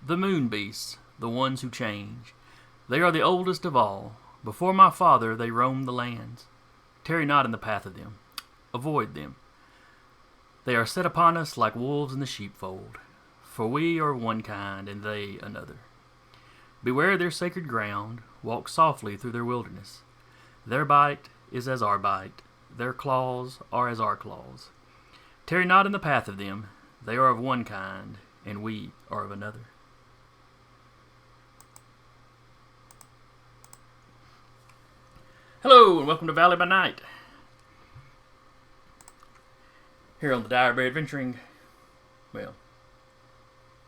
The moon beasts, the ones who change. They are the oldest of all. Before my father they roamed the lands. Tarry not in the path of them. Avoid them. They are set upon us like wolves in the sheepfold. For we are one kind, and they another. Beware their sacred ground. Walk softly through their wilderness. Their bite is as our bite. Their claws are as our claws. Tarry not in the path of them. They are of one kind, and we are of another. Hello, and welcome to Valley by Night. Here on the Direbear Adventuring, well,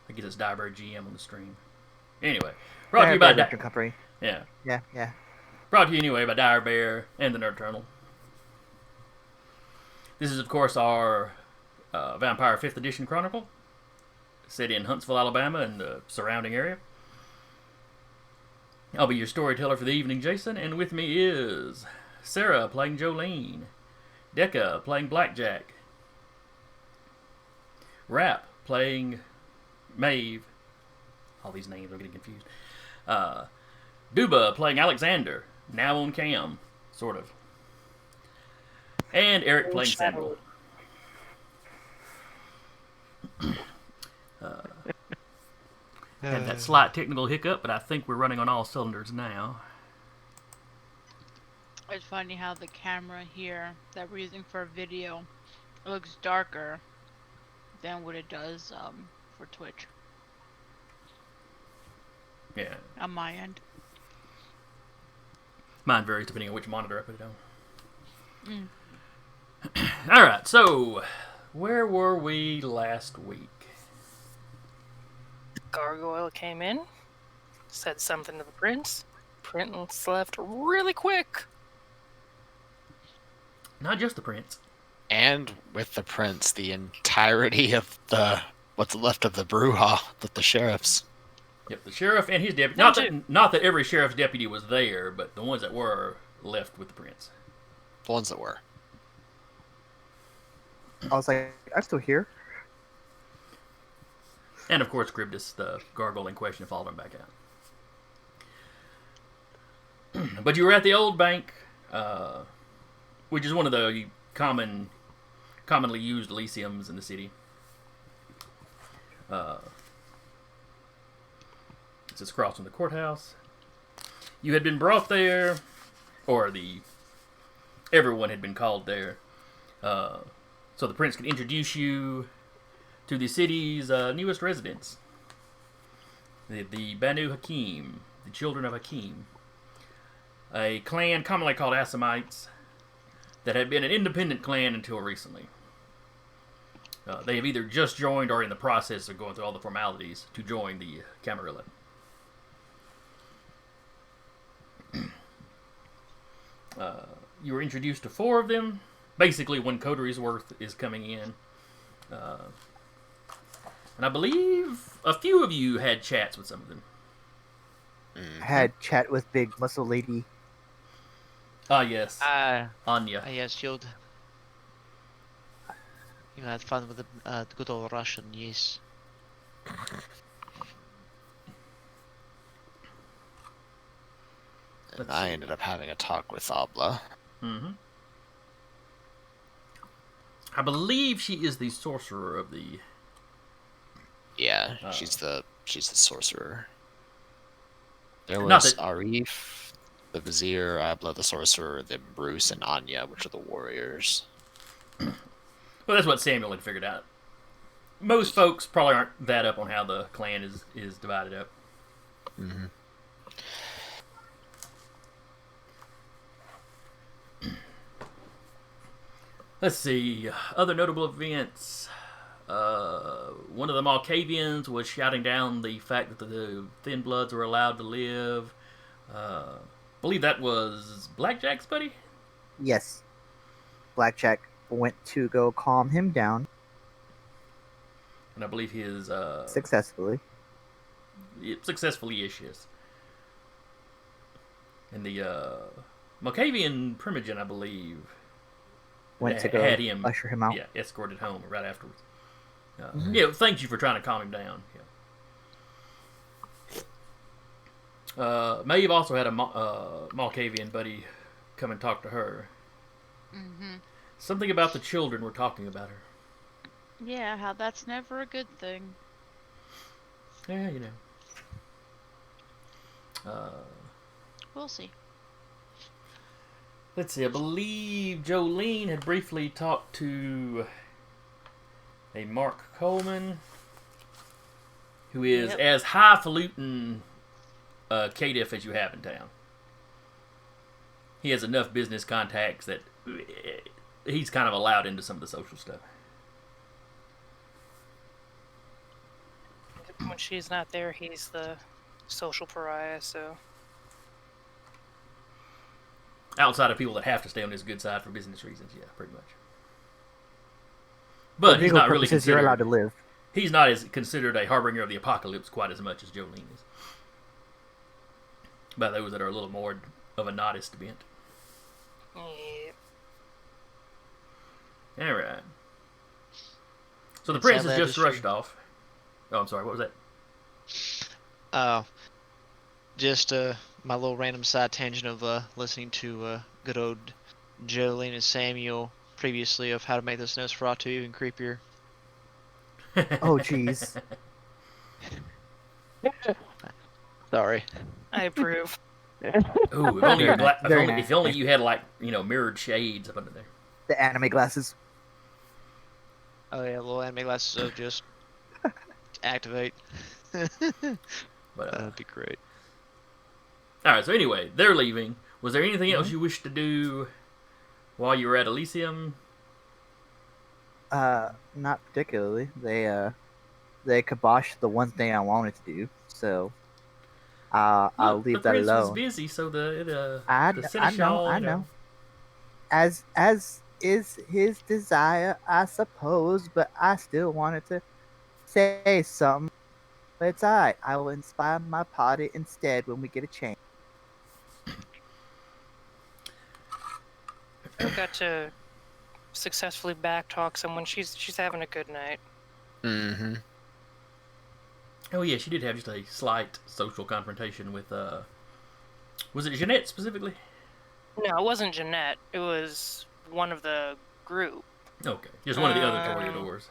I guess it's Direbear GM on the stream. Anyway, brought to you by Company. Yeah. Yeah. Brought to you anyway by Direbear and the Nerd Turtle. This is, of course, our Vampire 5th Edition Chronicle, set in Huntsville, Alabama, and the surrounding area. I'll be your storyteller for the evening, Jason, and with me is Sarah playing Jolene, Decca playing Blackjack, Rap playing Maeve. All these names are getting confused. Duba playing Alexander, now on cam, sort of. And Eric playing Samuel. Had that slight technical hiccup, but I think we're running on all cylinders now. It's funny how the camera here that we're using for video looks darker than what it does for Twitch. Yeah. On my end. Mine varies depending on which monitor I put it on. Alright, so where were we last week? Gargoyle came in, said something to the prince. Prince left really quick. Not just the prince. And with the prince, the entirety of what's left of the Brujah with the sheriffs. Yep, the sheriff and his deputy. Not that every sheriff's deputy was there, but the ones that were left with the prince. The ones that were. I was like, I'm still here. And of course, Gribdus, the gargoyle in question, followed him back out. But you were at the old bank, which is one of the commonly used Elysiums in the city. It's across from the courthouse. You had been brought there, or everyone had been called there, so the prince could introduce you to the city's newest residents, the Banu Hakim, the Children of Hakim, a clan commonly called Assamites that had been an independent clan until recently. They have either just joined or in the process of going through all the formalities to join the Camarilla. You were introduced to 4 of them, basically when Coteries Worth is coming in. And I believe a few of you had chats with some of them. Had chat with big muscle lady. Ah, yes. Anya. Yes, shield. You had fun with the good old Russian, yes. And I ended up having a talk with Abla. Mm-hmm. I believe she is the sorcerer of the... Yeah, she's the sorcerer. There was Arif, the vizier, Abla the sorcerer, then Bruce and Anya, which are the warriors. Well, that's what Samuel had figured out. Most folks probably aren't that up on how the clan is divided up. Mm-hmm. Let's see. Other notable events. One of the Malkavians was shouting down the fact that the Thin Bloods were allowed to live. I believe that was Blackjack's buddy? Yes. Blackjack went to go calm him down. And I believe his... successfully. Successfully-ish, yes. And the Malkavian Primogen, I believe... Went to go had him, usher him out. Yeah, escorted home right afterwards. Yeah, thank you for trying to calm him down. Maeve also had a Malkavian buddy come and talk to her. Mm-hmm. Something about the children were talking about her. Yeah, how that's never a good thing. Yeah, you know. We'll see. Let's see. I believe Jolene had briefly talked to a Mark Coleman, who is as highfalutin caitiff as you have in town. He has enough business contacts that he's kind of allowed into some of the social stuff. When she's not there, he's the social pariah, so... Outside of people that have to stay on his good side for business reasons, yeah, pretty much. But he's not really considered... You're allowed to live. He's not as considered a harbinger of the apocalypse quite as much as Jolene is. By those that are a little more of a nodist bent. Yeah. Alright. So the prince has just rushed off. Oh, I'm sorry, what was that? Just my little random side tangent of listening to good old Jolene and Samuel previously of how to make this Nosferatu even creepier. Oh, jeez. Sorry. I approve. Ooh, if only you had, like, you know, mirrored shades up under there. The anime glasses. Oh yeah, little anime glasses of just activate. But, That'd be great. Alright, so anyway, they're leaving. Was there anything else you wished to do while you were at Elysium? Not particularly. They kiboshed the one thing I wanted to do, so I'll leave that alone. The prince was busy, so the Seneschal, I know. As is his desire, I suppose, but I still wanted to say something. But it's alright. I will inspire my party instead when we get a chance. I got to successfully backtalk someone. She's having a good night. Mm-hmm. Oh yeah, she did have just a slight social confrontation with was it Jeanette specifically? No, it wasn't Jeanette. It was one of the group. Okay, just one of the other Toreadors.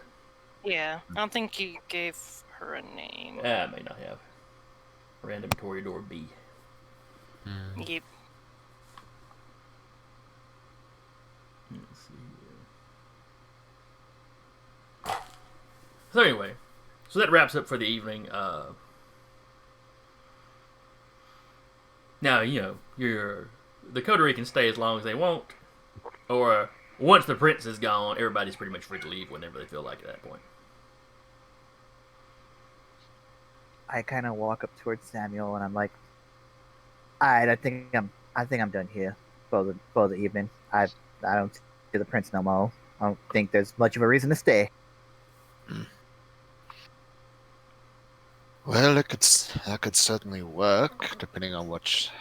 Yeah, I don't think he gave her a name. I may not have. Random Toreador B. Yep. Let's see here. So anyway, so that wraps up for the evening. Now, you know, the coterie can stay as long as they want, or once the prince is gone, everybody's pretty much free to leave whenever they feel like at that point. I kind of walk up towards Samuel and I'm like, "Alright, I think I'm done here for the evening. I don't see the prince no more. I don't think there's much of a reason to stay." Well, that could certainly work, depending on what.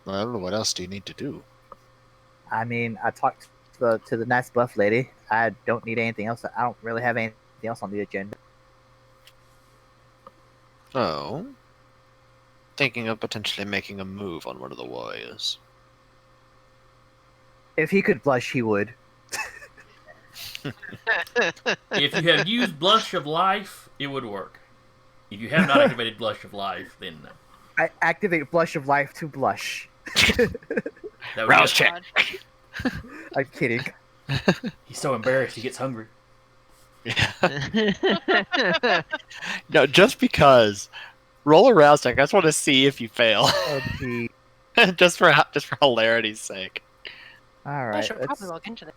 Well, what else do you need to do? I mean, I talked to the nice buff lady. I don't need anything else. I don't really have anything else on the agenda. Oh, thinking of potentially making a move on one of the warriors. If he could blush, he would. If you have used Blush of Life, it would work. If you have not activated Blush of Life, then no. I activate Blush of Life to blush. That Rouse check. I'm kidding. He's so embarrassed he gets hungry. Yeah. No, just because. Roll a rouse check. I just want to see if you fail. Oh, gee. just for hilarity's sake. All I right. should probably log into that.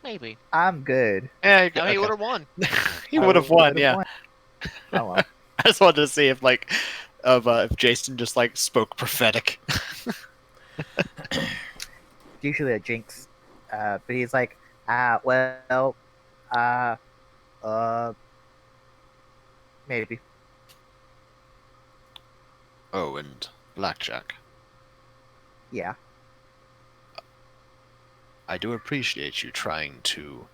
Maybe. I'm good. Yeah, No, he would have won. He would have won. Yeah. Oh well. I just wanted to see if if Jason just spoke prophetic. Usually a jinx, but he's like, maybe. Oh, and blackjack. Yeah. I do appreciate you trying to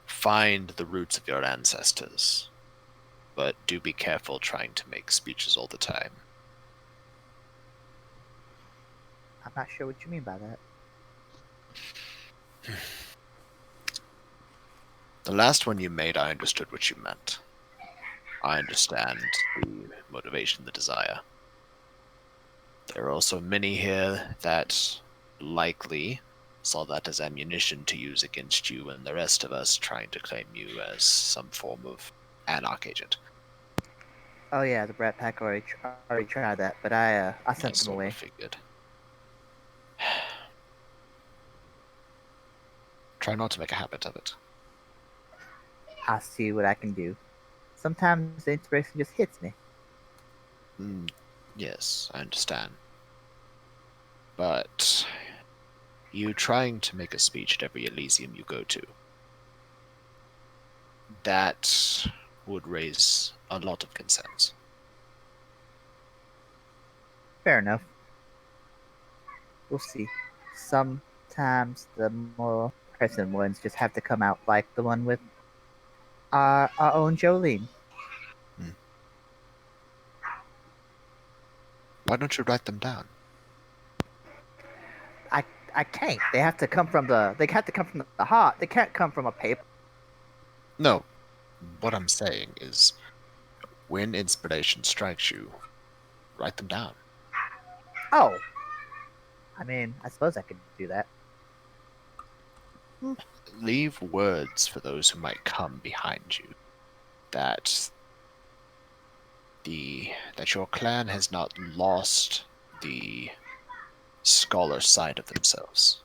find the roots of your ancestors. but do be careful trying to make speeches all the time. I'm not sure what you mean by that. The last one you made, I understood what you meant. I understand the motivation, the desire. There are also many here that likely saw that as ammunition to use against you and the rest of us trying to claim you as some form of anarch agent. Oh yeah, the Brat Pack already tried that, but I sent them sort away. of figured. Try not to make a habit of it. I'll see what I can do. Sometimes the inspiration just hits me. Yes, I understand. But you trying to make a speech at every Elysium you go to, that would raise a lot of concerns. Fair enough. We'll see. Sometimes the more pressing ones just have to come out, like the one with our own Jolene. Why don't you write them down? I can't. They have to come from the. They have to come from the heart. They can't come from a paper. No. What I'm saying is, when inspiration strikes you, write them down. Oh. I mean, I suppose I could do that. Leave words for those who might come behind you. That your clan has not lost the scholar side of themselves.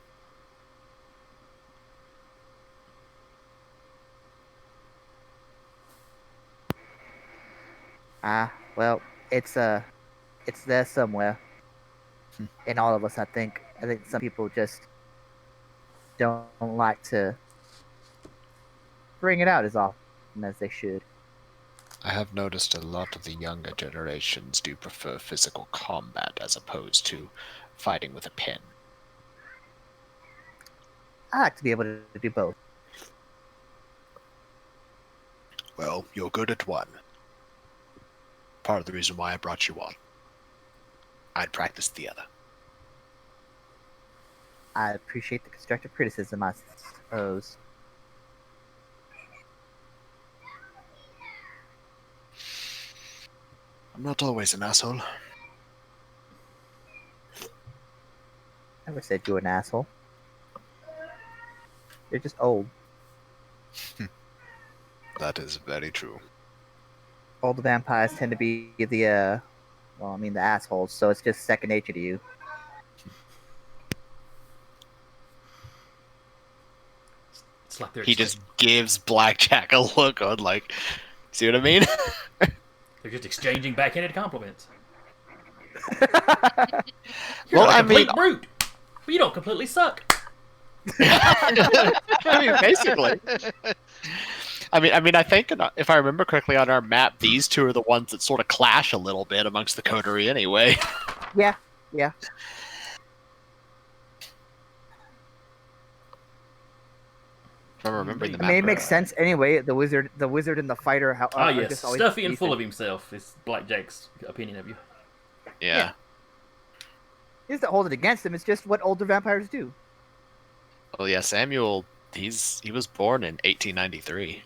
Well, it's there somewhere. In all of us, I think. I think some people just don't like to bring it out as often as they should. I have noticed a lot of the younger generations do prefer physical combat as opposed to fighting with a pen. I like to be able to do both. Well, you're good at one. Part of the reason why I brought you on. I'd practice the other. I appreciate the constructive criticism, I suppose. I'm not always an asshole. Never said you were an asshole. You're just old. That is very true. Old vampires tend to be the assholes, so it's just second nature to you. It's like he just gives Blackjack a look on, like, see what I mean? They're just exchanging backhanded compliments. You're Well, not a I complete mean, brute, but you don't completely suck. I mean, basically. I mean, I think if I remember correctly on our map, these two are the ones that sort of clash a little bit amongst the coterie, anyway. Yeah. If I'm remembering the map. I mean, it makes sense anyway. The wizard and the fighter. Yes, just always stuffy and decent. full of himself is Blackjack's opinion of you. Yeah. He doesn't hold it against him. It's just what older vampires do. Well, yeah, Samuel. He was born in 1893.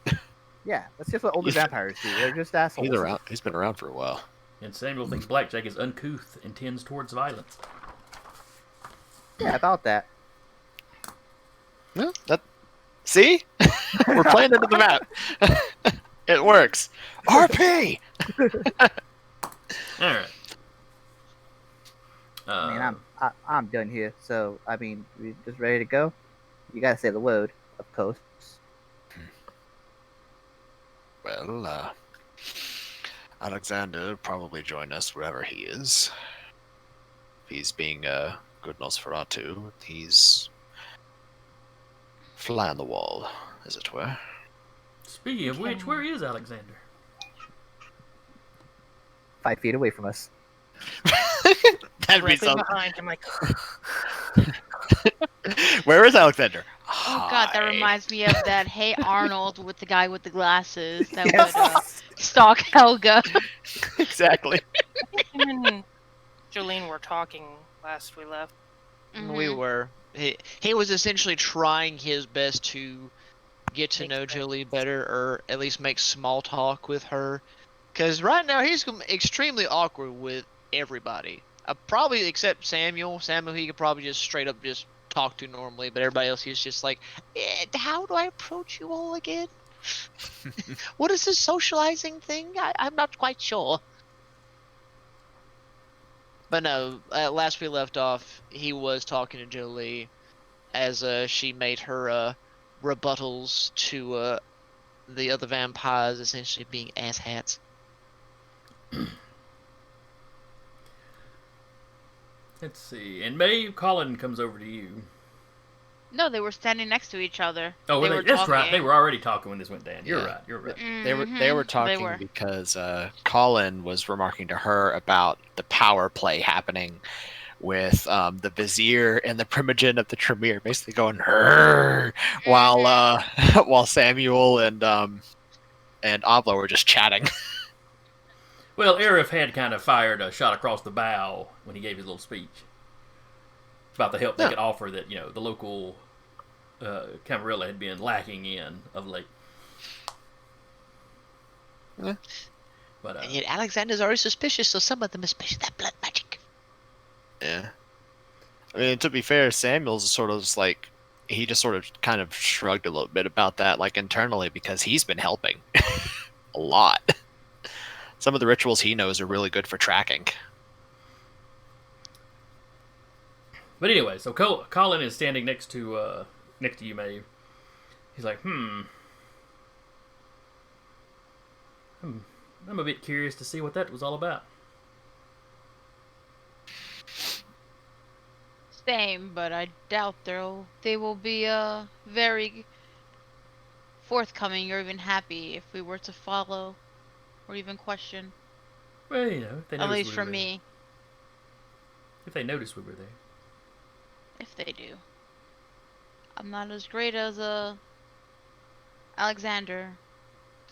Yeah, that's just what older vampires do. They're just assholes. He's around. He's been around for a while. And Samuel thinks Blackjack is uncouth and tends towards violence. Yeah, about that. Yeah, see? We're playing into the map. It works. RP! Alright. I mean, I'm done here. So, I mean, we just ready to go? You gotta say the word, of course. Well, Alexander will probably join us wherever he is. If he's being a good Nosferatu, he's fly on the wall, as it were. Speaking of which, where is Alexander? 5 feet away from us. That'd be Directly something. behind him, like, Where is Alexander? Oh god, that reminds me of that Hey Arnold with the guy with the glasses that would stalk Helga. Exactly. Him and Jolene were talking last we left. We were. He was essentially trying his best to get to know Jolie better, or at least make small talk with her. Because right now he's extremely awkward with everybody. Probably except Samuel. Samuel he could probably just straight up just talk to normally, but everybody else he's just like, how do I approach you all again? What is this socializing thing? I'm not quite sure. But no, last we left off, he was talking to Jolie as she made her rebuttals to the other vampires essentially being asshats. Let's see. And Maeve, Colin comes over to you. No, they were standing next to each other. Oh, were they? That's right. They were already talking when this went down. You're right. You're right. They were talking because Colin was remarking to her about the power play happening with the Vizier and the Primogen of the Tremere, basically going while Samuel and Oblo were just chatting. Well, Arif had kind of fired a shot across the bow when he gave his little speech about the help they could offer that, the local Camarilla had been lacking in of late. Yeah. But, and yet Alexander's already suspicious, so some of them especially that blood magic. Yeah. I mean, to be fair, Samuel's sort of like, he just sort of kind of shrugged a little bit about that, like internally, because he's been helping a lot. Some of the rituals he knows are really good for tracking. But anyway, so Colin is standing next to you, Maeve. He's like, I'm a bit curious to see what that was all about. Same, but I doubt they will be very forthcoming or even happy if we were to follow or even question. Well, if they at least for me. If they noticed we were there. If they do. I'm not as great as Alexander,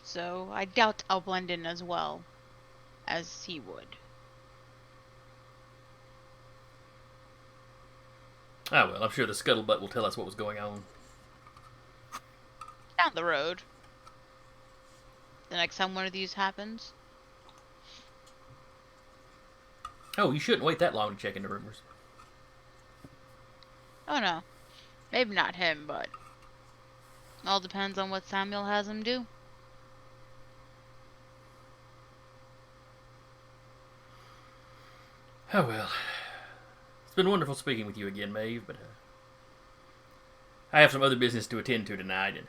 so I doubt I'll blend in as well as he would. Ah, well, I'm sure the scuttlebutt will tell us what was going on. Down the road. The next time one of these happens. Oh, you shouldn't wait that long to check into rumors. Oh no. Maybe not him, but all depends on what Samuel has him do. Oh well. It's been wonderful speaking with you again, Maeve, but I have some other business to attend to tonight, and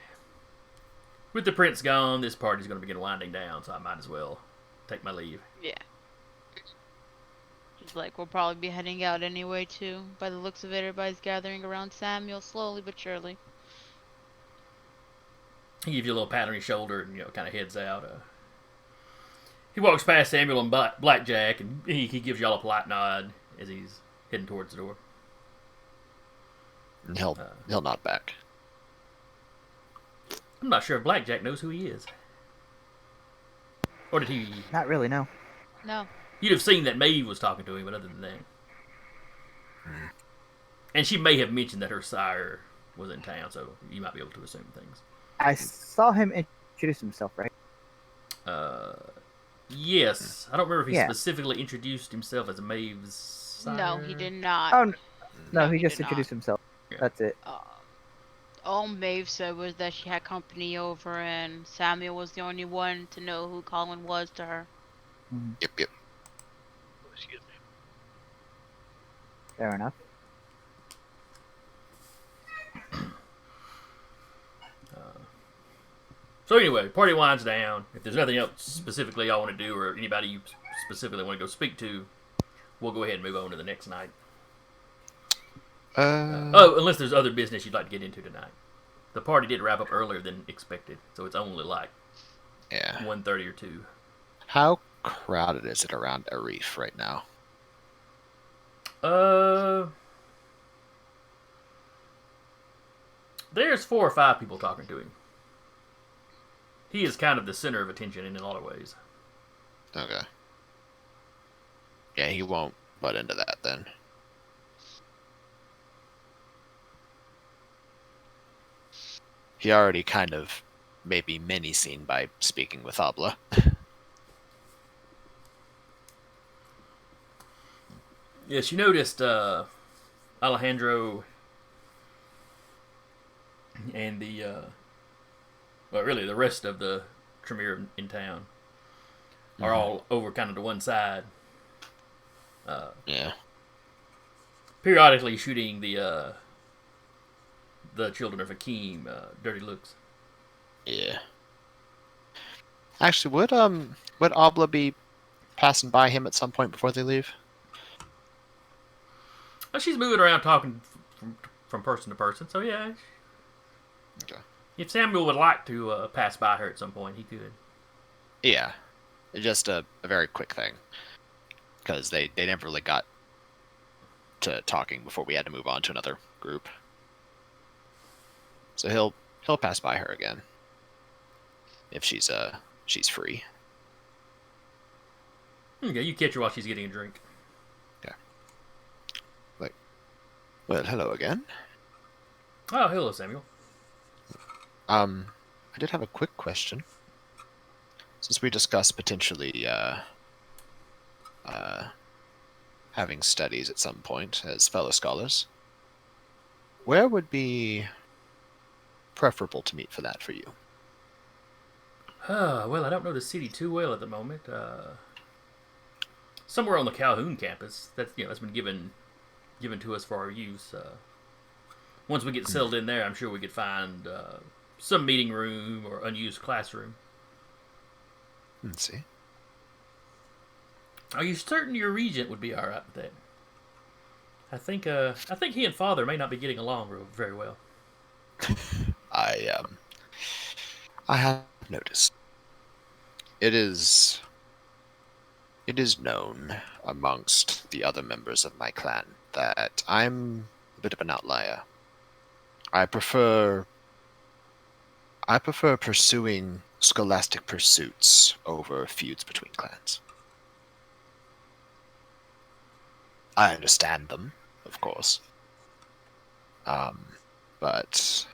with the prince gone, this party's going to begin winding down, so I might as well take my leave. Yeah. It's like we'll probably be heading out anyway, too. By the looks of it, everybody's gathering around Samuel slowly but surely. He gives you a little pat on your shoulder and, kind of heads out. He walks past Samuel and Blackjack, and he gives y'all a polite nod as he's heading towards the door. And he'll nod back. I'm not sure if Blackjack knows who he is. Or did he? Not really, no. No. You'd have seen that Maeve was talking to him, but other than that. And she may have mentioned that her sire was in town, so you might be able to assume things. I saw him introduce himself, right? Yes. I don't remember if he specifically introduced himself as Maeve's sire. No, he did not. Oh, no, he just introduced himself. Yeah. That's it. All Maeve said was that she had company over, and Samuel was the only one to know who Colin was to her. Mm-hmm. Yep. Excuse me. Fair enough. So anyway, party winds down. If there's nothing else specifically I want to do, or anybody you specifically want to go speak to, we'll go ahead and move on to the next night. Unless there's other business you'd like to get into tonight. The party did wrap up earlier than expected, so it's only like 1:30 or 2. How crowded is it around Arif right now? There's 4 or 5 people talking to him. He is kind of the center of attention in a lot of ways. Okay. Yeah, he won't butt into that then. He already kind of maybe mini-seen by speaking with Abla. Yes, you noticed Alejandro and the rest of the Tremere in town are all over kind of to one side. Yeah. Periodically shooting the children of Hakim dirty looks. Yeah. Actually, would Abla be passing by him at some point before they leave? Well, she's moving around talking from person to person, so yeah. Okay. If Samuel would like to pass by her at some point, he could. Yeah. Just a very quick thing. Because they never really got to talking before we had to move on to another group. So he'll pass by her again. If she's free. Okay, you catch her while she's getting a drink. Okay. Well, hello again. Oh, hello, Samuel. I did have a quick question. Since we discussed potentially having studies at some point as fellow scholars, where would be preferable to meet for that for you? Well, I don't know the city too well at the moment. Somewhere on the Calhoun campus. That's been given to us for our use. Once we get settled in there, I'm sure we could find some meeting room or unused classroom. Let's see. Are you certain your regent would be all right with that? I think he and Father may not be getting along very well. I have noticed. It is known amongst the other members of my clan that I'm a bit of an outlier. I prefer pursuing scholastic pursuits over feuds between clans. I understand them, of course. But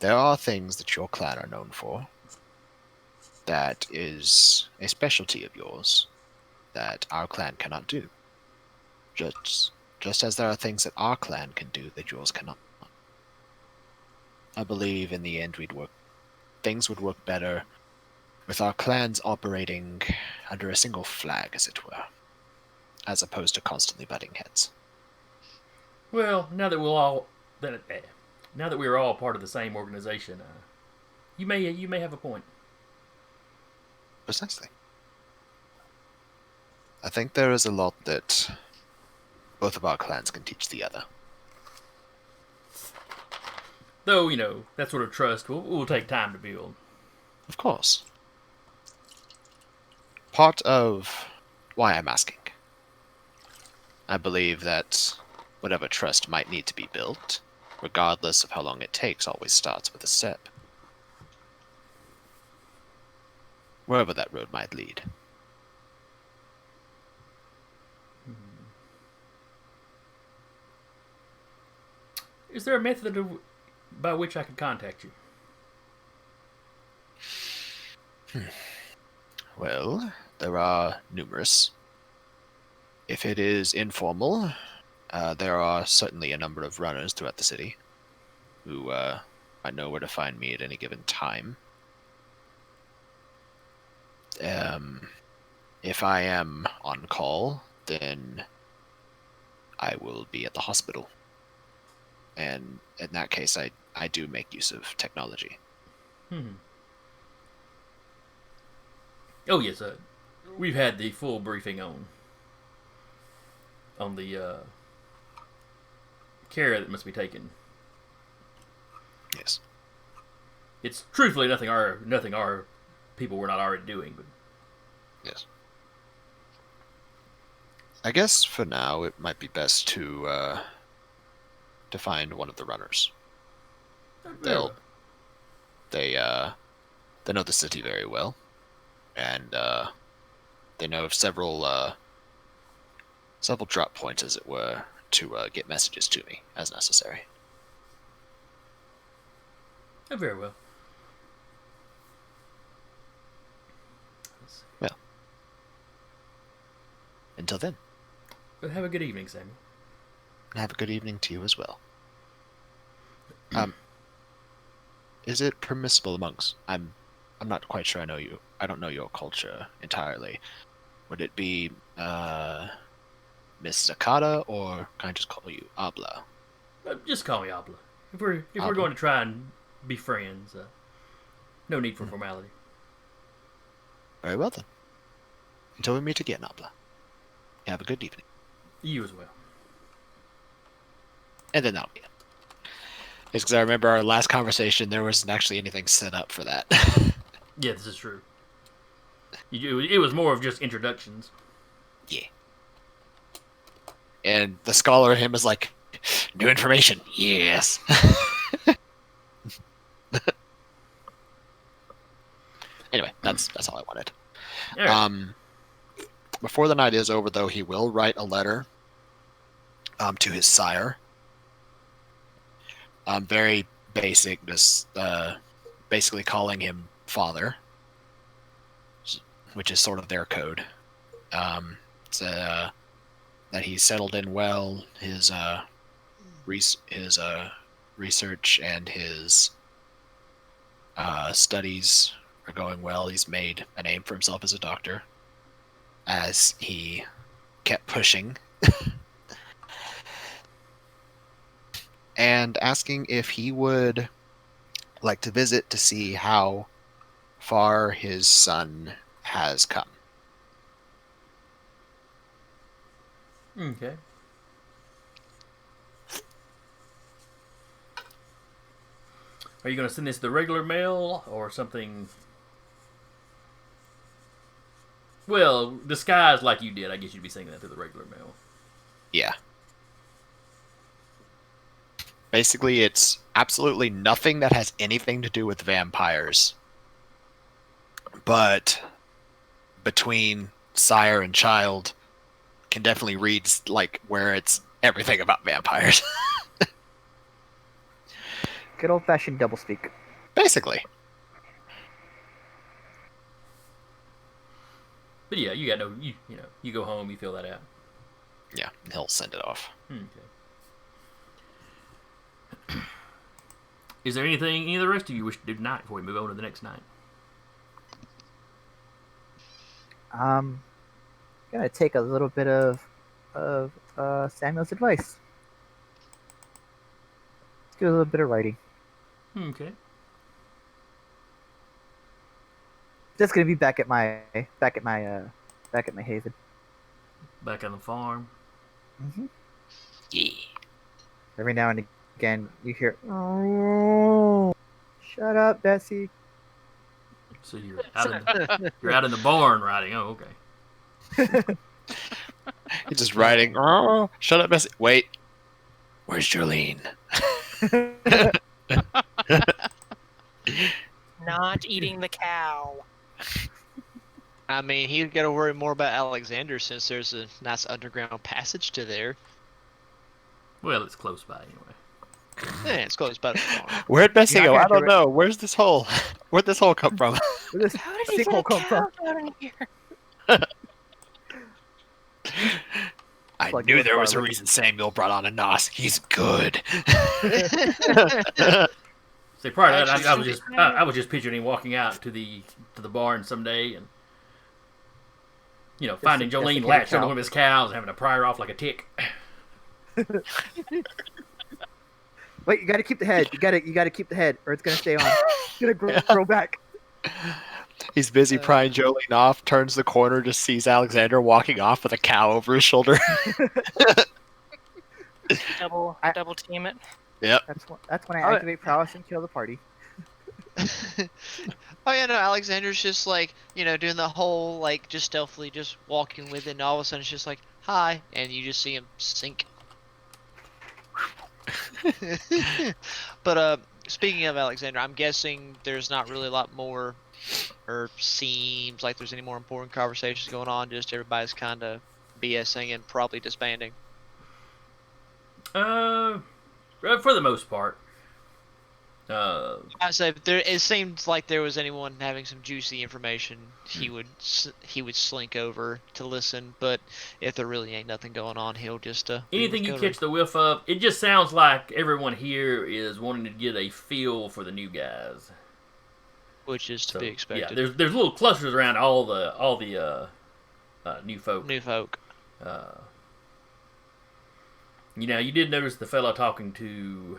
there are things that your clan are known for that is a specialty of yours that our clan cannot do. Just as there are things that our clan can do that yours cannot. I believe in the end things would work better with our clans operating under a single flag, as it were, as opposed to constantly butting heads. Well, now that we are all part of the same organization, you may have a point. Precisely. I think there is a lot that both of our clans can teach the other. Though, that sort of trust will take time to build. Of course. Part of why I'm asking. I believe that whatever trust might need to be built, regardless of how long it takes, always starts with a step. Wherever that road might lead. Is there a method by which I could contact you? Well, there are numerous. If it is informal, there are certainly a number of runners throughout the city who I know where to find me at any given time. If I am on call, then I will be at the hospital. And in that case, I do make use of technology. Oh, yes, we've had the full briefing on the care that must be taken. Yes. It's truthfully nothing our people were not already doing, but yes. I guess for now it might be best to find one of the runners. They know the city very well, and they know of several drop points, as it were, to get messages to me as necessary. Very well. Well, until then. Well, have a good evening, Samuel. And have a good evening to you as well. Is it permissible amongst? I'm not quite sure. I don't know your culture entirely. Would it be Miss Zakata, or can I just call you Abla? Just call me Abla. If we're going to try and be friends, no need for formality. Very well then. Until we meet again, Abla. Have a good evening. You as well. And then that'll be it. It's because I remember our last conversation, there wasn't actually anything set up for that. Yeah, this is true. It was more of just introductions. Yeah. And the scholar in him is like, new information. Yes. Anyway, that's all I wanted. All right. Before the night is over, though, he will write a letter to his sire. Very basic, just basically calling him father, which is sort of their code. That he's settled in well, his research and his studies are going well. He's made a name for himself as a doctor, as he kept pushing. And asking if he would like to visit to see how far his son has come. Okay. Are you going to send this the regular mail or something? Well, disguised like you did, I guess you'd be sending that through the regular mail. Yeah. Basically, it's absolutely nothing that has anything to do with vampires. But between sire and child, can definitely read like where it's everything about vampires. Good old-fashioned doublespeak. Basically. But yeah, you got you go home, you fill that out. Yeah, he'll send it off. Okay. Is there any of the rest of you wish to do tonight before we move on to the next night? Gonna take a little bit of Samuel's advice. Let's do a little bit of writing. Okay. Just gonna be back at my haven. Back on the farm. Mm-hmm. Yeah. Every now and again, you hear, "Oh, shut up, Bessie." So you're out in the barn writing. Oh, okay. He's just writing, "Oh, shut up, Bessie. Wait, where's Jolene?" Not eating the cow. I mean, he's got to worry more about Alexander since there's a nice underground passage to there. Well, it's close by anyway. Yeah, it's close by the farm. Where'd Bessie You're go? not I gonna don't do it. know. Where's this hole? Where'd this hole come from? Where does How did he get sinkhole a come cow from? down in here? I Like knew Wolf there was a Barber. reason Samuel brought on a Nos. He's good. See, prior to that, Actually, I was just picturing him walking out to the barn someday and finding Just a Jolene cow. latched onto one of his cows and having to pry her off like a tick. Wait, you gotta keep the head. You gotta keep the head, or it's gonna stay on. It's gonna grow back. He's busy prying Jolene off, turns the corner, just sees Alexander walking off with a cow over his shoulder. Double team it. Yep. That's when I activate prowess and kill the party. Oh yeah, no, Alexander's just like, doing the whole, like, just stealthily just walking with it, and all of a sudden it's just like, hi, and you just see him sink. But speaking of Alexander, I'm guessing there's not really a lot more, or seems like there's any more important conversations going on. Just everybody's kind of BSing and probably disbanding. For the most part. I say it seemed like there was anyone having some juicy information, he would slink over to listen. But if there really ain't nothing going on, he'll just anything you catch the whiff of. It just sounds like everyone here is wanting to get a feel for the new guys, which is to be expected. Yeah, there's little clusters around all the new folk. New folk. You did notice the fellow talking to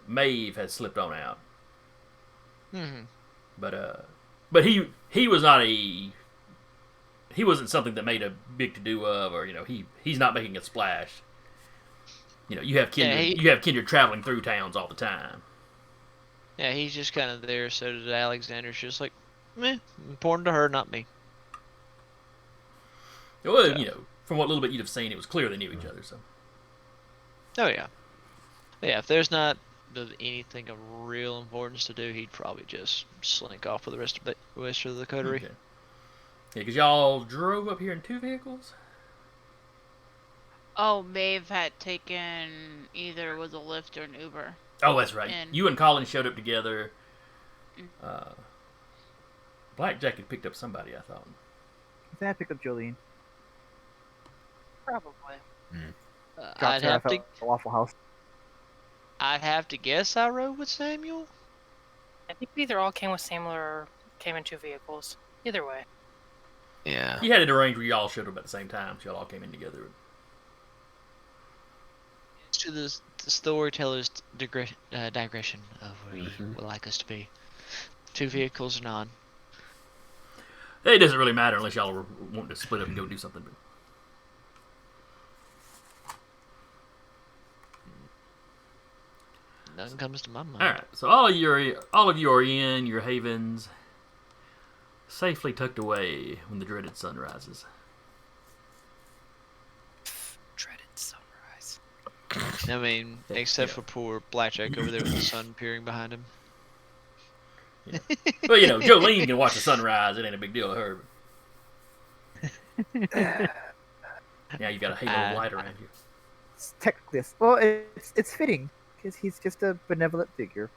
Maeve had slipped on out. Mm-hmm. But he was not he wasn't something that made a big to do of, or he's not making a splash. You have kindred traveling through towns all the time. Yeah, he's just kind of there. So did Alexander's just like, meh, important to her, not me. Well, from what little bit you'd have seen, it was clear they knew each other. So. Oh yeah. Yeah, if there's not anything of real importance to do, he'd probably just slink off with the rest of the coterie. Okay. Yeah, because y'all drove up here in 2 vehicles? Oh, Maeve had taken either was a Lyft or an Uber. Oh, that's right. You and Colin showed up together. Blackjack had picked up somebody, I thought. I think I picked up Jolene. Probably. I'd have to Waffle House. I'd have to guess I rode with Samuel. I think we either all came with Samuel or came in 2 vehicles. Either way. Yeah. You had it arranged where y'all showed up at the same time, so y'all all came in together. To the storyteller's digression of where he would like us to be. 2 vehicles or none. It doesn't really matter unless y'all were wanting to split up and go do something. Nothing comes to my mind. All right, so all of you are in your havens, safely tucked away when the dreaded sun rises. Dreaded sunrise. I mean, except for poor Blackjack over there with the sun peering behind him. Yeah. Well, Jolene can watch the sunrise. It ain't a big deal to her. Now you got a halo of light around you. It's technically, well, it's fitting because he's just a benevolent figure.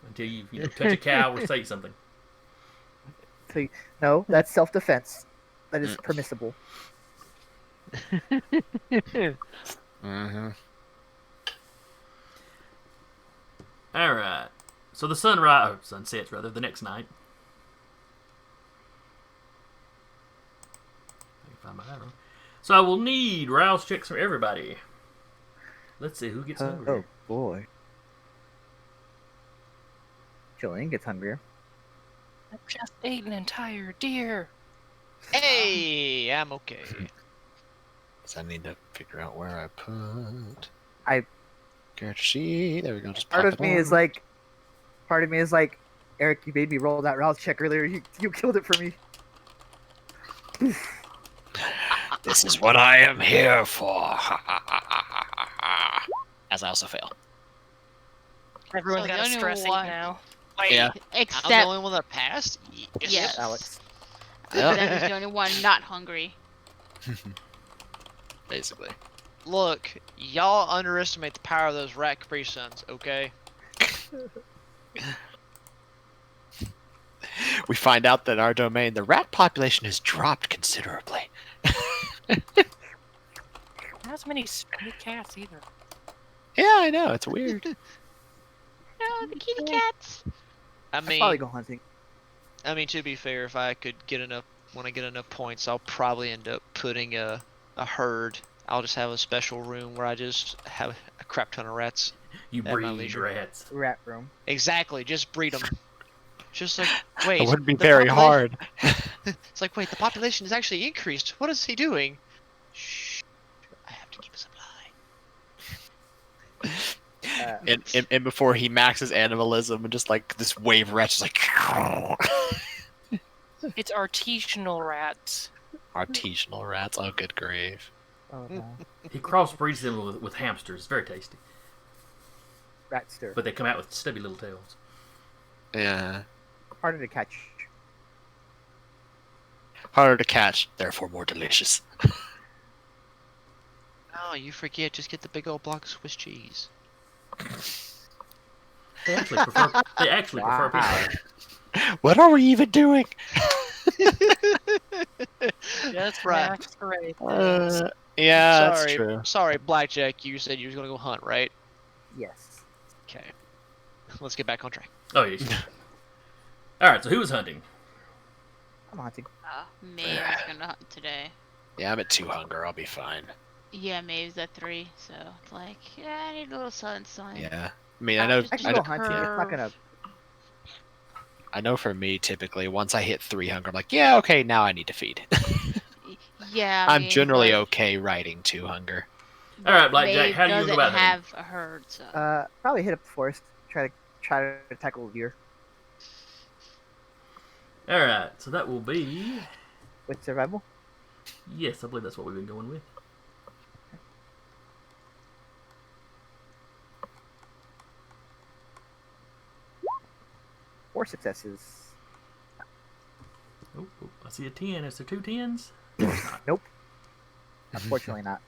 Until you touch a cow or say something. So, no, that's self-defense. That is permissible. Mm-hmm. All right. So the sunsets rather, the next night. I can find my arrow. So I will need rouse checks from everybody. Let's see who gets hungry. Oh boy. Jolene gets hungrier. I just ate an entire deer. Hey, I'm okay. So I need to figure out where I put. I character sheet. There we go. Just part of me is like, Eric, you made me roll that rouse check earlier. You killed it for me. This is what I am here for. As I also fail. Everyone's So got a the only stress eat one- now. Yeah. I'm the Except only one that passed? Yes. Alex. Yep. That is the only one not hungry. Basically. Look, y'all underestimate the power of those rat Capri Suns, okay? We find out that in our domain, the rat population has dropped considerably. Not as many stray cats either. Yeah, I know. It's weird. Oh, the kitty cats. I I'd probably mean, go hunting. to be fair, if I could get enough, when I get enough points, I'll probably end up putting a herd. I'll just have a special room where I just have a crap ton of rats. You At my breed leisure. rats. Rat room. Exactly, just breed them. Just like, wait. It wouldn't be the very population- hard. It's like, wait, the population has actually increased. What is he doing? Shh. I have to keep a supply. And before he maxes animalism and just like this wave of rats is like It's artisanal rats. artisanal rats. Oh, good grave. Oh no. He crossbreeds them with hamsters. It's very tasty. Ratster. But they come out with stubby little tails. Yeah. Harder to catch. Harder to catch, therefore more delicious. Oh, you forget. Just get the big old block of Swiss cheese. They actually prefer. They actually prefer Wow. pizza. What are we even doing? Just Right. mashed right. Yeah, Sorry, that's true. sorry, Blackjack. You said you was gonna go hunt, right? Yes. Okay. Let's get back on track. Oh yeah. All right. So who was hunting? I'm hunting. Maeve's gonna hunt today. Yeah, I'm at 2 hunger. I'll be fine. Yeah, Maeve's at 3, so it's like, yeah, I need a little sunshine. Yeah. I mean, I know. just I do can I go know, hunting. It's not gonna. I know for me, typically, once I hit 3 hunger, I'm like, yeah, okay, now I need to feed. Yeah, I I'm mean, generally but- okay riding 2 hunger. All right, Blackjack. Maeve How do you go doesn't about hunting? have a herd, so. Probably hit up the forest. Try to tackle deer All right. So that will be. with survival. Yes, I believe that's what we've been going with. Four successes. Oh, I see a 10. Is there 2 10s? Nope. Unfortunately not.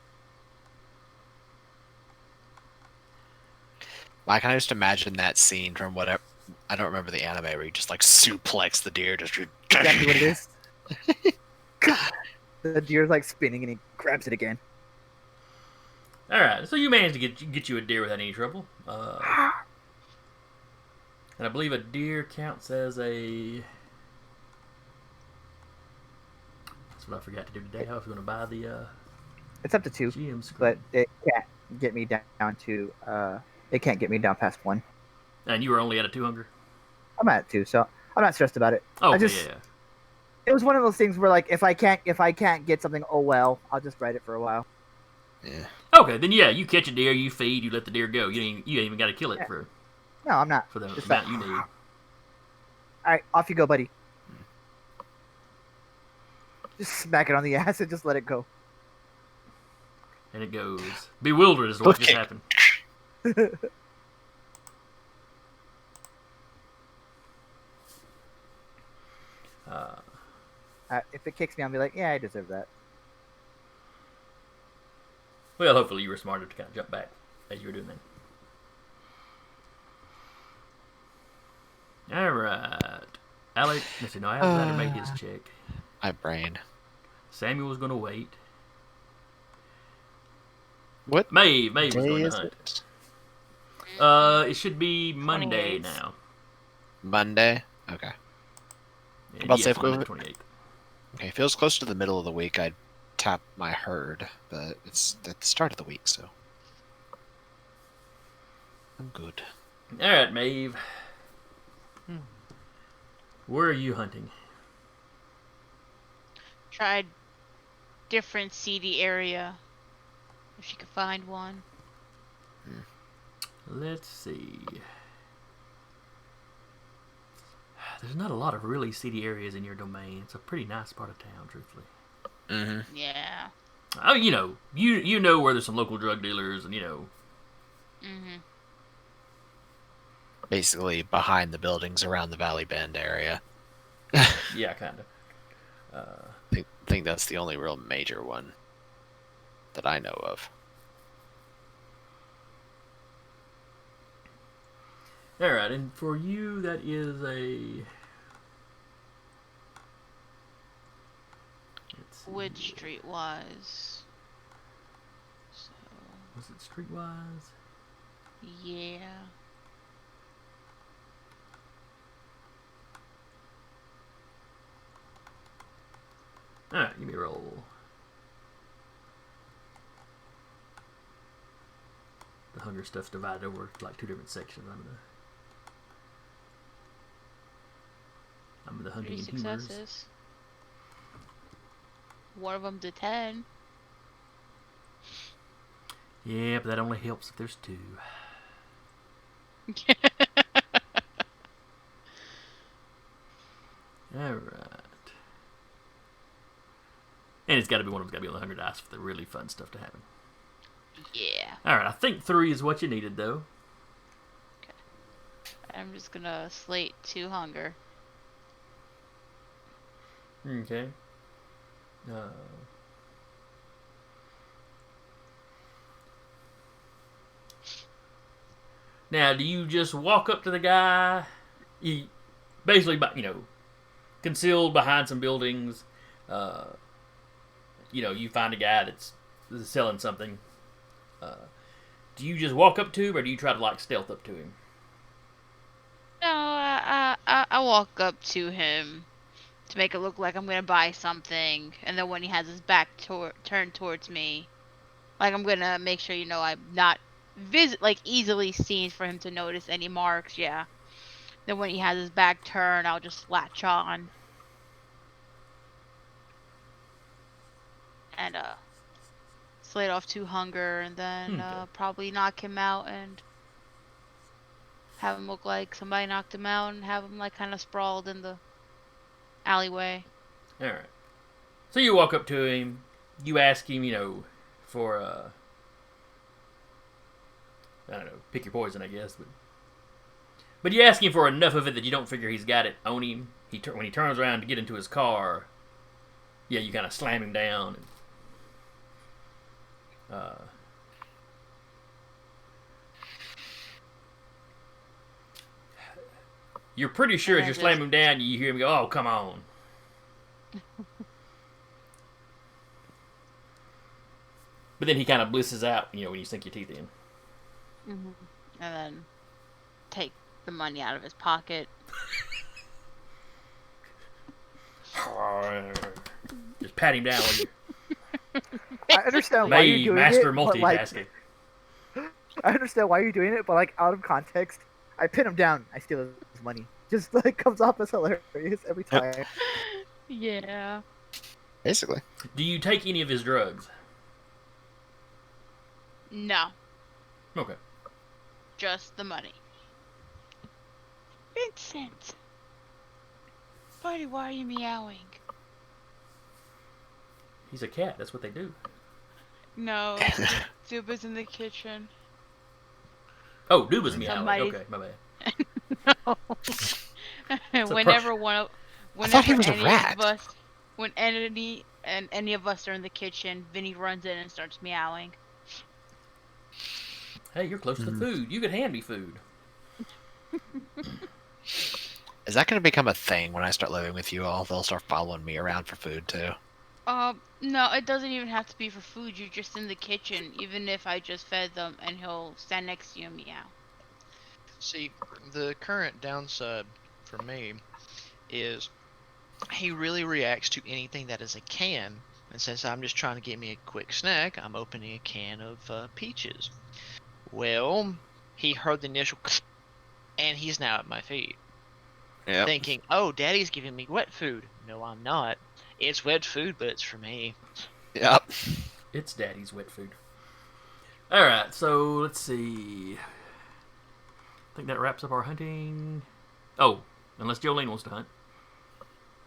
I can just imagine that scene from whatever. I don't remember the anime where you just like suplex the deer. Just Exactly what it is. The deer's like spinning and he grabs it again. All right. So you managed to get you a deer without any trouble. And I believe a deer counts as a. That's what I forgot to do today. I was going to buy the It's up to 2, GM screen. but it can't get me down to. It can't get me down past 1. And you were only at a 2 hunger? I'm at 2, so I'm not stressed about it. Oh, I okay, just- yeah. It was one of those things where like if I can't get something, oh well, I'll just ride it for a while. Yeah. Okay, then yeah, you catch a deer, you feed, you let the deer go. You ain't even got to kill it Yeah. for No, I'm not. the Just amount that- you need. All right, off you go, buddy. Just smack it on the ass and just let it go. And it goes bewildered as to what just Okay. happened. If it kicks me, I'll be like, yeah, I deserve that. Well, hopefully you were smart enough to kind of jump back as you were doing that. All right, Alex. Let's see. No, Alexander made his check. My brain. Samuel was going to wait. What Maeve was day going to is hunt. it? It should be Monday 28th. now. Monday. Okay. Yeah, About yes, safe Monday, go- 28th. Okay. Feels close to the middle of the week. I'd tap my herd, but it's at the start of the week, so I'm good. All right, Maeve. Where are you hunting? Tried different seedy area. If she could find one. Let's see. There's not a lot of really seedy areas in your domain. It's a pretty nice part of town, truthfully. Mm-hmm. Yeah. Oh, you know where there's some local drug dealers, and Mhm. Basically behind the buildings around the Valley Bend area. yeah, kind of. I think that's the only real major one that I know of. All right, and for you, that is a. Let's see. Which streetwise? So, Was it streetwise? yeah. All right, give me a roll. The hunger stuff's divided over like 2 different sections. I'm the 3 hunting and humors. successes. One of them to 10. Yeah, but that only helps if there's 2. All right. And it's got to be one of them's got to be on the hunger dice for the really fun stuff to happen. Yeah. All right, I think 3 is what you needed, though. I'm just gonna slate 2 hunger. Okay. Now, do you just walk up to the guy? You basically, concealed behind some buildings. You find a guy that's selling something. Do you just walk up to him, or do you try to like stealth up to him? No, I walk up to him to make it look like I'm gonna buy something, and then when he has his back turned towards me, like I'm gonna make sure I'm not easily seen for him to notice any marks. Yeah. Then when he has his back turned, I'll just latch on and slate off 2 hunger, and then probably knock him out and have him look like somebody knocked him out, and have him like kind of sprawled in the alleyway. All right. So you walk up to him. You ask him, for I don't know, pick your poison, I guess. But you ask him for enough of it that you don't figure he's got it on him. When he turns around to get into his car, you kind of slam him down. You're pretty sure as you're slamming him down, you hear him go, "Oh, come on." But then he kind of blisses out, when you sink your teeth in. Mm-hmm. And then take the money out of his pocket. Just pat him down while you... I understand why you're doing master it. multitasking. I understand why you're doing it, but like out of context, I pin him down. I steal his money. Just like comes off as hilarious every time. Yeah. Basically. Do you take any of his drugs? No. Okay. Just the money. Vincent! Buddy, why are you meowing? He's a cat. That's what they do. No. Zuba's in the kitchen. Oh, Duba's meowing. Okay, my bad. No. Whenever I thought he was a rat. When any of us are in the kitchen, Vinny runs in and starts meowing. Hey, you're close to the food. You could hand me food. Is that going to become a thing when I start living with you all? They'll start following me around for food too. No, it doesn't even have to be for food. You're just in the kitchen, even if I just fed them, and he'll stand next to you and meow. See, the current downside for me is he really reacts to anything that is a can. And since I'm just trying to get me a quick snack, I'm opening a can of peaches. Well, he heard the initial and he's now at my feet. Yep. Thinking, oh, Daddy's giving me wet food. No, I'm not. It's wet food, but it's for me. Yep. It's Daddy's wet food. Alright, so let's see. I think that wraps up our hunting. Oh, unless Jolene wants to hunt.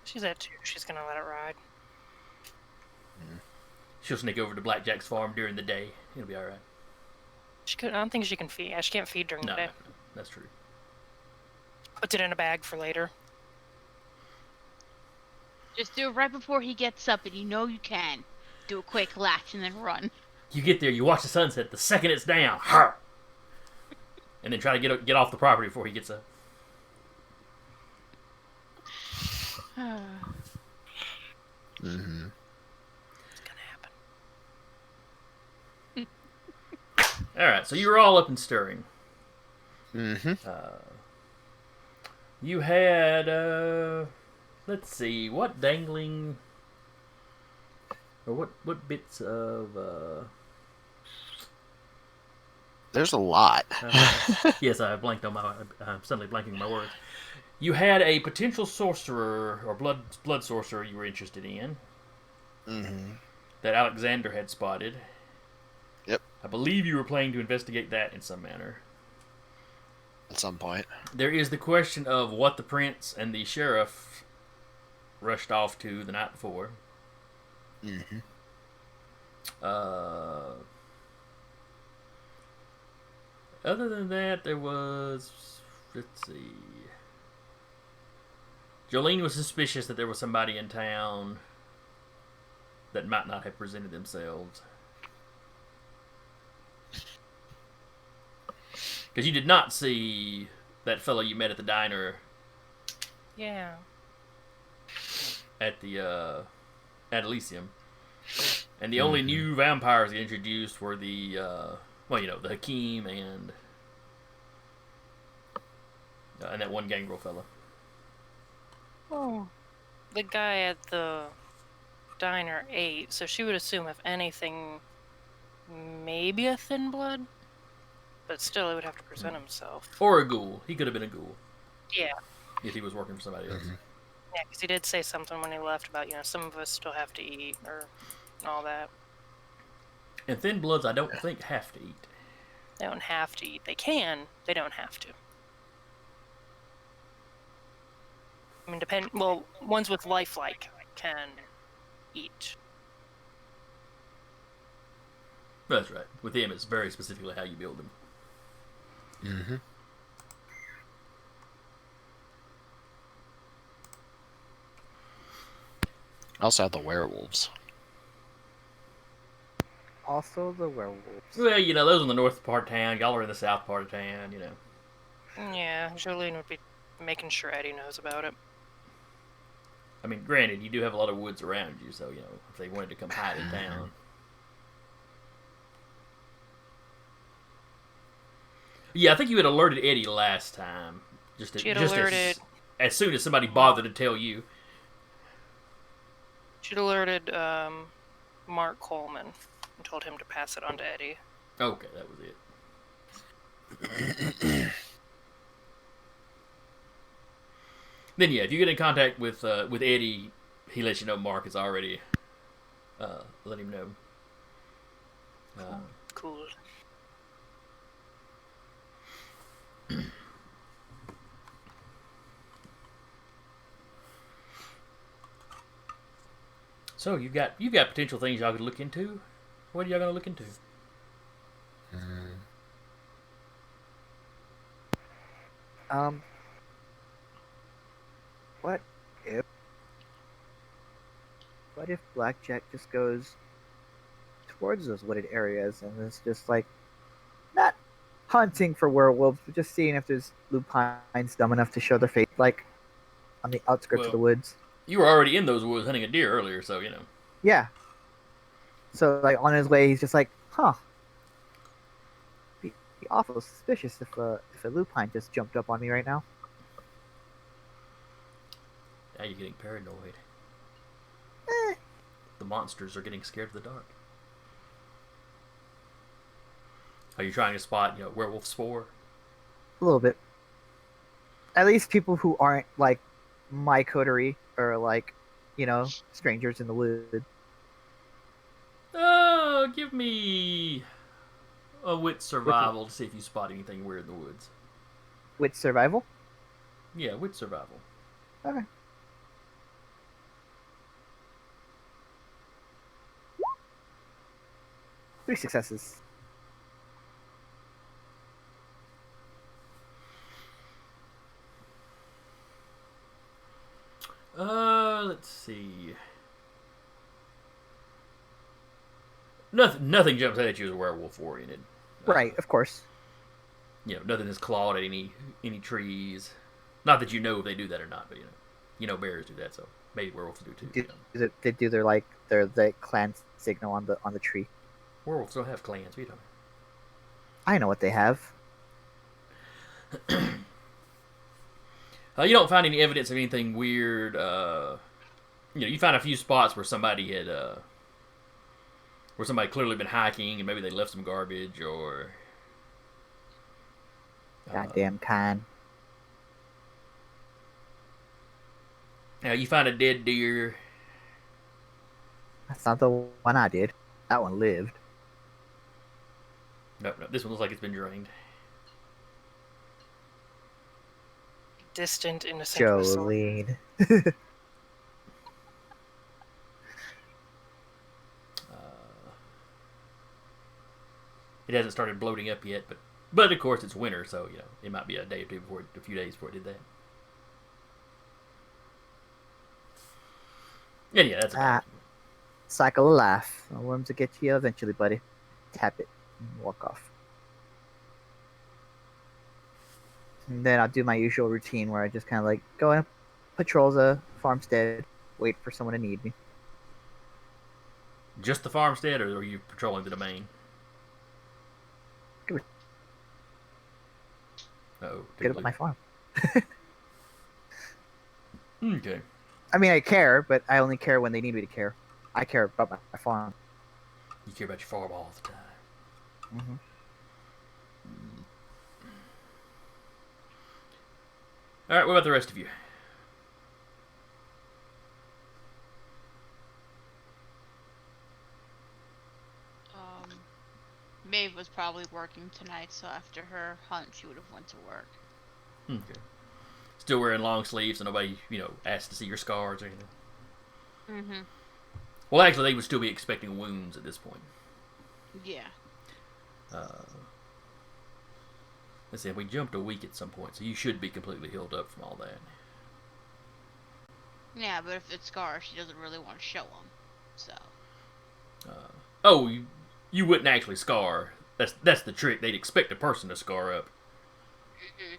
She's at 2. She's gonna let it ride. She'll sneak over to Blackjack's farm during the day. It'll be alright. I don't think she can feed. She can't feed during the day. No, that's true. Puts it in a bag for later. Just do it right before he gets up, and you can. Do a quick latch and then run. You get there, you watch the sunset. The second it's down, and then try to get off the property before he gets up. Mm-hmm. It's gonna happen. Alright, so you were all up and stirring. Mm-hmm. You had, let's see, what dangling, or what bits of, There's a lot. yes, I'm suddenly blanking my words. You had a potential sorcerer, or blood sorcerer you were interested in. Mm-hmm. That Alexander had spotted. Yep. I believe you were planning to investigate that in some manner. At some point. There is the question of what the prince and the sheriff rushed off to the night before. Mm-hmm. Other than that, there was let's see. Jolene was suspicious that there was somebody in town that might not have presented themselves. Because you did not see that fellow you met at the diner Yeah. at the at Elysium. And the only new vampires they introduced were the the Hakim and that one gangrel fella. Oh. The guy at the diner ate, so she would assume, if anything, maybe a thin blood. But still, he would have to present himself. Or a ghoul. He could have been a ghoul. Yeah. If he was working for somebody else. Yeah, because he did say something when he left about, some of us still have to eat, or all that. And thin bloods, I don't think, have to eat. They don't have to eat. They can. They don't have to. I mean, well, ones with lifelike can eat. That's right. With him, it's very specifically how you build them. Mm-hmm. I also have the werewolves. Also the werewolves. Well, those are in the north part of town. Y'all are in the south part of town, Yeah, Jolene would be making sure Eddie knows about it. I mean, granted, you do have a lot of woods around you, so, if they wanted to come hide in town. Yeah, I think you had alerted Eddie last time. She had alerted... As soon as somebody bothered to tell you. She'd alerted Mark Coleman and told him to pass it on to Eddie. Okay, that was it. Then yeah, if you get in contact with Eddie, he lets you know Mark has already let him know. Cool. So you've got potential things y'all could look into. What are y'all gonna look into? What if Blackjack just goes towards those wooded areas and is just like not hunting for werewolves, but just seeing if there's lupines dumb enough to show their face, like on the outskirts of the woods. You were already in those woods hunting a deer earlier, so Yeah. So like on his way, he's just like, huh. Be awful suspicious if a lupine just jumped up on me right now. Now you're getting paranoid. The monsters are getting scared of the dark. Are you trying to spot, werewolf spore? A little bit. At least people who aren't like my coterie or like, strangers in the woods. Oh, give me a wit survival to see if you spot anything weird in the woods. Wit survival? Yeah, wit survival. Okay. 3 successes. Let's see. Nothing jumps out at you as werewolf oriented. Right, of course. Nothing is clawed at any trees. Not that you know if they do that or not, but bears do that, so maybe werewolves do too. They do their clan signal on the tree. Werewolves don't have clans. We don't. I know what they have. You don't find any evidence of anything weird. You find a few spots where somebody had, where somebody clearly been hiking and maybe they left some garbage or. Goddamn Khan. You find a dead deer. That's not the one I did. That one lived. No, this one looks like it's been drained. Distant, innocent. Jolene. It hasn't started bloating up yet, but But of course, it's winter, so it might be a day or two before, a few days before it did that. And yeah, that's about it. Cycle of life. The worms will get you eventually, buddy. Tap it and walk off. And then I'll do my usual routine where I just kind of like go and patrol the farmstead, wait for someone to need me. Just the farmstead, or are you patrolling the domain? Get up at my farm. Okay. I mean, I care, but I only care when they need me to care. I care about my farm. You care about your farm all the time. Mm-hmm. All right, what about the rest of you? Maeve was probably working tonight, so after her hunt, she would have went to work. Okay. Still wearing long sleeves, so nobody, asked to see your scars or anything. Mm-hmm. Well, actually, they would still be expecting wounds at this point. Yeah. Let's see, we jumped a week at some point, so you should be completely healed up from all that. Yeah, but if it's scars, she doesn't really want to show them, so. You wouldn't actually scar. That's the trick. They'd expect a person to scar up. Mm-hmm.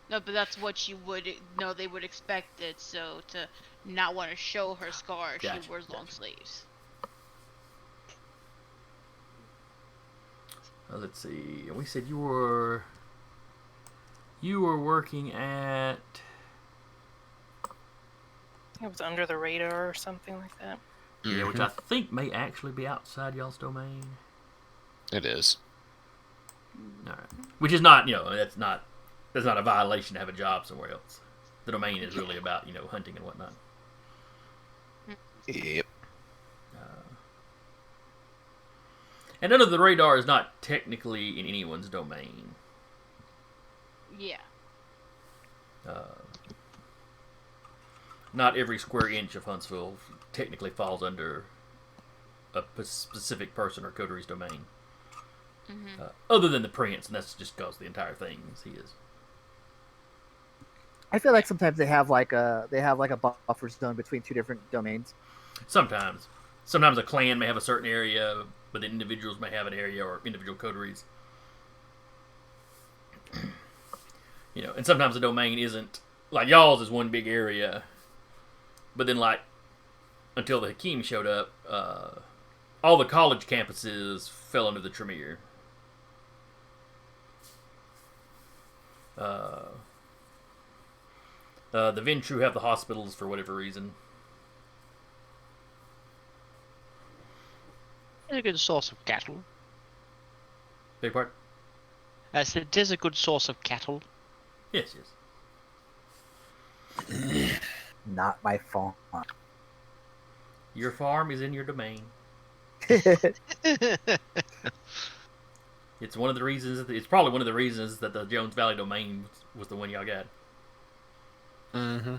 No, but that's what you would. No, they would expect it. So to not want to show her scars, Gotcha, she wears long sleeves. Let's see. We said you were working at. It was under the radar or something like that. Yeah, which I think may actually be outside y'all's domain. It is. All right. Which is not, that's not a violation to have a job somewhere else. The domain is really about, hunting and whatnot. Yep. And under the radar is not technically in anyone's domain. Yeah. Not every square inch of Huntsville technically falls under a specific person or coteries domain. Mm-hmm. Other than the prince, and that's just because the entire thing is his. I feel like sometimes they have like a buffer zone between two different domains. Sometimes a clan may have a certain area, but the individuals may have an area or individual coteries. And sometimes the domain isn't like y'all's is one big area, but then until the Hakeem showed up, all the college campuses fell under the Tremere. The Ventrue have the hospitals for whatever reason. It's a good source of cattle. Big part? I said it is a good source of cattle. Yes. Not my farm. Your farm is in your domain. It's one of the reasons. It's probably one of the reasons that the Jones Valley domain was the one y'all got. Mm-hmm.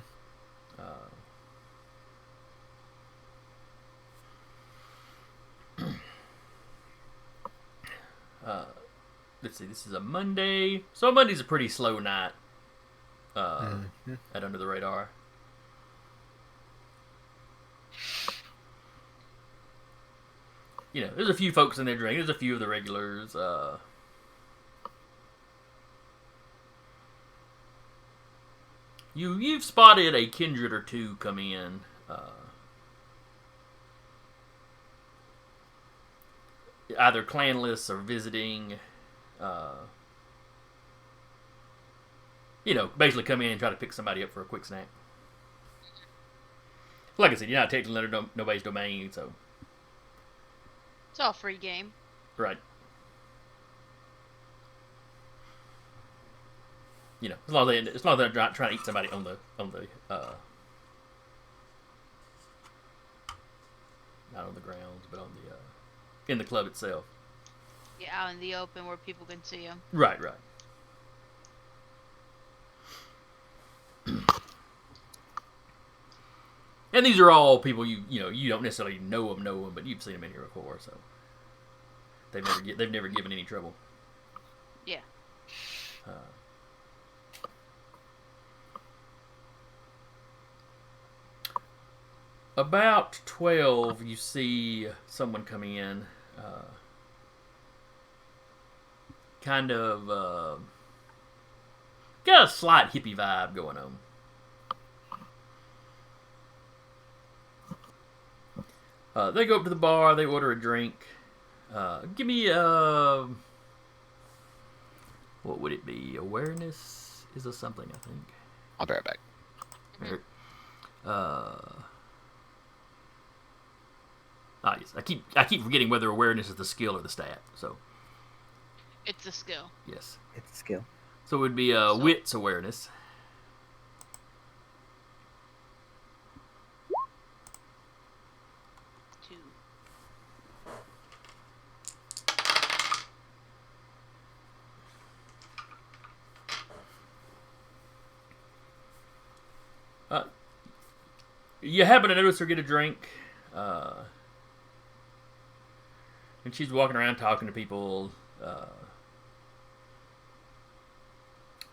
Let's see. This is a Monday, so Monday's a pretty slow night. At Under the Radar. There's a few folks in there drinking. There's a few of the regulars. You've spotted a kindred or two come in. Either clanless or visiting. Basically come in and try to pick somebody up for a quick snack. Like I said, you're not technically under nobody's domain, so. It's all free game. Right. As long as they're not trying to eat somebody on the not on the grounds, but on the in the club itself. Yeah, out in the open where people can see them. Right. And these are all people you don't necessarily know them, but you've seen them in here before, so they've never given any trouble. Yeah. About 12, you see someone coming in. Kind of got a slight hippie vibe going on. They go up to the bar. They order a drink. Give me what would it be? Awareness is a something, I think. I'll be right back. Yes. I keep forgetting whether awareness is the skill or the stat. So It's a skill. yes. It's a skill. So it would be wits awareness. Two. You happen to notice her get a drink, and she's walking around talking to people.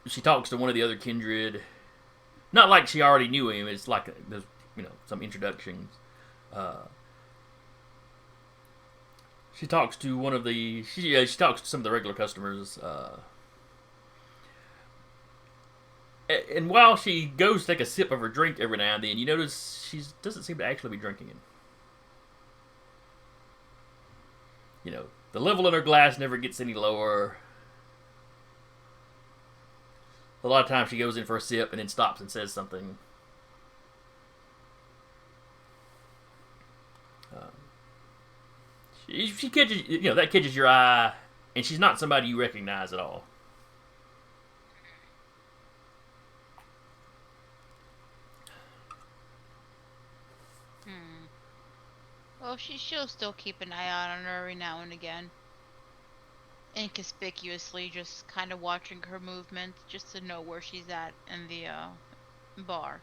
She talks to one of the other kindred. Not like she already knew him. It's like there's some introductions. She talks to one of the she talks to some of the regular customers. And while she goes to take a sip of her drink every now and then, you notice she doesn't seem to actually be drinking it. The level in her glass never gets any lower. A lot of times she goes in for a sip and then stops and says something. She catches, that catches your eye, and she's not somebody you recognize at all. Well, she'll still keep an eye out on her every now and again. Inconspicuously, just kind of watching her movements, just to know where she's at in the bar.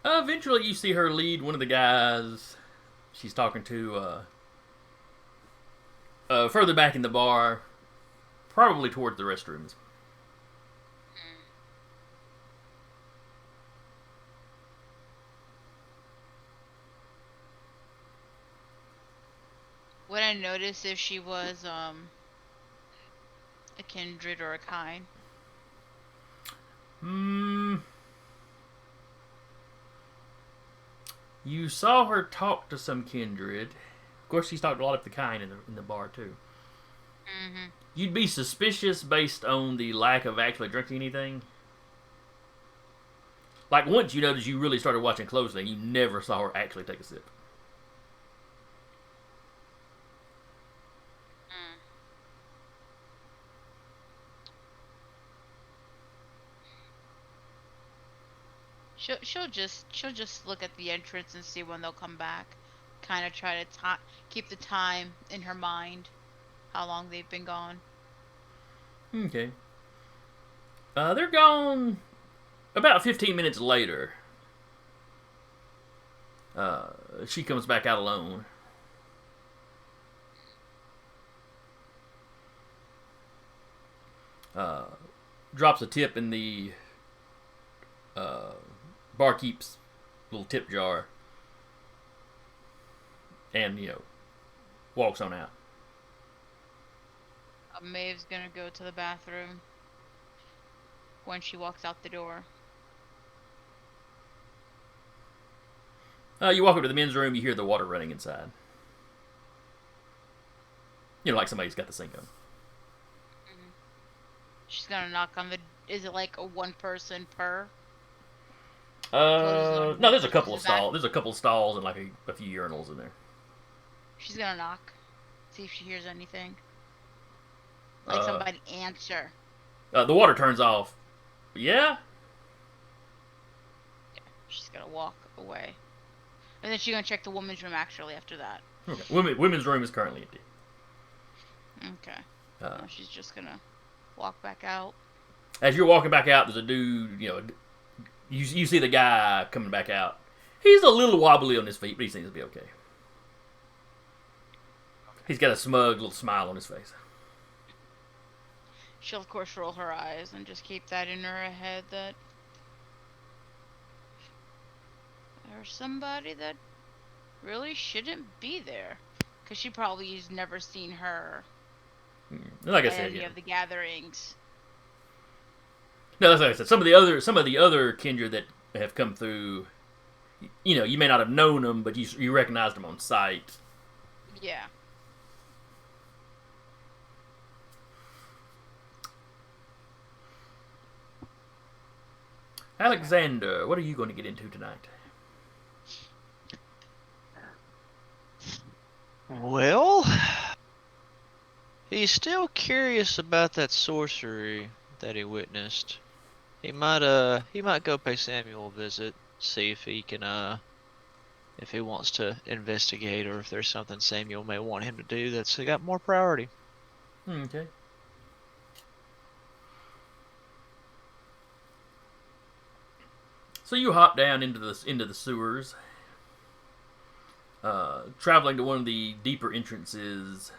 Eventually, you see her lead one of the guys she's talking to further back in the bar, probably towards the restrooms. Would I notice if she was a kindred or a kind? You saw her talk to some kindred. Of course, she's talked a lot of the kind in the bar too. Mm-hmm. You'd be suspicious based on the lack of actually drinking anything. Like once you noticed, you really started watching closely, and you never saw her actually take a sip. She'll just look at the entrance and see when they'll come back. Kind of try to keep the time in her mind, how long they've been gone. Okay. They're gone about 15 minutes later. She comes back out alone. Drops a tip in the barkeep's little tip jar, and walks on out. Maeve's gonna go to the bathroom when she walks out the door. You walk up to the men's room. You hear the water running inside. Like somebody's got the sink on. Mm-hmm. She's gonna knock on the. Is it like a one person per? No, there's a couple of stalls. There's a couple of stalls and like a few urinals in there. She's gonna knock, see if she hears anything. Like somebody answer. The water turns off. Yeah. Yeah, she's gonna walk away, and then she's gonna check the women's room actually after that. Okay. Women's room is currently empty. Okay. She's just gonna walk back out. As you're walking back out, there's a dude. You see the guy coming back out. He's a little wobbly on his feet, but he seems to be okay. He's got a smug little smile on his face. She'll of course roll her eyes and just keep that in her head that Or somebody that really shouldn't be there. Because she probably has never seen her Like I at said, any yeah. of the gatherings. No, that's like I said. Some of the other kindred that have come through, you may not have known them, but you recognized them on sight. Yeah. Alexander, what are you going to get into tonight? Well, he's still curious about that sorcery that he witnessed. He might go pay Samuel a visit, see if he can if he wants to investigate or if there's something Samuel may want him to do that's got more priority. Okay. So you hop down into the sewers, traveling to one of the deeper entrances.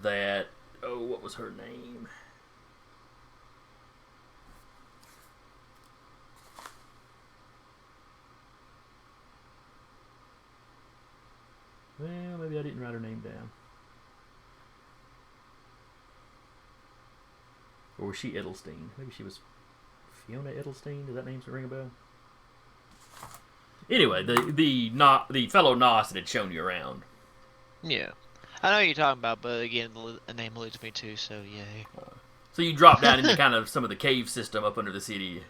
That what was her name? Well, maybe I didn't write her name down. Or was she Edelstein? Maybe she was Fiona Edelstein. Does that name ring a bell? Anyway, the fellow Nos that had shown you around. Yeah, I know what you're talking about, but again, the name eludes me too. So yay. So you drop down into kind of some of the cave system up under the city,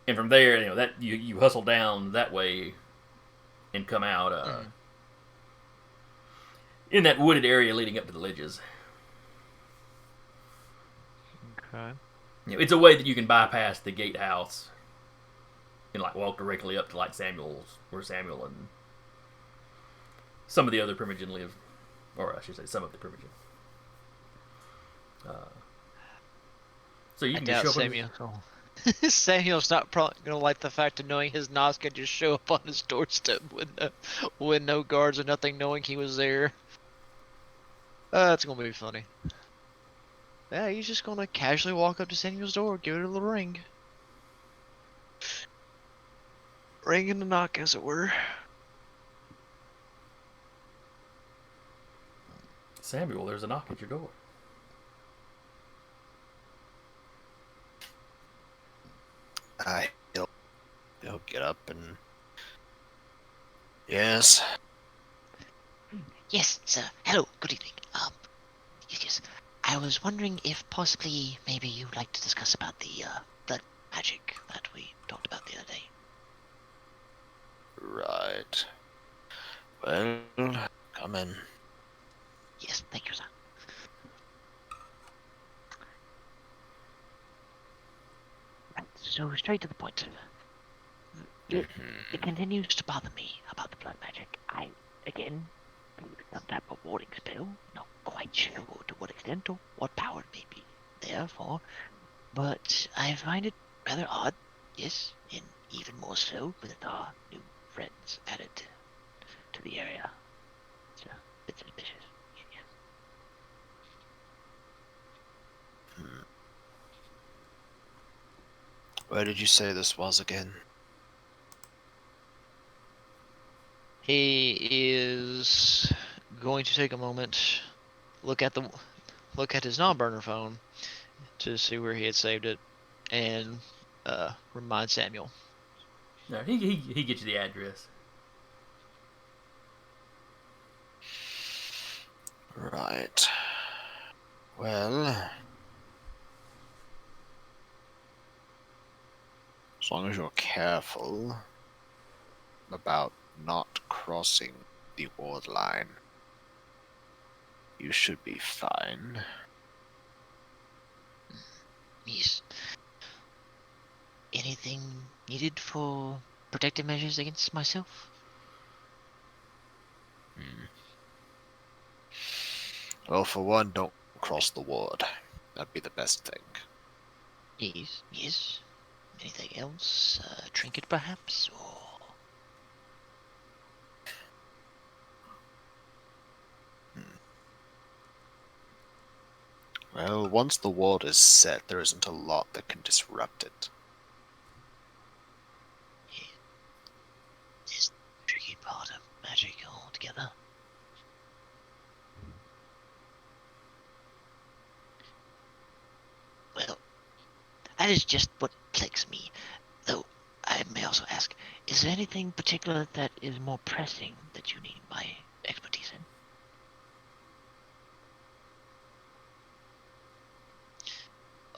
and from there, that you hustle down that way, and come out in that wooded area leading up to the ledges. Okay. It's a way that you can bypass the gatehouse and walk directly up to Samuel's, where Samuel and some of the other Primogen live, or I should say, some of the Primogen. So you I can doubt just show Samuel. Samuel's not probably gonna like the fact of knowing his Nos could just show up on his doorstep with no guards or nothing, knowing he was there. It's gonna be funny. Yeah, he's just gonna casually walk up to Samuel's door, give it a little ring. Ring in the knock, as it were. Samuel, there's a knock at your door. He'll get up and... Yes? Yes, sir. Hello, good evening. Yes. I was wondering if possibly maybe you'd like to discuss about the, blood magic that we talked about the other day. Right. Well, come in. Yes, thank you, sir. Right, so straight to the point. It continues to bother me about the blood magic. I, again, believe it's some type of warding spell. Not quite sure to what extent or what power it may be there for. But I find it rather odd, yes, and even more so with our new friends added to the area. It's a bit suspicious. Yes. Where did you say this was again? He is going to take a moment, look at his non-burner phone to see where he had saved it, and remind Samuel. No, he gets you the address. Right. Well, as long as you're careful about not crossing the ward line, you should be fine. Yes. Anything needed for protective measures against myself? Well, for one, don't cross the ward. That'd be the best thing. Yes. Anything else? A trinket, perhaps, or... Well, once the ward is set, there isn't a lot that can disrupt it. that is just what plagues me. Though, I may also ask, is there anything particular that is more pressing that you need my expertise in?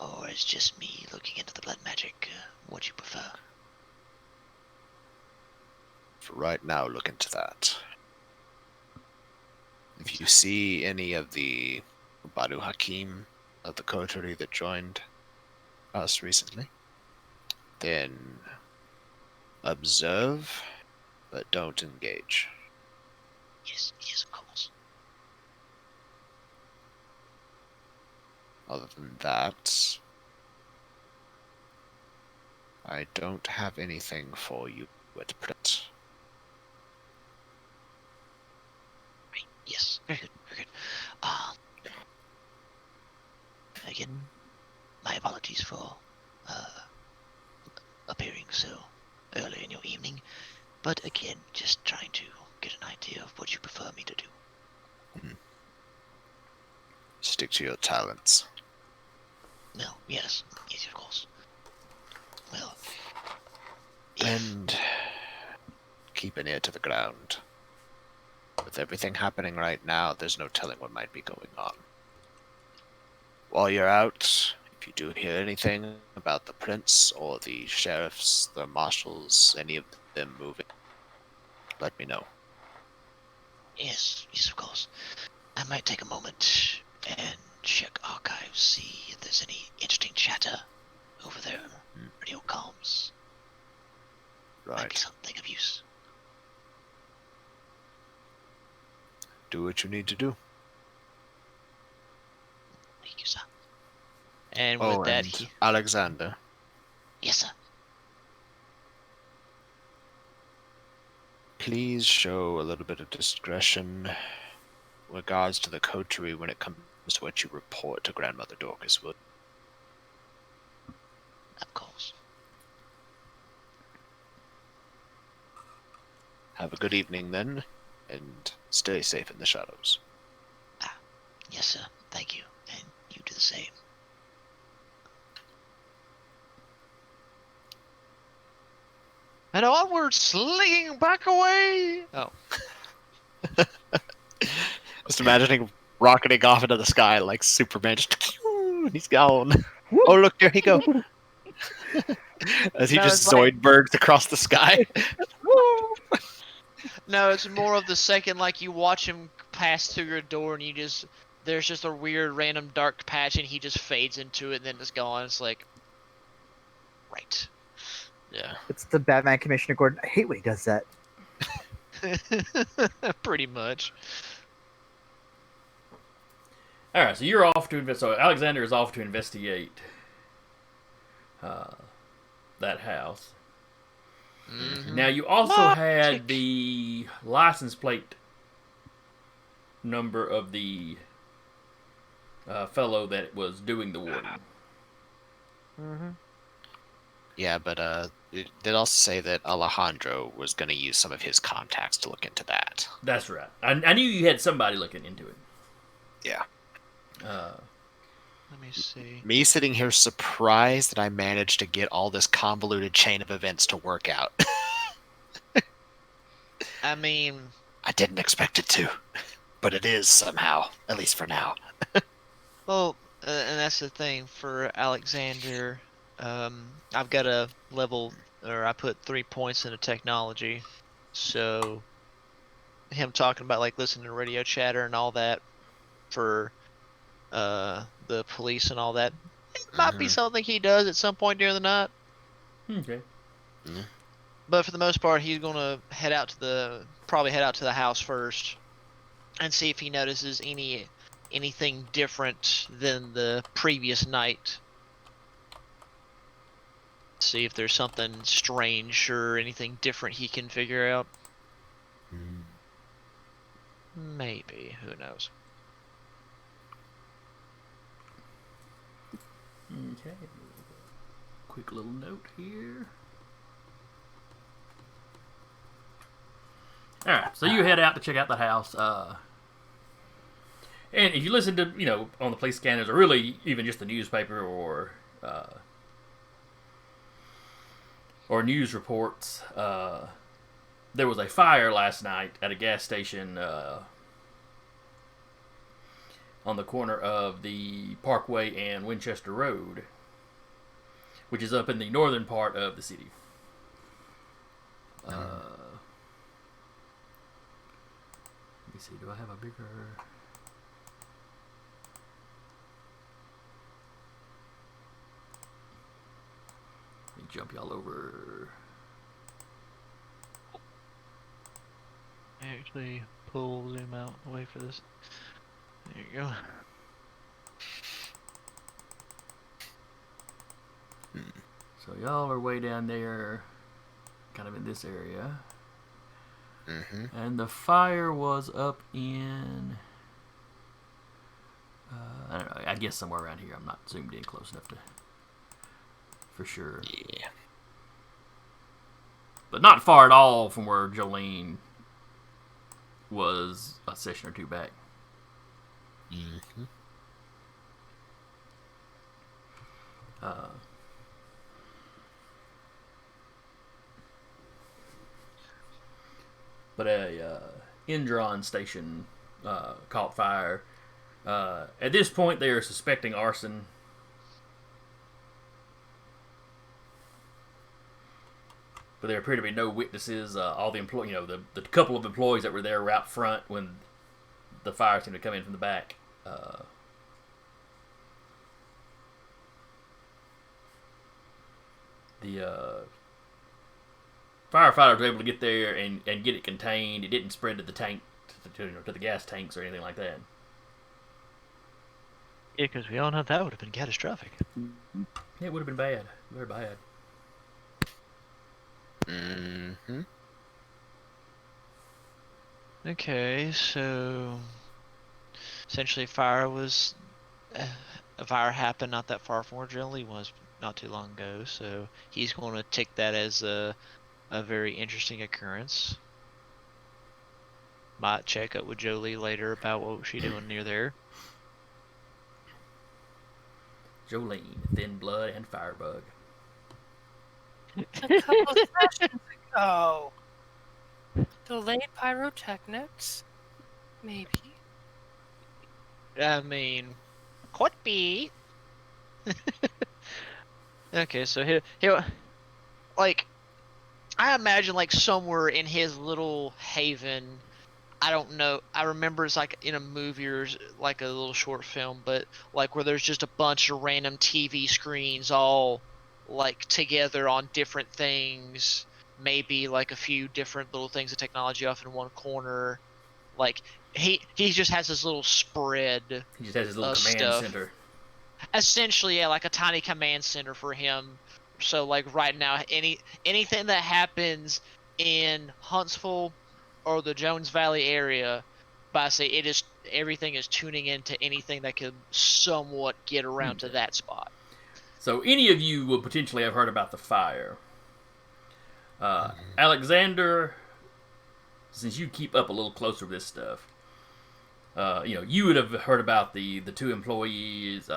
Or is just me looking into the blood magic what you prefer? For right now, look into that. If you see any of the Banu Hakim of the coterie that joined us recently, then observe, but don't engage. Yes, of course. Other than that, I don't have anything for you at present. Right, yes, very good, very good. Again, my apologies for appearing so early in your evening, but again, just trying to get an idea of what you prefer me to do. Stick to your talents. No, yes, of course. Well, And keep an ear to the ground. With everything happening right now, there's no telling what might be going on. While you're out, if you do hear anything about the prince or the sheriffs, the marshals, any of them moving, let me know. yes, of course. I might take a moment and check archives, see if there's any interesting chatter over there. Radio comms. Might be Right. something of use. Do what you need to do. Thank you, sir. And with Oh, that, and Alexander, Yes, sir. please show a little bit of discretion in regards to the coterie when it comes to what you report to Grandmother Dorcas Wood. Of course. Have a good evening then, and stay safe in the shadows. Yes, sir. Thank you. And you do the same. and onward, slinging back away. Oh, Just imagining rocketing off into the sky like Superman, just he's gone. Oh look, there he goes. As he No, just it's like- Zoidbergs across the sky. no, it's more of the second like you watch him pass through your door and there's just a weird random dark patch and he just fades into it and then it's gone. It's like, right. Yeah. It's the Batman Commissioner Gordon. I hate when he does that. Pretty much. All right, so you're off to investigate. So Alexander is off to investigate that house. Mhm. Now you also had the license plate number of the fellow that was doing the warden. Mm-hmm. Yeah, but it did also say that Alejandro was going to use some of his contacts to look into that. That's right. I knew you had somebody looking into it. Yeah. Let me see. Me sitting here surprised that I managed to get all this convoluted chain of events to work out. I mean, I didn't expect it to, but it is somehow, at least for now. well, and that's the thing for Alexander. I've got a level, or I put 3 points into technology, so him talking about like listening to radio chatter and all that for the police and all that, it might be something he does at some point during the night. Okay. But for the most part, he's gonna probably head out to the house first, and see if he notices anything different than the previous night. See if there's something strange or anything different he can figure out. Maybe, who knows? Okay. Quick little note here. All right, so you head out to check out the house. And if you listen to, on the police scanners, or really even just the newspaper or or news reports, there was a fire last night at a gas station on the corner of the Parkway and Winchester Road, which is up in the northern part of the city. Let me see, do I have a bigger... Let me jump y'all over... Actually, pull zoom out away for this. There you go. So y'all are way down there, kind of in this area. Mm-hmm. And the fire was up in... I don't know, I guess somewhere around here. I'm not zoomed in close enough to... For sure. Yeah. But not far at all from where Jolene was a session or two back. Mm-hmm. But a Endron station caught fire. At this point, they are suspecting arson. But there appear to be no witnesses. All the employees, the couple of employees that were there were out front when the fire seemed to come in from the back. The firefighters were able to get there and get it contained. It didn't spread to the tank, to the gas tanks or anything like that. Yeah, because we all know that would have been catastrophic. It would have been bad, very bad. Mm-hmm. Okay, so essentially, a fire happened not that far from where Jolie was not too long ago. So he's going to take that as a very interesting occurrence. Might check up with Jolie later about what was she doing near there. Jolene, Thin Blood, and Firebug. A couple of sessions ago. Delayed pyrotechnics? Maybe. I mean, could be. Okay, so he like, I imagine like somewhere in his little haven, I don't know, I remember it's like in a movie or like a little short film, but like where there's just a bunch of random TV screens all like together on different things, maybe like a few different little things of technology off in one corner. Like he just has this little spread. He just has his little command stuff. center. Essentially, yeah, like a tiny command center for him. So like right now, anything that happens in Huntsville or the Jones Valley area, but I say everything is tuning into anything that could somewhat get around to that spot. So any of you will potentially have heard about the fire. Alexander, since you keep up a little closer with this stuff, you would have heard about the two employees.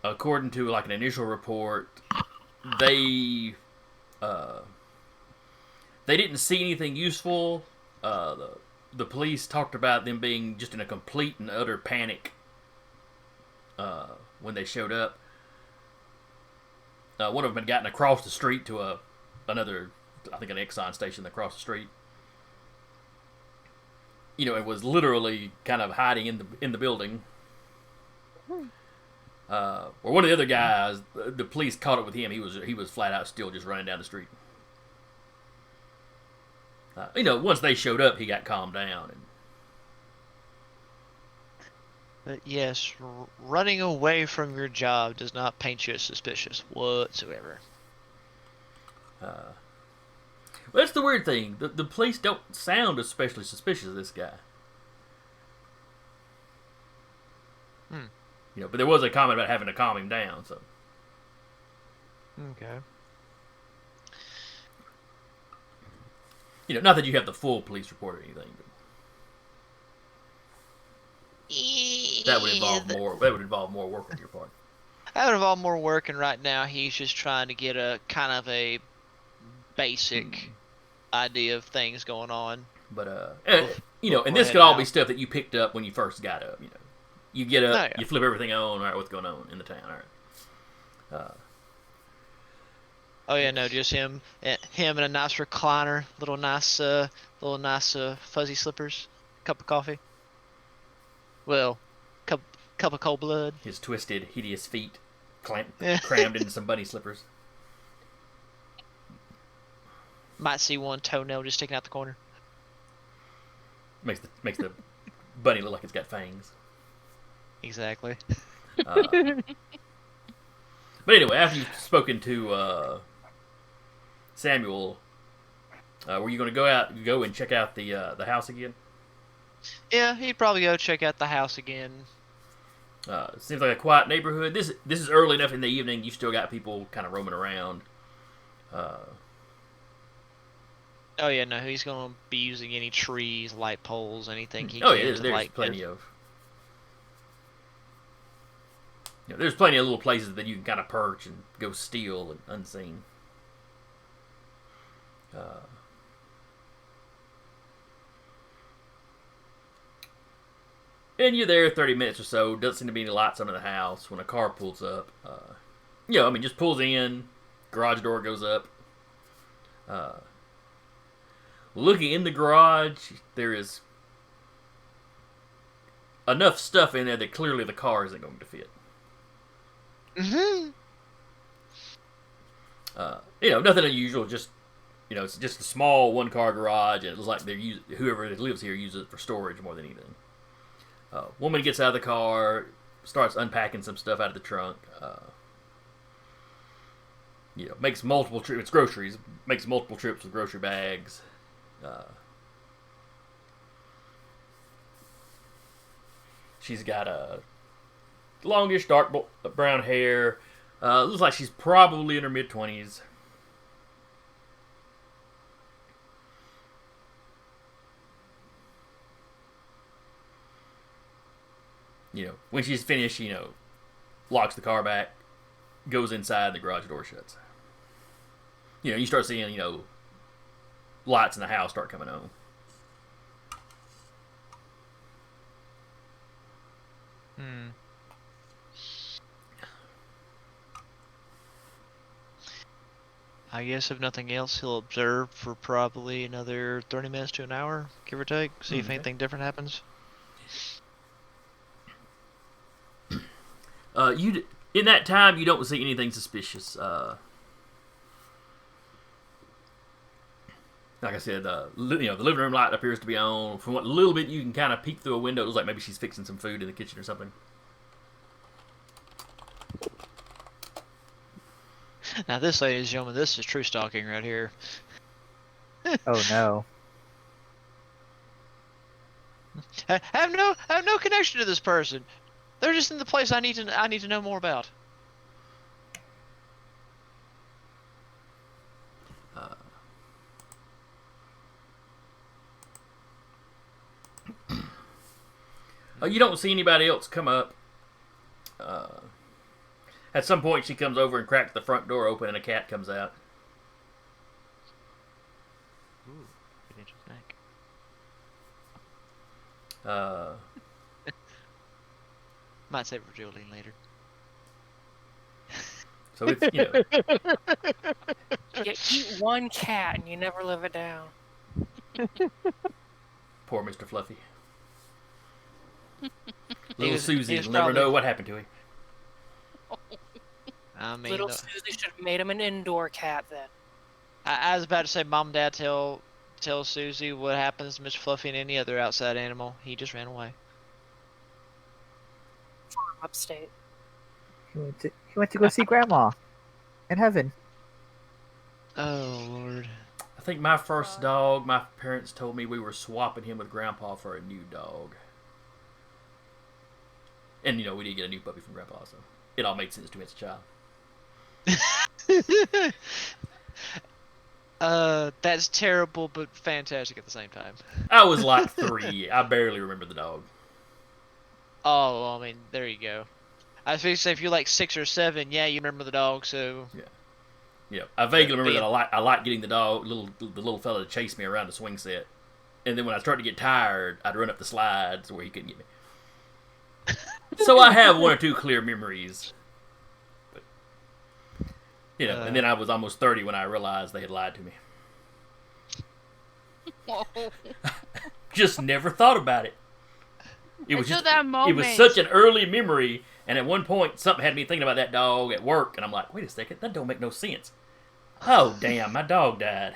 According to like an initial report, they didn't see anything useful. The police talked about them being just in a complete and utter panic when they showed up. One of them had gotten across the street to another, I think, an Exxon station across the street. It was literally kind of hiding in the building. Or one of the other guys, the police caught up with him. He was flat out still just running down the street. Once they showed up, he got calmed down. But yes, running away from your job does not paint you as suspicious whatsoever. Well, that's the weird thing. The police don't sound especially suspicious of this guy. But there was a comment about having to calm him down. So. Okay. Not that you have the full police report or anything, but that would involve more. That would involve more work on your part. Out of all more working right now, he's just trying to get a kind of a basic idea of things going on. But and this could all be stuff that you picked up when you first got up. You get up, you flip everything on. All right, what's going on in the town? All right. Oh yeah, no, just him in a nice recliner, little nice fuzzy slippers, cup of coffee. Well, cup of cold blood. His twisted, hideous feet crammed into some bunny slippers. Might see one toenail just sticking out the corner. Makes the bunny look like it's got fangs. Exactly. But anyway, after you've spoken to Samuel, were you going to go and check out the house again? Yeah, he'd probably go check out the house again. Seems like a quiet neighborhood. This is early enough in the evening. You still got people kind of roaming around. Oh yeah, no, he's gonna be using any trees, light poles, anything he can. There's plenty of. There's plenty of little places that you can kind of perch and go steal and unseen. And you're there 30 minutes or so. Doesn't seem to be any lights under the house. When a car pulls up, just pulls in. Garage door goes up. Looking in the garage, there is enough stuff in there that clearly the car isn't going to fit. Mm-hmm. Nothing unusual. Just, it's just a small one-car garage, and it looks like whoever lives here uses it for storage more than anything. Woman gets out of the car, starts unpacking some stuff out of the trunk. Makes multiple trips. It's groceries. Makes multiple trips with grocery bags. She's got a longish, dark brown hair. Looks like she's probably in her mid-20s. When she's finished, locks the car back, goes inside, the garage door shuts. You start seeing, lights in the house start coming on. I guess if nothing else, he'll observe for probably another 30 minutes to an hour, give or take. See if anything different happens. In that time, you don't see anything suspicious. Like I said, the living room light appears to be on. From what little bit you can kind of peek through a window, it looks like maybe she's fixing some food in the kitchen or something. Now this, ladies and gentlemen, this is true stalking right here. Oh no. I have no connection to this person. They're just in the place I need to know more about. You don't see anybody else come up. At some point, she comes over and cracks the front door open, and a cat comes out. Ooh, good snack. Might save it for Jolene later. So it's, You eat one cat and you never live it down. Poor Mr. Fluffy. Little Susie will never know what happened to him. I mean, Little Susie should have made him an indoor cat then. I was about to say, Mom and Dad tell Susie what happens to Mr. Fluffy and any other outside animal. He just ran away. Upstate. He went to go see Grandma in heaven. Oh, Lord. I think my first dog, my parents told me we were swapping him with Grandpa for a new dog. And, we did get a new puppy from Grandpa, so it all made sense to me as a child. That's terrible, but fantastic at the same time. I was like 3. I barely remember the dog. Oh, well, I mean, there you go. I was going to say, if you're like 6 or 7, yeah, you remember the dog, so... Yeah, I vaguely remember that I like getting the little fella to chase me around the swing set. And then when I started to get tired, I'd run up the slides where he couldn't get me. So I have 1 or 2 clear memories. But, and then I was almost 30 when I realized they had lied to me. Just never thought about it. It was Until that moment. It was such an early memory, and at one point something had me thinking about that dog at work, and I'm like, wait a second, that don't make no sense. Oh damn, my dog died.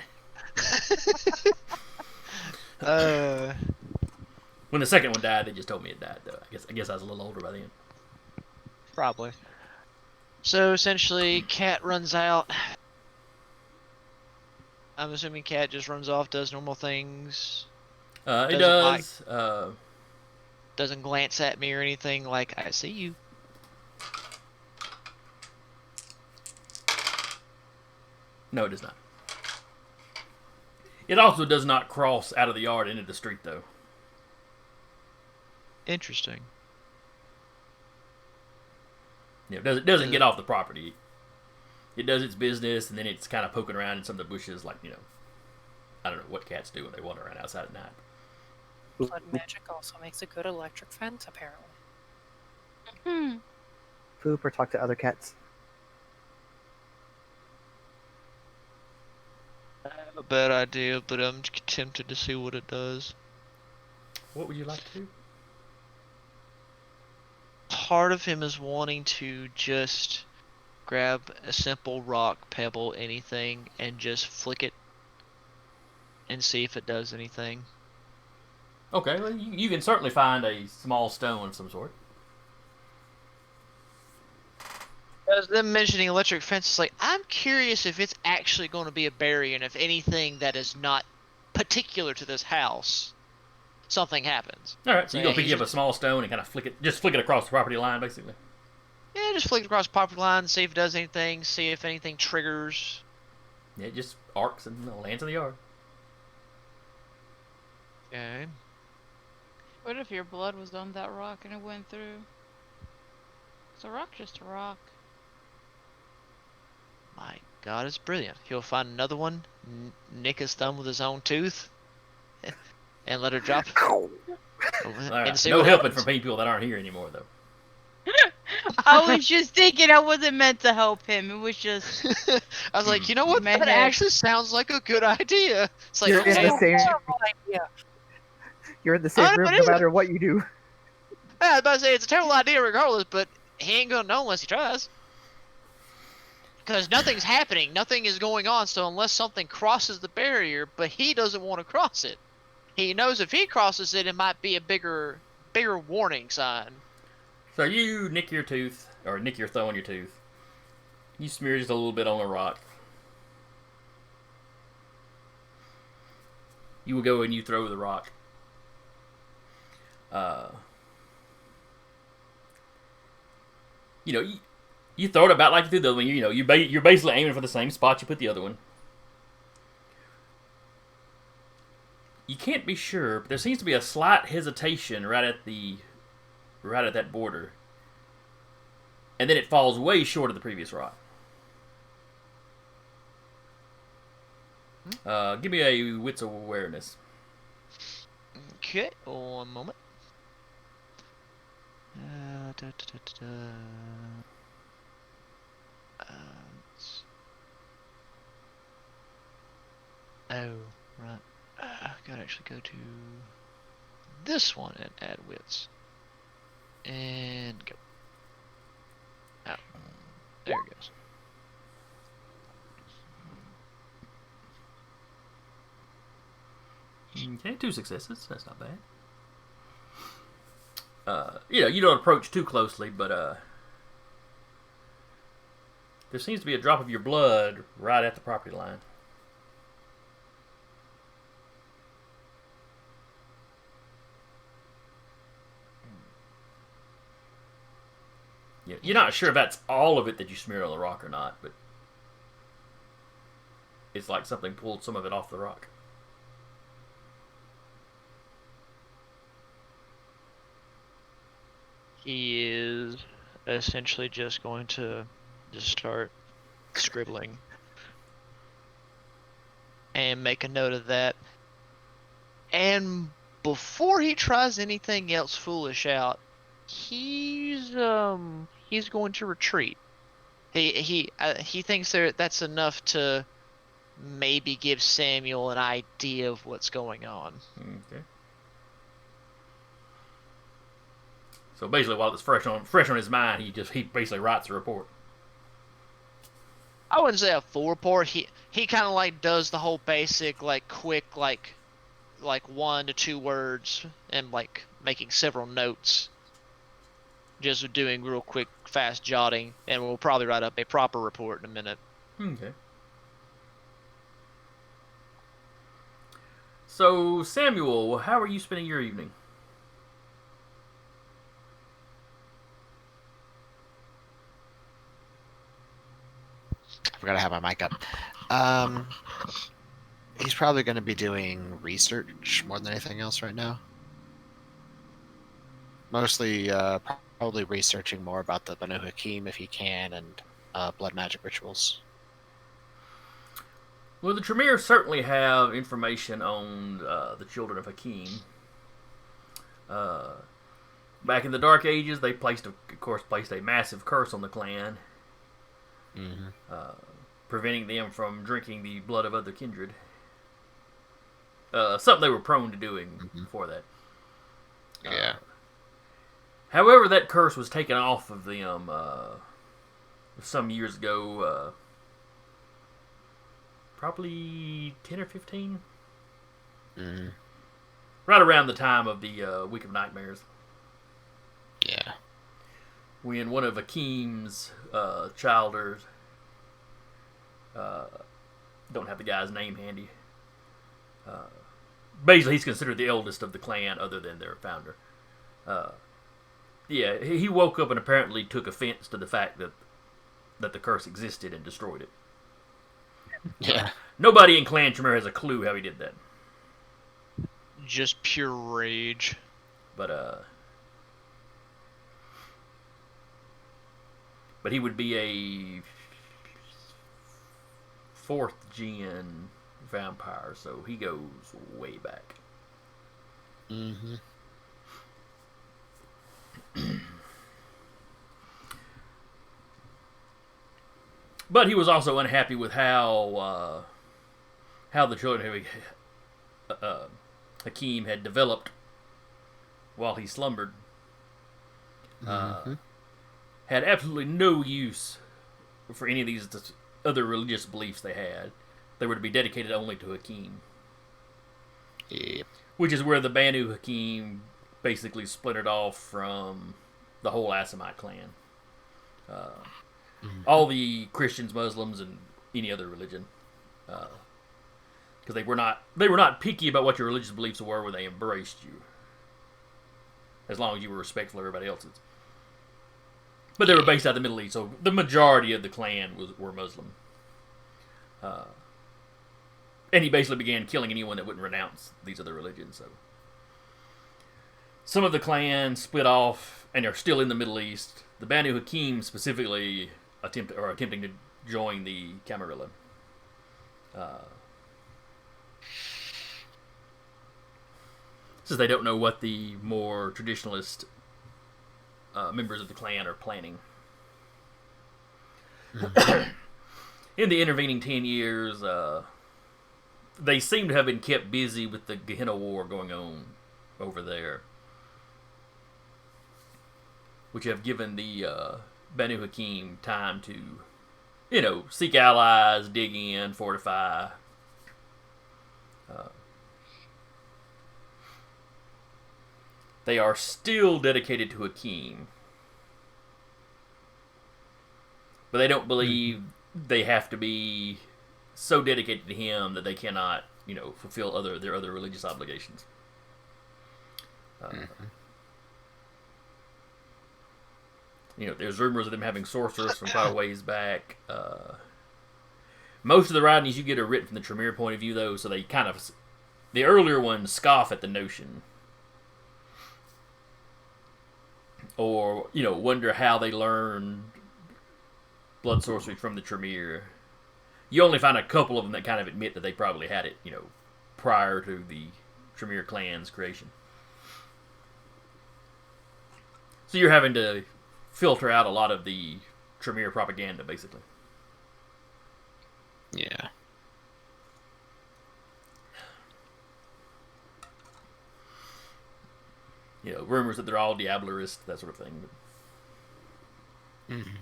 When the second one died, they just told me it died. Though I guess I was a little older by then. Probably. So essentially, Cat runs out. I'm assuming Cat just runs off, does normal things. It does. Doesn't glance at me or anything like, I see you. No, it does not. It also does not cross out of the yard into the street, though. Interesting. Yeah, it doesn't get off the property. It does its business, and then it's kind of poking around in some of the bushes, like, I don't know what cats do when they wander around outside at night. Blood magic also makes a good electric fence, apparently. Poop or talk to other cats. A bad idea, but I'm tempted to see what it does. What would you like to do? Part of him is wanting to just grab a simple rock, pebble, anything, and just flick it and see if it does anything. Okay, well, you can certainly find a small stone of some sort. As them mentioning electric fence, it's like, I'm curious if it's actually going to be a barrier, and if anything that is not particular to this house, something happens. Alright, so you're going to pick up a small stone and kind of flick it across the property line, basically? Yeah, just flick it across the property line, see if it does anything, see if anything triggers. Yeah, it just arcs and lands in the yard. Okay. What if your blood was on that rock and it went through? It's a rock, just a rock. My God, it's brilliant. He'll find another one, nick his thumb with his own tooth, and let her drop. Right. No helping from people that aren't here anymore, though. I was just thinking I wasn't meant to help him. It was just... I was like, you know what? That actually sounds like a good idea. It's like, You're in the same... idea. You're in the same room no matter what you do. I was about to say, it's a terrible idea regardless, but he ain't gonna know unless he tries. Because nothing's happening, nothing is going on, so unless something crosses the barrier, but he doesn't want to cross it. He knows if he crosses it, it might be a bigger warning sign. So you nick your tooth, or nick your thumb on your tooth. You smear just a little bit on a rock. You will go and you throw the rock. You throw it about like you threw the other one. You're basically aiming for the same spot you put the other one. You can't be sure, but there seems to be a slight hesitation right at that border, and then it falls way short of the previous rock. Give me a wits awareness. Okay, 1 moment. Oh, right. Gotta actually go to this one and add wits. And go. Oh, there it goes. Okay, 2 successes. That's not bad. You don't approach too closely, but there seems to be a drop of your blood right at the property line. You're not sure if that's all of it that you smeared on the rock or not, but it's like something pulled some of it off the rock. He is essentially just going to just start scribbling and make a note of that. And before he tries anything else foolish out, he's going to retreat. He thinks that's enough to maybe give Samuel an idea of what's going on. Okay. So basically, while it's fresh on his mind, he basically writes a report. I wouldn't say a full report. He kind of like does the whole basic quick 1 to 2 words and making several notes. Just doing real quick, fast jotting, and we'll probably write up a proper report in a minute. Okay. So, Samuel, how are you spending your evening? I forgot to have my mic up. He's probably going to be doing research more than anything else right now. Mostly, probably researching more about the Banu Hakim if he can, and blood magic rituals. Well, the Tremere certainly have information on the children of Hakim. Back in the Dark Ages, they placed a massive curse on the clan, preventing them from drinking the blood of other kindred. Something they were prone to doing before that. Yeah. However, that curse was taken off of them some years ago, probably 10 or 15. Right around the time of the Week of Nightmares. Yeah. When one of Hakim's childers, don't have the guy's name handy. Basically, he's considered the eldest of the clan other than their founder. Yeah, he woke up and apparently took offense to the fact that the curse existed and destroyed it. Yeah. Nobody in Clan Tremere has a clue how he did that. Just pure rage. But he would be a 4th gen vampire, so he goes way back. But he was also unhappy with how the children of Hakim had developed while he slumbered. Had absolutely no use for any of these other religious beliefs they had. They were to be dedicated only to Hakim. Yep. Which is where the Banu Hakim basically splintered off from the whole Asimite clan. All the Christians, Muslims, and any other religion. Because they were not picky about what your religious beliefs were when they embraced you. As long as you were respectful of everybody else's. But they were based out of the Middle East, so the majority of the clan were Muslim. And he basically began killing anyone that wouldn't renounce these other religions. So some of the clans split off and are still in the Middle East. The Banu Hakim specifically attempting to join the Camarilla. Since they don't know what the more traditionalist members of the clan are planning. In the intervening 10 years, they seem to have been kept busy with the Gehenna War going on over there, which have given the Banu Hakim time to, seek allies, dig in, fortify. They are still dedicated to Hakim, but they don't believe they have to be so dedicated to him that they cannot, fulfill their other religious obligations. There's rumors of them having sorcerers from quite a ways back. Most of the writings you get are written from the Tremere point of view, though, so they the earlier ones scoff at the notion. or wonder how they learned blood sorcery from the Tremere. You only find a couple of them that kind of admit that they probably had it, prior to the Tremere clan's creation. So you're having to filter out a lot of the Tremere propaganda, basically. Yeah. Rumors that they're all Diablerists, that sort of thing. Mm-hmm.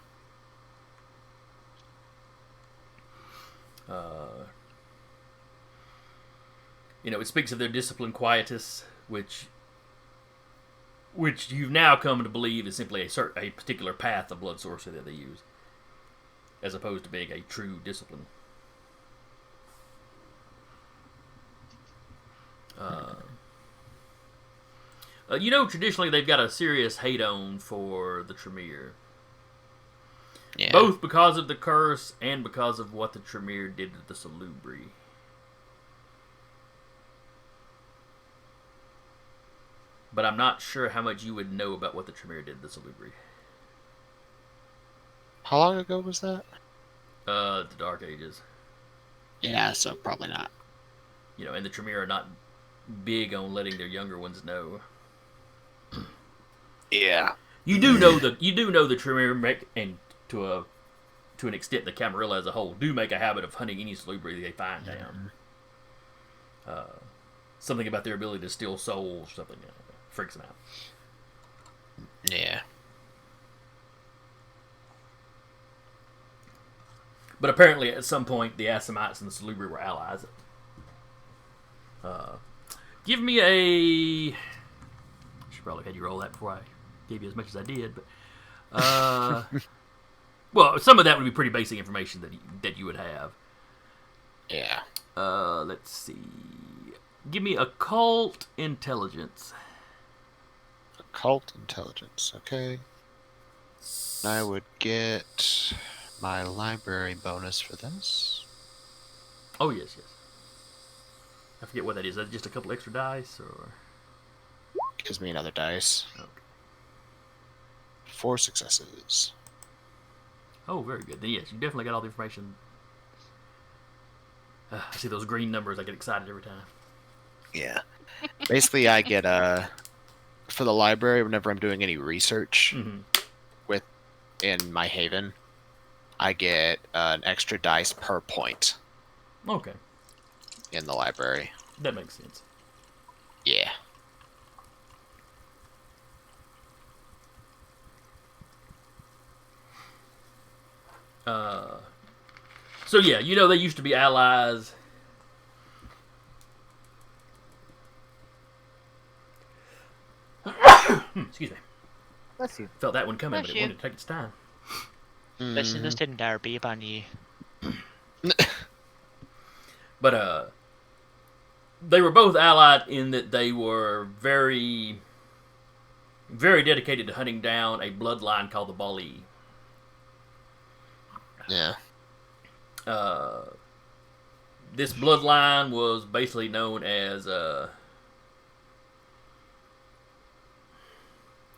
It speaks of their discipline quietus, which you've now come to believe is simply a particular path of blood sorcery that they use, as opposed to being a true discipline. Traditionally they've got a serious hate-on for the Tremere. Yeah. Both because of the curse and because of what the Tremere did to the Salubri. But I'm not sure how much you would know about what the Tremere did to the Salubri. How long ago was that? The Dark Ages. Yeah, so probably not. And the Tremere are not big on letting their younger ones know. Yeah. You do know the Tremere make, and to an extent the Camarilla as a whole, do make a habit of hunting any Salubri they find down. Something about their ability to steal souls or something freaks them out. Yeah. But apparently at some point the Assamites and the Salubri were allies. Give me a... Should probably have had you roll that before I gave you as much as I did, but well, some of that would be pretty basic information that you would have. Yeah. Let's see. Give me occult intelligence. Occult intelligence. Okay. I would get my library bonus for this. Oh yes. I forget what that is. Is that just a couple extra dice, or? Gives me another dice. Okay. 4 successes. Oh, very good. Then yes, you definitely got all the information. I see those green numbers. I get excited every time. Yeah. Basically, I get for the library, whenever I'm doing any research in my haven, I get an extra dice per point. Okay. In the library. That makes sense. Yeah. So yeah, they used to be allies. Excuse me. Bless you. Felt that one coming, Bless but it wanted to take its time. Listeners didn't dare be upon you. But they were both allied in that they were very, very dedicated to hunting down a bloodline called the Bali. Yeah. This bloodline was basically known as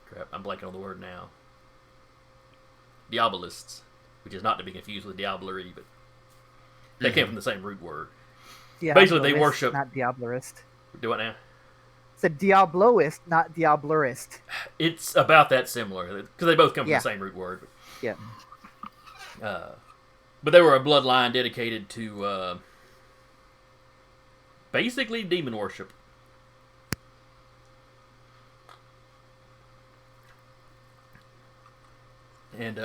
crap, I'm blanking on the word now. Diabolists, which is not to be confused with diablerie, but they came from the same root word. Basically, they worship... Not Diablerist. Do what now? It's a Diabloist, not Diablerist. It's about that similar, because they both come from the same root word. Yeah. But they were a bloodline dedicated to basically demon worship. And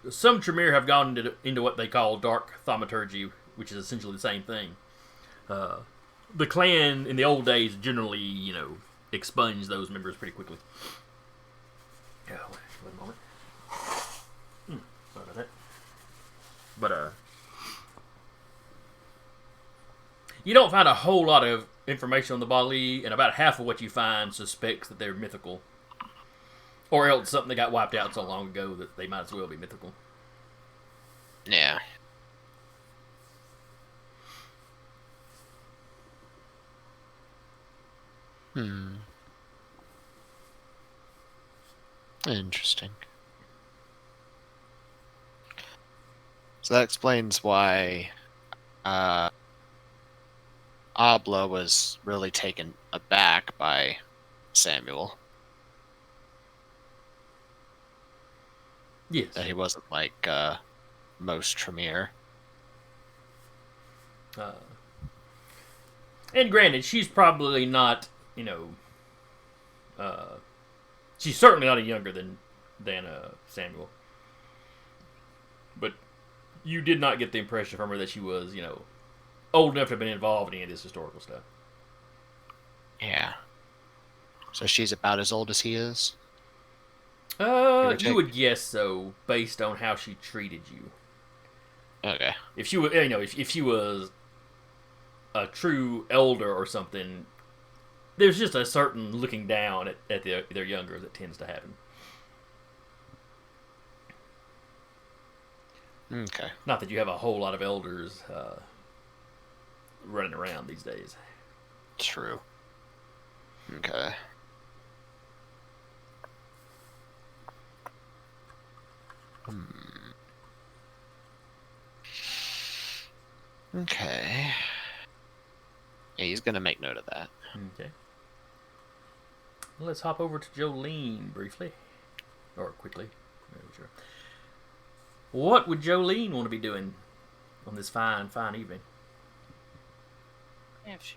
some Tremere have gone into what they call dark thaumaturgy, which is essentially the same thing. The clan in the old days generally, expunged those members pretty quickly. Yeah, wait a moment. Sorry about that. But you don't find a whole lot of information on the Bali, and about half of what you find suspects that they're mythical. Or else something that got wiped out so long ago that they might as well be mythical. Yeah. Interesting. So that explains why Abla was really taken aback by Samuel. Yes. That he wasn't like most Tremere. And granted, she's probably not, she's certainly not any younger than Samuel. But you did not get the impression from her that she was, old enough to have been involved in any of this historical stuff. Yeah. So she's about as old as he is? You would guess so, based on how she treated you. Okay. If she was, if she was a true elder or something, there's just a certain looking down at their younger that tends to happen. Okay. Not that you have a whole lot of elders running around these days. True. Okay. Okay. Yeah, he's gonna make note of that. Okay. Well, let's hop over to Jolene briefly. Or quickly. Sure. What would Jolene want to be doing on this fine, fine evening? If she's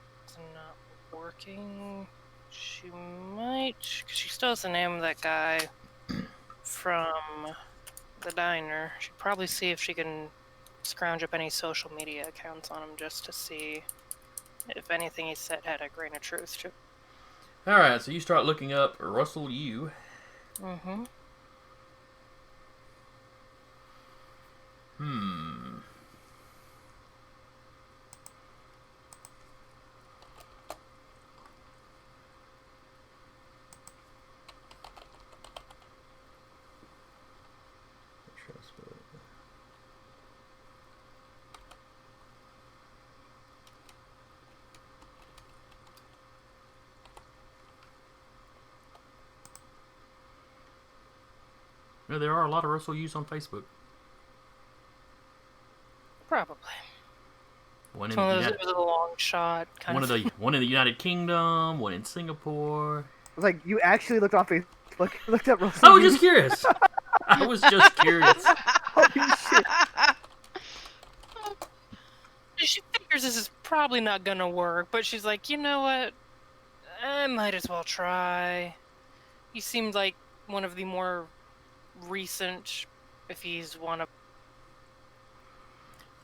not working, she might. Because she still has the name of that guy from the diner. She'd probably see if she can scrounge up any social media accounts on him just to see if anything he said had a grain of truth to. Alright, so you start looking up Russell Yu. Mm-hmm. No, there are a lot of Russell Yus on Facebook. Probably. One in One the of those United, with a long shot. one in the United Kingdom, one in Singapore. I was like, you actually looked on Facebook, looked at Russell. I was just curious. I was just curious. Holy shit! She figures this is probably not gonna work, but she's like, you know what? I might as well try. He seemed like one of the more recent, if he's one of.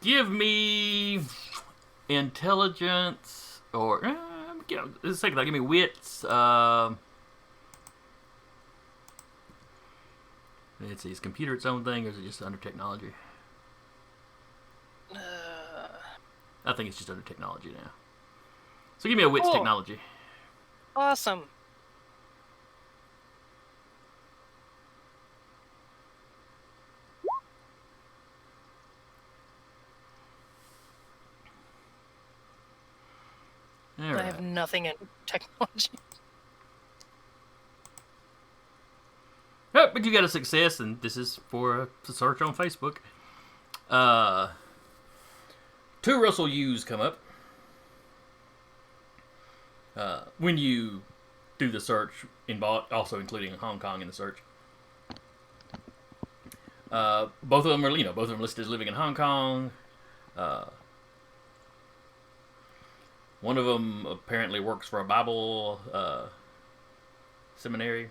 Give me intelligence or let's take that. Give me wits. Let's see. Is computer its own thing, or is it just under technology? I think it's just under technology now. So give me a wits Cool. technology. Awesome. All right. I have nothing in technology. Oh, but you got a success, and this is for a search on Facebook. 2 Russell Yus come up. When you do the search, also including Hong Kong in the search. Both of them are, both of them listed as living in Hong Kong. One of them apparently works for a Bible seminary.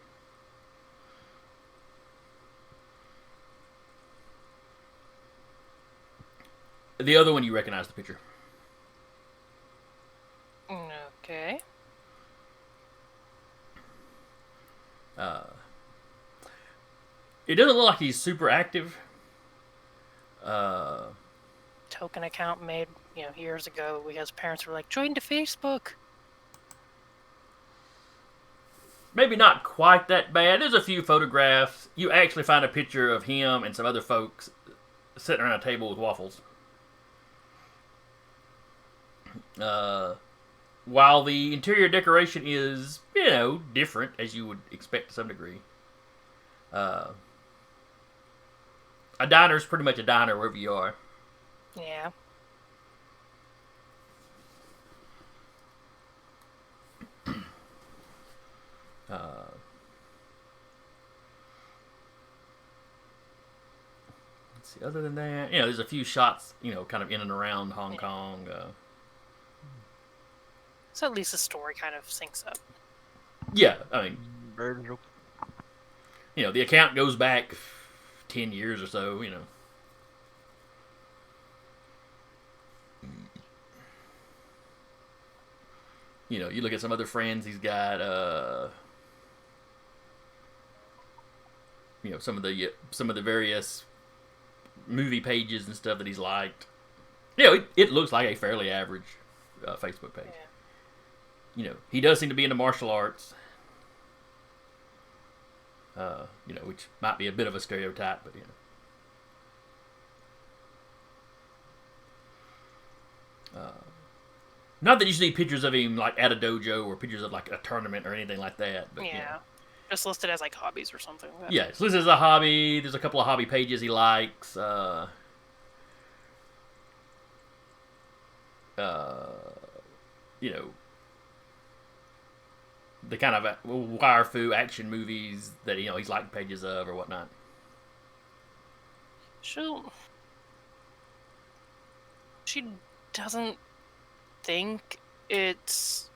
The other one, you recognize the picture. Okay. It doesn't look like he's super active. Token account made, years ago. His parents were like, join to Facebook. Maybe not quite that bad. There's a few photographs. You actually find a picture of him and some other folks sitting around a table with waffles. While the interior decoration is, different, as you would expect to some degree. A diner's pretty much a diner wherever you are. Yeah. Let's see. Other than that, there's a few shots, kind of in and around Hong Kong. So at least the story kind of syncs up. Yeah, I mean, the account goes back 10 years or so. You look at some other friends he's got. Some of the various movie pages and stuff that he's liked. It looks like a fairly average Facebook page. Yeah. He does seem to be into martial arts. Which might be a bit of a stereotype, but not that you see pictures of him like at a dojo or pictures of like a tournament or anything like that. But, yeah. Just listed as like hobbies or something. Yeah, it's listed as a hobby. There's a couple of hobby pages he likes. The kind of wire-fu action movies that he's liked pages of or whatnot. She doesn't think it's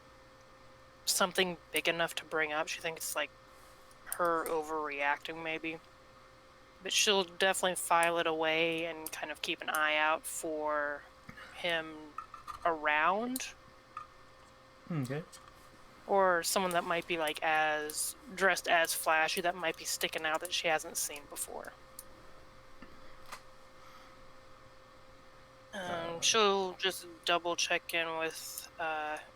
something big enough to bring up. She thinks it's like her overreacting maybe. But she'll definitely file it away and kind of keep an eye out for him around. Okay. Or someone that might be like dressed as flashy that might be sticking out that she hasn't seen before. She'll just double check in with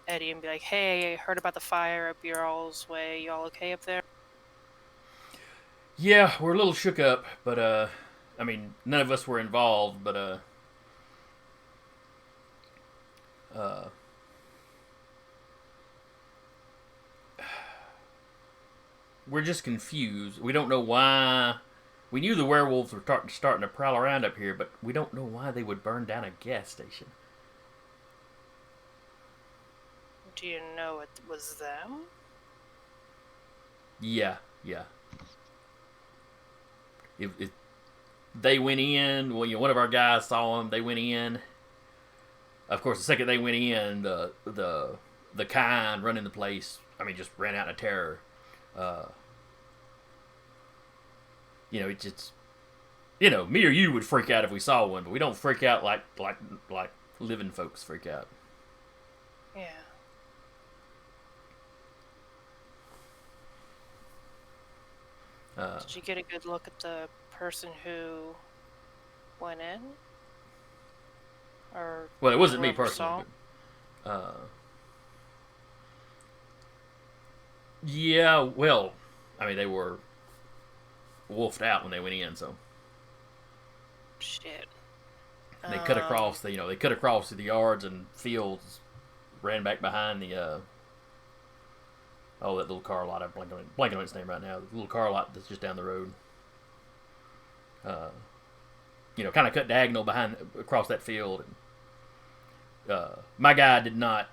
Eddie and be like, "Hey, I heard about the fire up your all's way. You all okay up there?" Yeah, we're a little shook up, but I mean, none of us were involved, but we're just confused. We don't know why. We knew the werewolves were starting to prowl around up here, but we don't know why they would burn down a gas station. Do you know it was them? Yeah. They went in. Well, one of our guys saw them. They went in. Of course, the second they went in, the kind running the place, just ran out in terror. It's just, me or you would freak out if we saw one, but we don't freak out like living folks freak out. Yeah. Did you get a good look at the person who went in? Or well, it wasn't me personally. But, yeah, well, they were wolfed out when they went in, so. Shit. They cut across the yards and fields, ran back behind the that little car lot. I'm blanking on its name right now. The little car lot that's just down the road. Kind of cut diagonal across that field. And, my guy did not,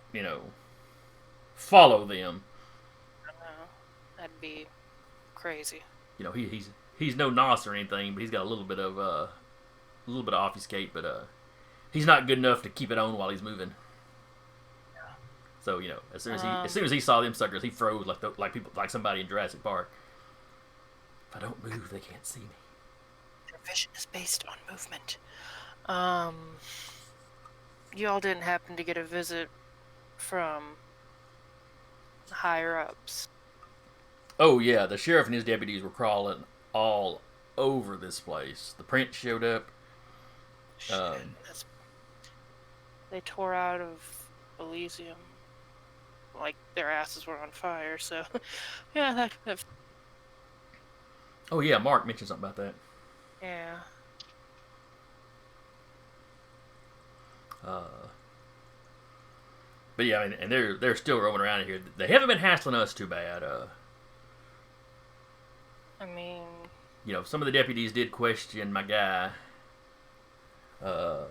follow them. That'd be crazy. He's no nos or anything, but he's got a little bit of obfuscate, but he's not good enough to keep it on while he's moving. Yeah. So as soon as he saw them suckers, he froze like somebody in Jurassic Park. If I don't move, they can't see me. Your vision is based on movement. You all didn't happen to get a visit from higher ups. Oh yeah, the sheriff and his deputies were crawling all over this place. The prince showed up. Shit, they tore out of Elysium like their asses were on fire. So, yeah, that. Oh yeah, Mark mentioned something about that. Yeah. But yeah, and they're still roaming around here. They haven't been hassling us too bad. I mean, some of the deputies did question my guy. Oh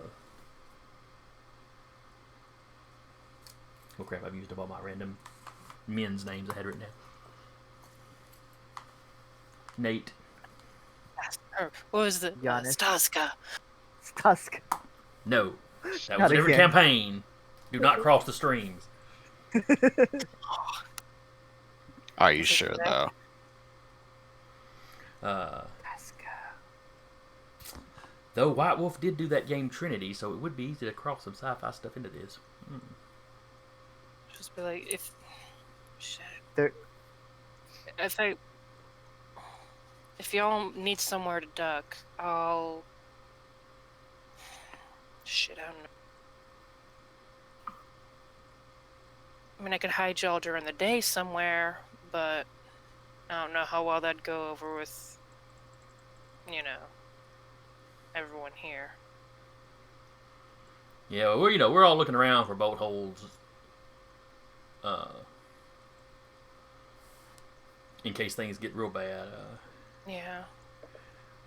crap! I've used up all my random men's names I had written down. Nate. what was the Giannis. Staska? Tusk. No, that Not was a different again. campaign. Do not cross the streams. Are you sure though? Though White Wolf did do that game Trinity, so it would be easy to cross some sci-fi stuff into this. Just be like, if shit. There- If y'all need somewhere to duck, I'll. Shit, I don't know. I mean, I could hide y'all during the day somewhere, but I don't know how well that'd go over with, everyone here. Yeah, we're all looking around for boat holes, in case things get real bad. Yeah.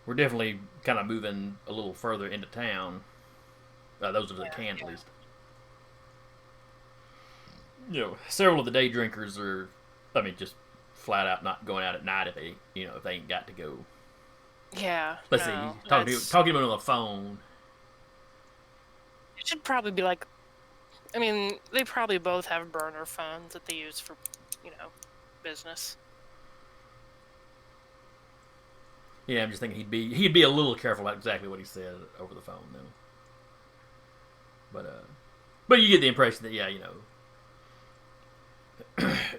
We're definitely kind of moving a little further into town. Those of us that can, at least. Several of the day drinkers are, just flat out not going out at night if they ain't got to go. Yeah. Let's see, talking to them on the phone. It should probably be like, I mean, they probably both have burner phones that they use for, business. Yeah, I'm just thinking he'd be a little careful about exactly what he said over the phone, though. But you get the impression that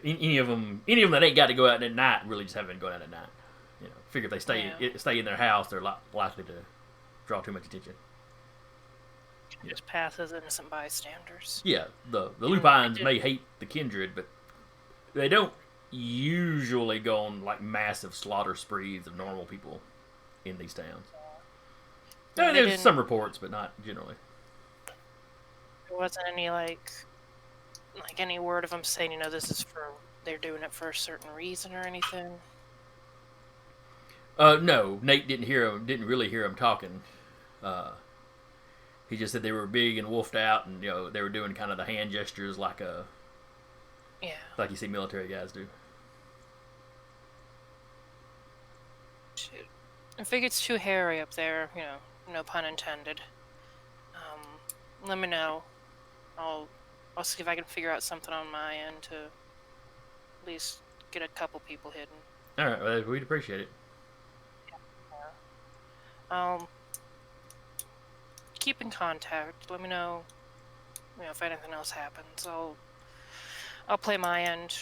any of them that ain't got to go out at night really just haven't been going out at night. Figure if they stay in their house, they're likely to draw too much attention. Just pass as innocent bystanders. Yeah, the Lupines may hate the Kindred, but they don't usually go on like massive slaughter sprees of normal people in these towns. There's some reports, but not generally. There wasn't any like any word of them saying, this is they're doing it for a certain reason or anything. No, Nate didn't really hear him talking. He just said they were big and wolfed out, and they were doing kind of the hand gestures like you see military guys do. Shoot. If it gets too hairy up there, no pun intended. Let me know. I'll see if I can figure out something on my end to at least get a couple people hidden. All right, well, we'd appreciate it. Keep in contact. Let me know, if anything else happens. I'll play my end.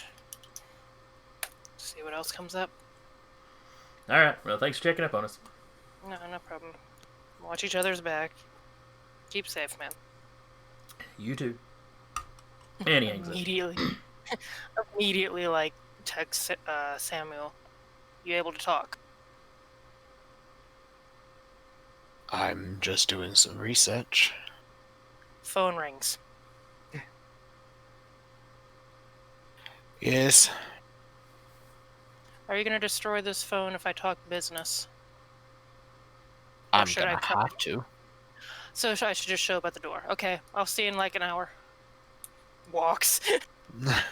See what else comes up. All right. Well, thanks for checking up on us. No problem. Watch each other's back. Keep safe, man. You too. And he hangs up. Immediately, text Samuel. You able to talk? I'm just doing some research. Phone rings. Yes. Are you gonna destroy this phone if I talk business? I'm gonna have to. So I should just show up at the door. Okay, I'll see you in like an hour. Walks. Gotta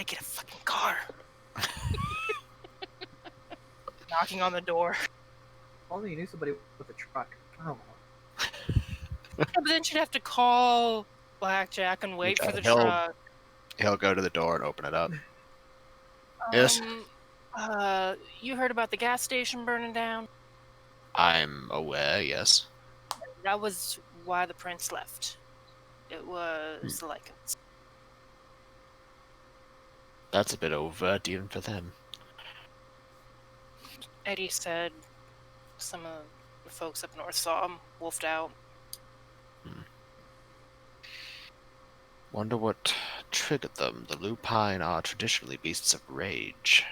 get a fucking car. Knocking on the door. Only you knew somebody with a truck. Oh. Yeah, but then she'd have to call Blackjack and wait for the truck. He'll go to the door and open it up. Yes? You heard about the gas station burning down? I'm aware, yes. That was why the prince left. It was the Lycans. That's a bit overt even for them. Eddie said some of the folks up north saw him, wolfed out. Wonder what triggered them. The Lupine are traditionally beasts of rage.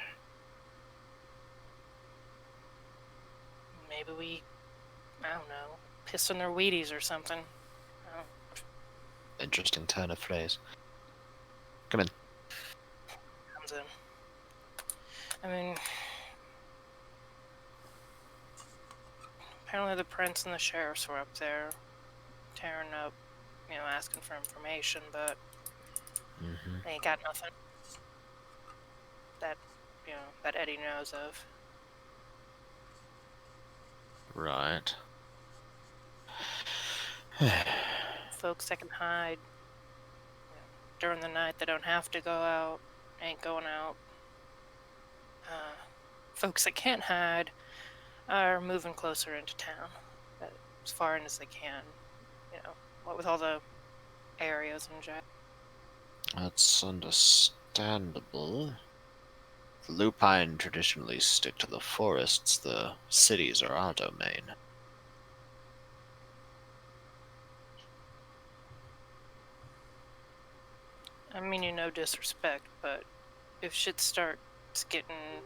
Maybe we, I don't know, pissed on their Wheaties or something. Interesting turn of phrase. Come in. Comes in. I mean, apparently the prince and the sheriffs were up there, tearing up, asking for information, but they ain't got nothing that, that Eddie knows of. Right. Folks that can hide during the night, they don't have to go out, ain't going out. Folks that can't hide are moving closer into town, as far in as they can. What with all the areas and jack. That's understandable. The Lupine traditionally stick to the forests. The cities are our domain. I mean, no disrespect, but if shit starts getting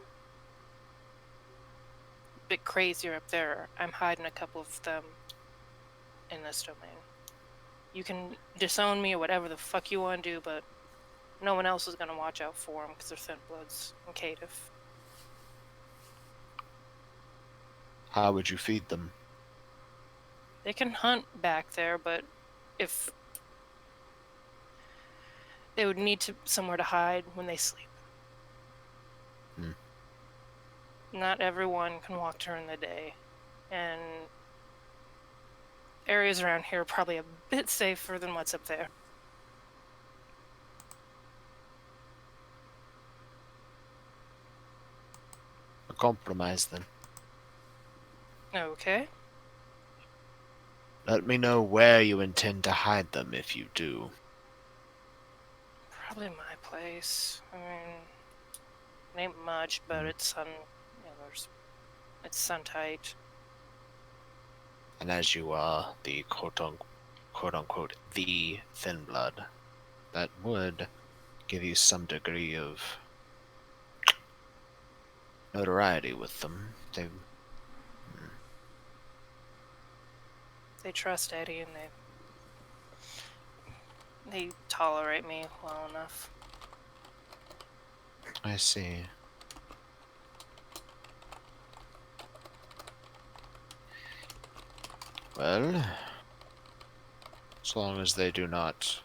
a bit crazier up there, I'm hiding a couple of them in this domain. You can disown me or whatever the fuck you want to do, but no one else is going to watch out for them because they're Thin Bloods and Caitiff. How would you feed them? They can hunt back there, but if they would need somewhere to hide when they sleep. Not everyone can walk during the day, and areas around here are probably a bit safer than what's up there. A compromise, then. Okay. Let me know where you intend to hide them if you do. Probably my place. I mean, it ain't much, but it's it's sun tight. And as you are the quote-unquote the Thin Blood, that would give you some degree of notoriety with them. They trust Eddie, and they tolerate me well enough. I see. Well, as long as they do not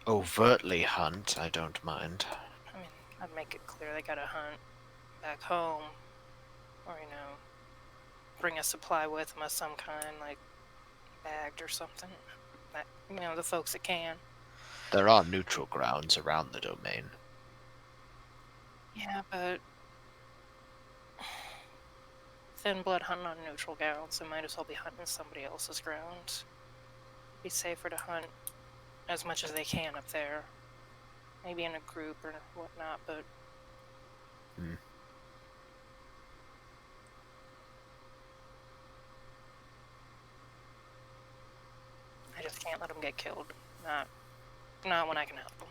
overtly hunt, I don't mind. I mean, I'd make it clear they gotta hunt back home, or bring a supply with them of some kind, like bagged or something. That, the folks that can. There are neutral grounds around the domain. Yeah, but Thin Blood hunting on neutral grounds, they might as well be hunting somebody else's grounds. Be safer to hunt as much as they can up there. Maybe in a group or whatnot, but I just can't let them get killed. Not when I can help them.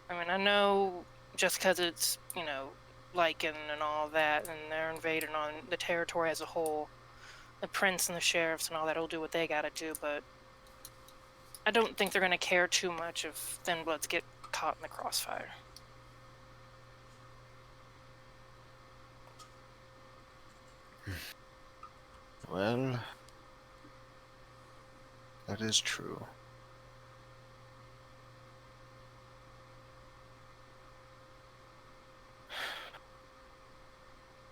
I mean, I know just because it's, Lycan and all that, and they're invading on the territory as a whole, the prince and the sheriffs and all that will do what they gotta do, but I don't think they're gonna care too much if Thin Bloods get caught in the crossfire. Well, that is true.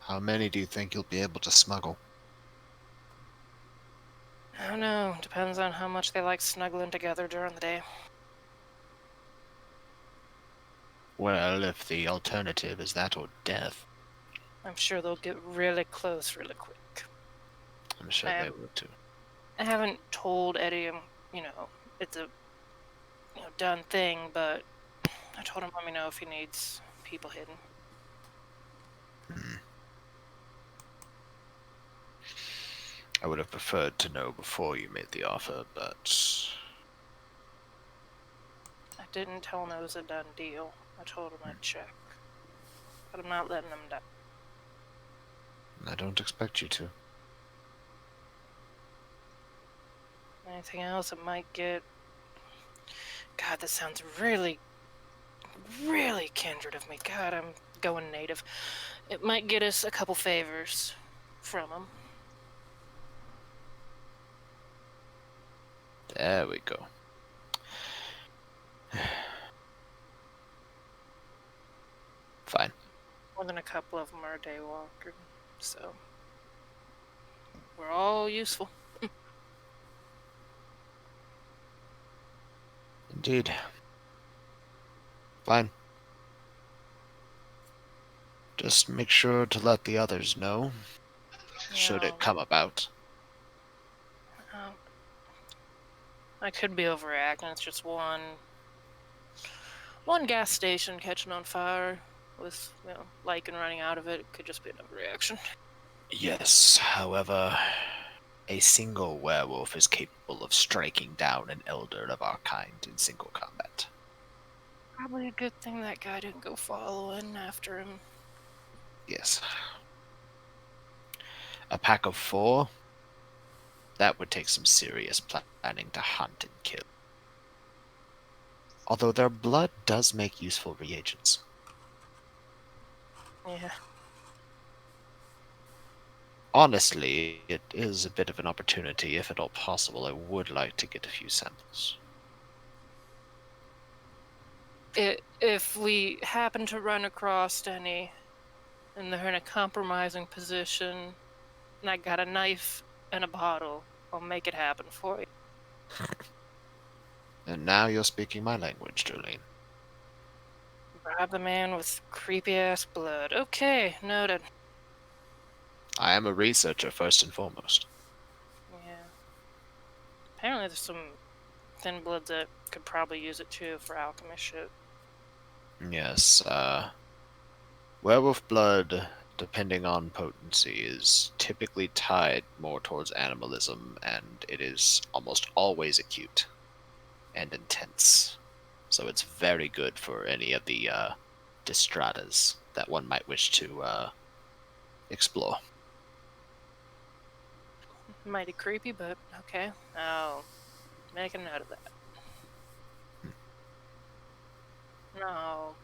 How many do you think you'll be able to smuggle? I don't know. Depends on how much they like snuggling together during the day. Well, if the alternative is that or death, I'm sure they'll get really close really quick. I'm sure they will too. I haven't told Eddie, it's a done thing, but I told him let me know if he needs people hidden. I would have preferred to know before you made the offer, but I didn't tell him it was a done deal. I told him I'd check. But I'm not letting him die. I don't expect you to. Anything else that might get... God, this sounds really, really kindred of me. God, I'm going native. It might get us a couple favors from him. There we go. Fine. More than a couple of them are daywalker, so we're all useful. Indeed. Fine. Just make sure to let the others know, should it come about. I could be overreacting. It's just one gas station catching on fire with, lichen running out of it. It could just be an overreaction. Yes, however, a single werewolf is capable of striking down an elder of our kind in single combat. Probably a good thing that guy didn't go following after him. Yes. A pack of 4? That would take some serious planning to hunt and kill. Although their blood does make useful reagents. Yeah. Honestly, it is a bit of an opportunity. If at all possible, I would like to get a few samples. If we happen to run across any, and they're in a compromising position, and I got a knife and a bottle, I'll make it happen for you. And now you're speaking my language, Jolene. Rob the man with creepy-ass blood. Okay, noted. I am a researcher, first and foremost. Yeah. Apparently there's some thin bloods that could probably use it too for alchemy shit. Yes, werewolf blood, depending on potency, is typically tied more towards animalism, and it is almost always acute and intense. So it's very good for any of the distratas that one might wish to explore. Mighty creepy, but okay. I'll make a note of that. No.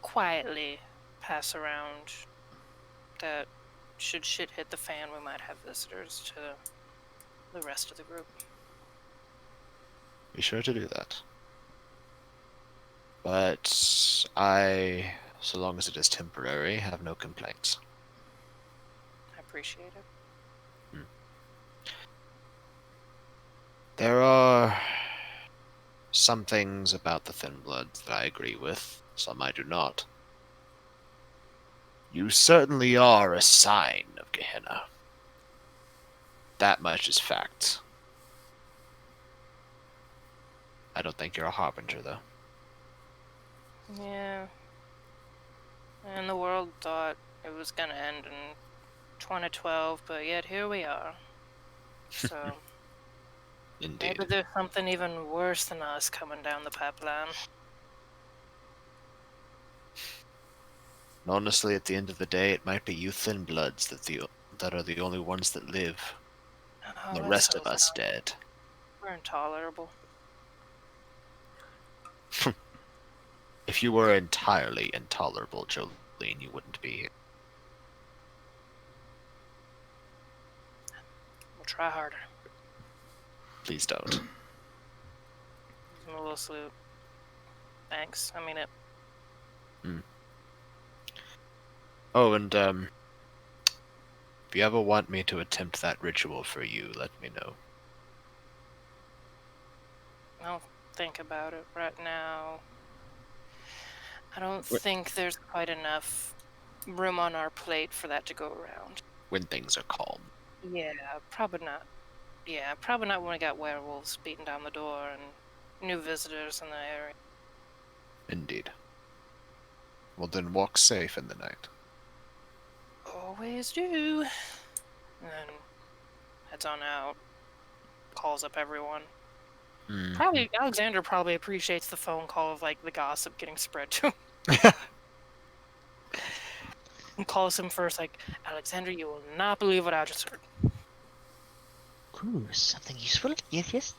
Quietly pass around that should shit hit the fan, we might have visitors to the rest of the group. Be sure to do that. But I, so long as it is temporary, have no complaints. I appreciate it. There are some things about the Thin Bloods that I agree with, some I do not. You certainly are a sign of Gehenna. That much is fact. I don't think you're a harbinger, though. Yeah. And the world thought it was gonna end in 2012, but yet here we are. So... Indeed. Maybe there's something even worse than us coming down the pipeline. Honestly, at the end of the day, it might be you Thin Bloods that are the only ones that live. Oh, The rest of us dead. We're intolerable. If you were entirely intolerable, Jolene, you wouldn't be here. We'll try harder. Please don't. Give him a little salute. Thanks. I mean it. Oh, and, if you ever want me to attempt that ritual for you, let me know. I'll think about it right now. I don't think there's quite enough room on our plate for that to go around. When things are calm. Yeah, probably not. Yeah, probably not when we got werewolves beating down the door and new visitors in the area. Indeed. Well, then walk safe in the night. Always do. And then heads on out. Calls up everyone. Probably Alexander probably appreciates the phone call of like the gossip getting spread to him. And calls him first like, Alexander, you will not believe what I just heard. Ooh, something useful? Yes, yes.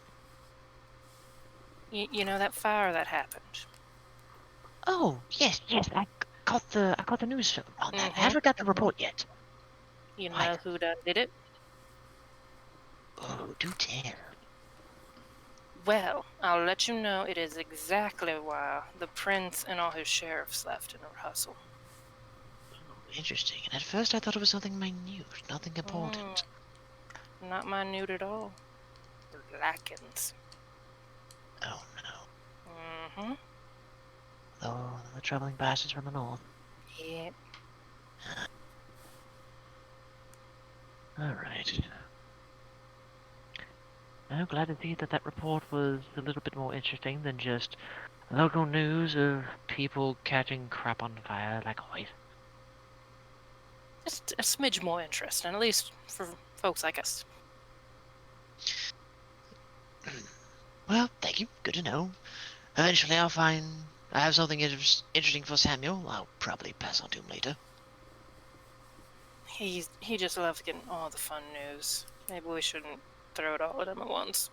You know that fire that happened? Oh, yes, yes. I got the news film on that. I Mhm. haven't got the report yet. You know Right. who done did it? Oh, do tell. Well, I'll let you know it is exactly why the prince and all his sheriffs left in a hustle. Interesting. And at first I thought it was something minute, nothing important. Not minute at all. Lackins. Oh no. Mm-hmm. Oh, the traveling bastards from the north. Yeah. Alright. I'm glad to see that report was a little bit more interesting than just local news of people catching crap on fire like always. Just a smidge more interesting, at least for folks like us. Well, thank you. Good to know. Eventually I have something interesting for Samuel. I'll probably pass on to him later. He just loves getting all the fun news. Maybe we shouldn't throw it all at him at once.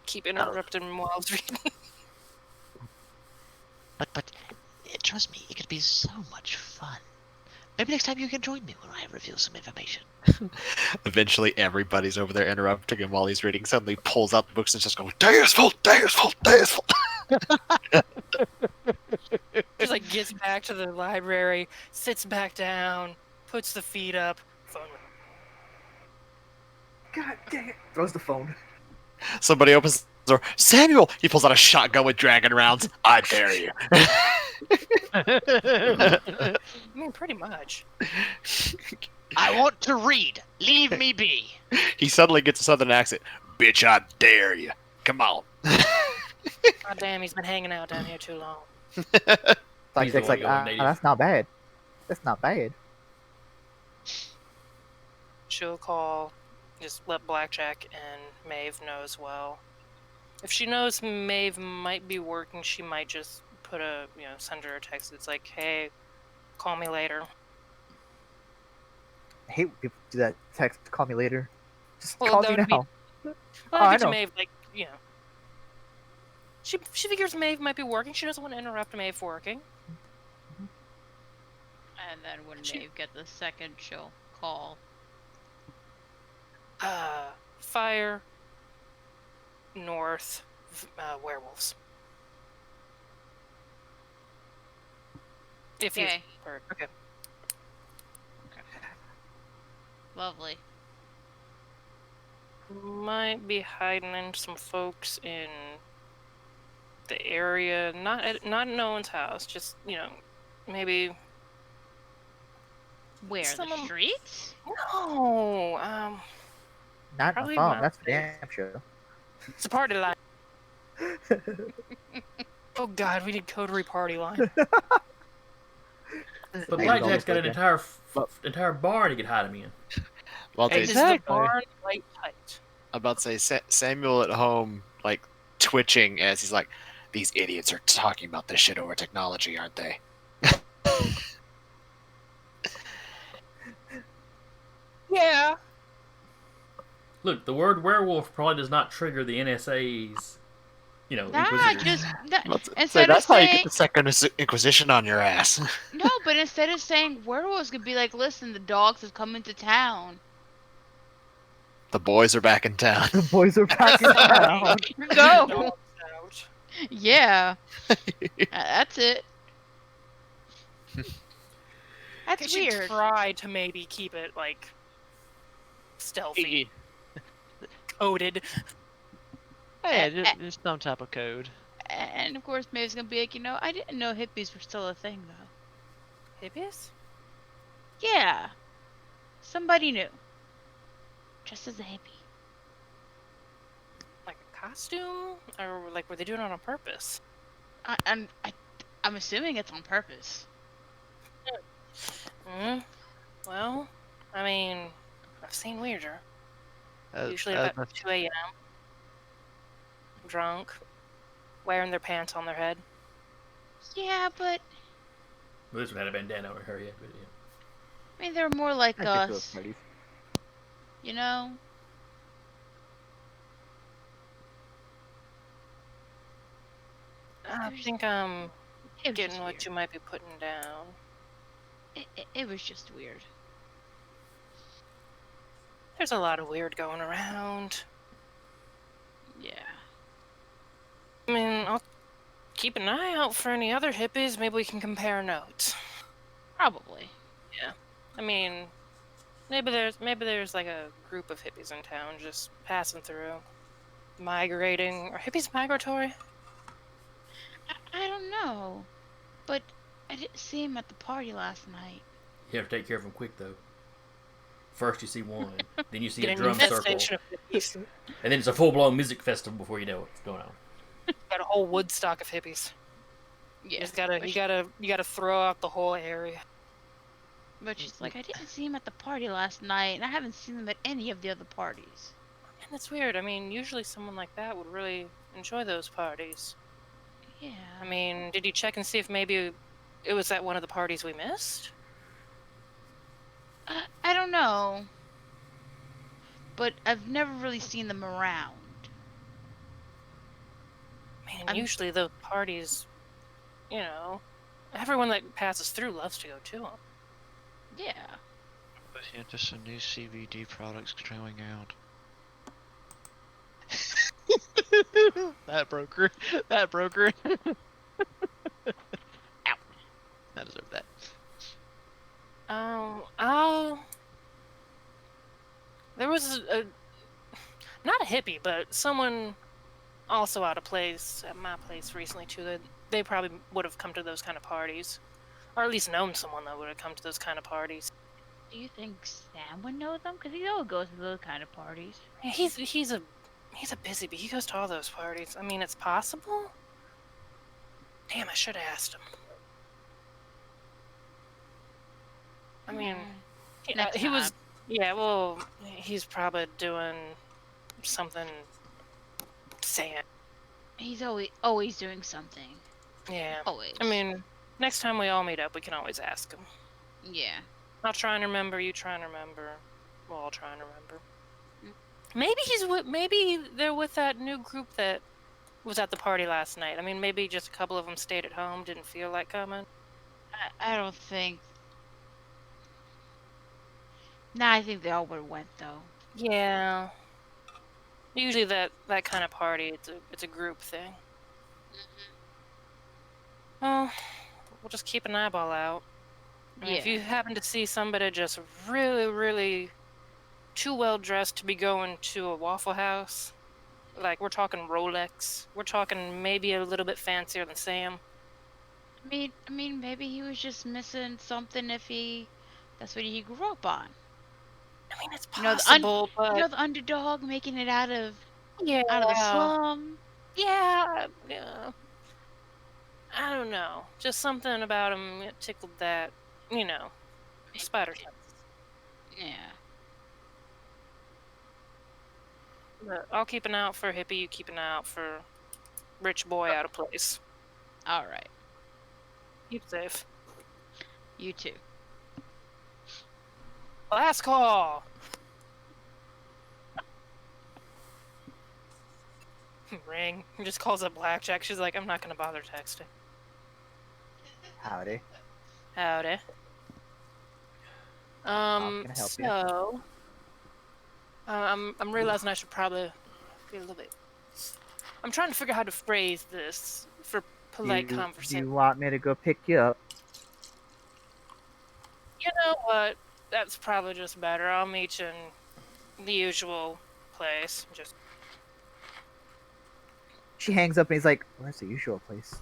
Keep interrupting him while I was reading. But trust me, it could be so much fun. Maybe next time you can join me when I reveal some information. Eventually, everybody's over there interrupting him while he's reading. Suddenly, pulls out the books and just going, "Day's full, day's full, day's full." Just like gets back to the library, sits back down, puts the feet up, phone. God damn it. Throws the phone. Somebody opens the door. Samuel! He pulls out a shotgun with dragon rounds. I dare you. I mean, pretty much. I want to read. Leave me be. He suddenly gets a southern accent. Bitch, I dare you. Come on. God damn, he's been hanging out down here too long. Like, He's the it's one like, going native. that's not bad. That's not bad. She'll call, just let Blackjack and Maeve know as well. If she knows Maeve might be working, she might just send her a text. It's like, hey, call me later. I hate when people do that. Text, call me later. Just Well, call that me would be- now. Well, Oh, I to know. Maeve, she figures Maeve might be working. She doesn't want to interrupt Maeve working. And then when She- Maeve get the second, she'll call. Fire, north, werewolves. If you Okay. heard. Okay. Lovely. Might be hiding in some folks in the area, not in Owen's house. Just maybe. Where? Some The of- streets? No, Not on Probably the phone. not That's for safe. damn sure. it's a party line. Oh God, we need coterie party line. But Maybe Blackjack's got they'll an look entire bar he could hide him in. Well, Is the exactly. barn light tight? I'm about to say, Samuel at home, like, twitching as he's like, these idiots are talking about this shit over technology, aren't they? Yeah. Look, the word werewolf probably does not trigger the NSA's, Nah, inquisitors. just I'm about to say, instead of that's how you saying get the Second Inquisition on your ass. no, but instead of saying werewolves, could be like, listen, the dogs have come into town. The boys are back in town. The boys are back in town. Go. Dogs out. Yeah, that's it. That's They should weird. try to maybe keep it like stealthy, coded. Yeah, just some type of code. And of course, Maeve's gonna be like, I didn't know hippies were still a thing though. Hippies? Yeah, somebody knew. Just as a hippie. Like a costume, or like were they doing it on purpose? I'm assuming it's on purpose. Well, I mean, I've seen weirder. Uh, Usually uh, about 2 a.m. Drunk, wearing their pants on their head. Yeah, but Well, this one had a bandana over her head, but yeah. I mean, they're more like I get those us. parties. You know? I There's- think I'm It was getting just what weird. you might be putting down. It was just weird. There's a lot of weird going around. Yeah. I mean, I'll keep an eye out for any other hippies. Maybe we can compare notes. Probably. I mean, maybe there's like a group of hippies in town just passing through, migrating. Are hippies migratory? I don't know. But I didn't see him at the party last night. You have to take care of them quick, though. First you see one, then you see Get a an drum circle, infestation of hippies. and then it's a full-blown music festival before you know what's going on. Got a whole Woodstock of hippies. Yeah. You gotta throw out the whole area. But she's like, I didn't see him at the party last night, and I haven't seen him at any of the other parties. And that's weird. I mean, usually someone like that would really enjoy those parties. Yeah. I mean, did you check and see if maybe it was at one of the parties we missed? I don't know. But I've never really seen them around. Man, usually those parties, you know, everyone that passes through loves to go to them. Yeah. But yeah, just some new CBD products going out. That broker. That broker. Ow. I deserve that. There was not a hippie, but someone also out of place at my place recently too. That they probably would have come to those kind of parties, or at least known someone that would have come to those kind of parties. Do you think Sam would know them? Because he always goes to those kind of parties. Yeah, he's a busy bee. He goes to all those parties. I mean, it's possible. Damn, I should have asked him. I mean, Next he was. time. Yeah, well, he's probably doing something. Saying. He's always doing something. Yeah. Always. I mean, next time we all meet up, we can always ask him. Yeah. I'll try and remember. You try and remember. We'll all try and remember. Mm. Maybe they're with that new group that was at the party last night. I mean, maybe just a couple of them stayed at home, didn't feel like coming. I don't think. Nah, I think they all would have went though. Yeah. Usually that kind of party, it's a group thing. Well, we'll just keep an eyeball out. I mean, if Yeah. you happen to see somebody just really, really too well dressed to be going to a Waffle House, like we're talking Rolex, we're talking maybe a little bit fancier than Sam. I mean, maybe he was just missing something if that's what he grew up on. I mean, it's You know, possible, but the underdog making it out of yeah, the slum. yeah. I don't know. Just something about him tickled that, spider sense. Yeah. But I'll keep an eye out for hippie. You keep an eye out for rich boy out of place. All right. Keep safe. You too. Last call. Ring. He just calls up Blackjack. She's like, I'm not gonna bother texting. Howdy. Howdy. can I help you? So I'm realizing I should probably be a little bit. I'm trying to figure out how to phrase this for polite Do conversation. you want me to go pick you up? You know what? That's probably just better. I'll meet you in the usual place. Just She hangs up and he's like, where's the usual place?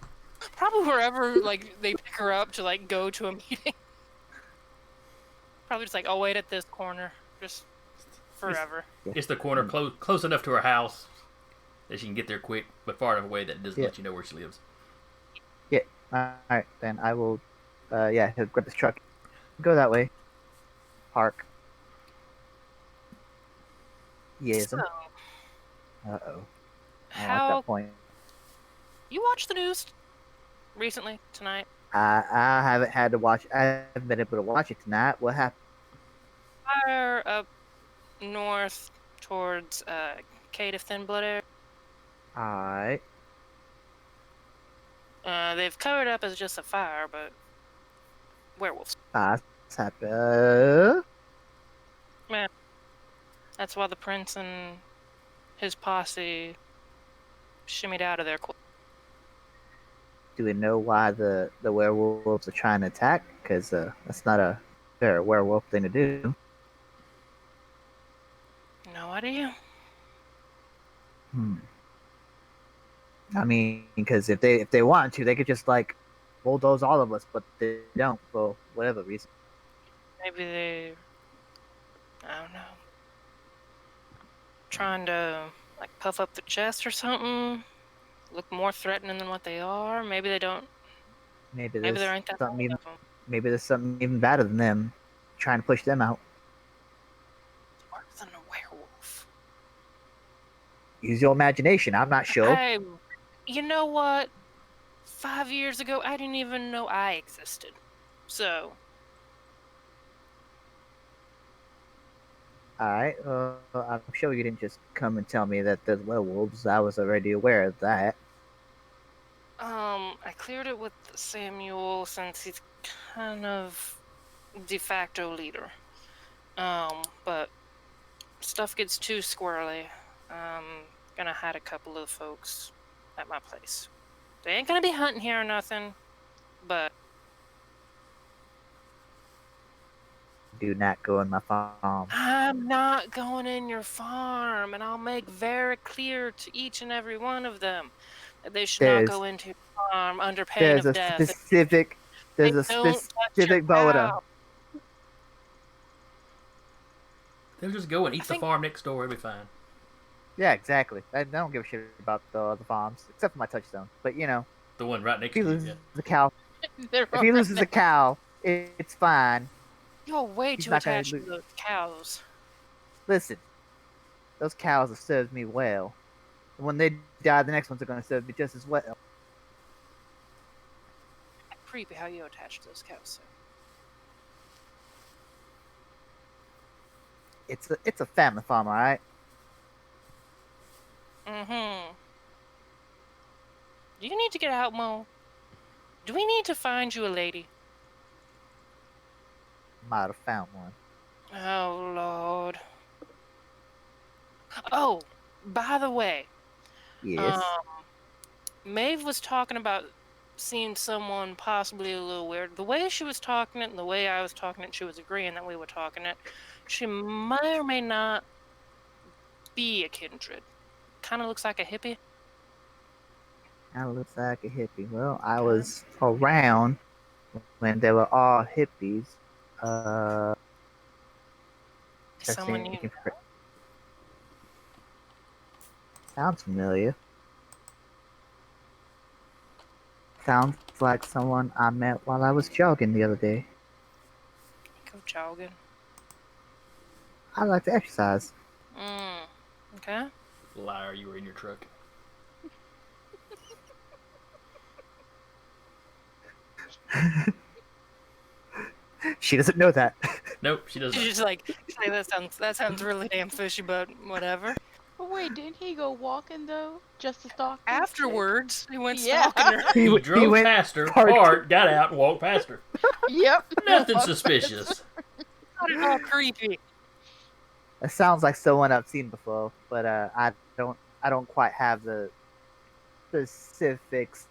probably wherever like they pick her up to like go to a meeting. Probably just like, I'll wait at this corner, just forever. It's the corner close enough to her house that she can get there quick, but far enough away that it doesn't let you know where she lives. Yeah. Alright, then I will, he'll grab this truck. Go that way. Park. Yes. So, Uh-oh. I don't like how that point. you watched the news recently tonight? I haven't had to watch. I haven't been able to watch it tonight. What happened? Fire up north towards Cade of Thin Blood area. Alright. They've covered up as just a fire, but werewolves. That's happy. Man, that's why the prince and his posse shimmied out of there. Do we know why the werewolves are trying to attack? Because that's not a fair werewolf thing to do. No idea. I mean, because if they wanted to, they could just like bulldoze all of us, but they don't for whatever reason. Maybe they, I don't know, trying to like puff up the chest or something, look more threatening than what they are. Maybe they don't. Maybe Maybe there's there ain't that something many even, of them. maybe there's something even better than them, trying to push them out. Worse than a werewolf. Use your imagination. I'm not sure. You know what? 5 years ago, I didn't even know I existed. So, Alright, I'm sure you didn't just come and tell me that there's werewolves. I was already aware of that. I cleared it with Samuel since he's kind of de facto leader. But stuff gets too squirrely. Gonna hide a couple of folks at my place. They ain't gonna be hunting here or nothing, but Do not go in my farm. I'm not going in your farm, and I'll make very clear to each and every one of them that they should not go into your farm under pain There's of a death. specific They don't touch your specific border. cow. They'll just go and eat the farm next door. It'll be fine. Yeah, exactly. I don't give a shit about the farms, except for my touchstone. But you know, The one right next if he to you. loses Yeah. the cow, They're if he loses a cow, it's fine. You're way He's too not gonna attached to lose. those cows. Listen, those cows have served me well. And when they die, the next ones are going to serve me just as well. Creepy how you attach to those cows, sir. It's a family farm, all right. Mm-hmm. Do you need to get out, Mo? Do we need to find you a lady? Might have found one. Oh, Lord. Oh, by the way, Yes. Maeve was talking about seeing someone possibly a little weird. The way she was talking it and the way I was talking it, she was agreeing that we were talking it. She may or may not be a kindred. Kind of looks like a hippie. Kind of looks like a hippie. Well, I was around when they were all hippies. Someone you thinking Sounds familiar. Sounds like someone I met while I was jogging the other day. go jogging. I like to exercise. Okay. Liar, you were in your truck. She doesn't know that. Nope, she doesn't. She's just like, hey, that sounds really damn fishy, but whatever. But wait, didn't he go walking though? Just to stalk her? Afterwards, he went Yeah. stalking her. He He drove went past her, parked. parked, got out, and walked past her. Yep. Nothing suspicious. Not at all creepy. It sounds like someone I've seen before, but I don't quite have the specifics.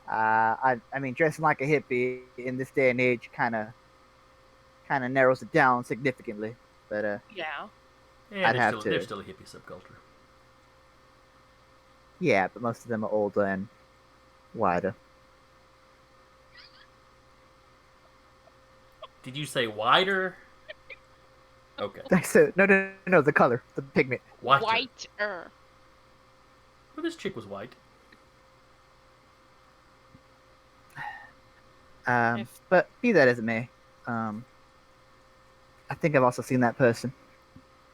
I mean, dressing like a hippie in this day and age kind of narrows it down significantly. But Yeah. Yeah, I'd have there's to. still a hippie subculture. yeah, but most of them are older and wider. Did you say wider? Okay. I said no, the color, the pigment. Whiter. Whiter. Well, this chick was white. But be that as it may, I think I've also seen that person,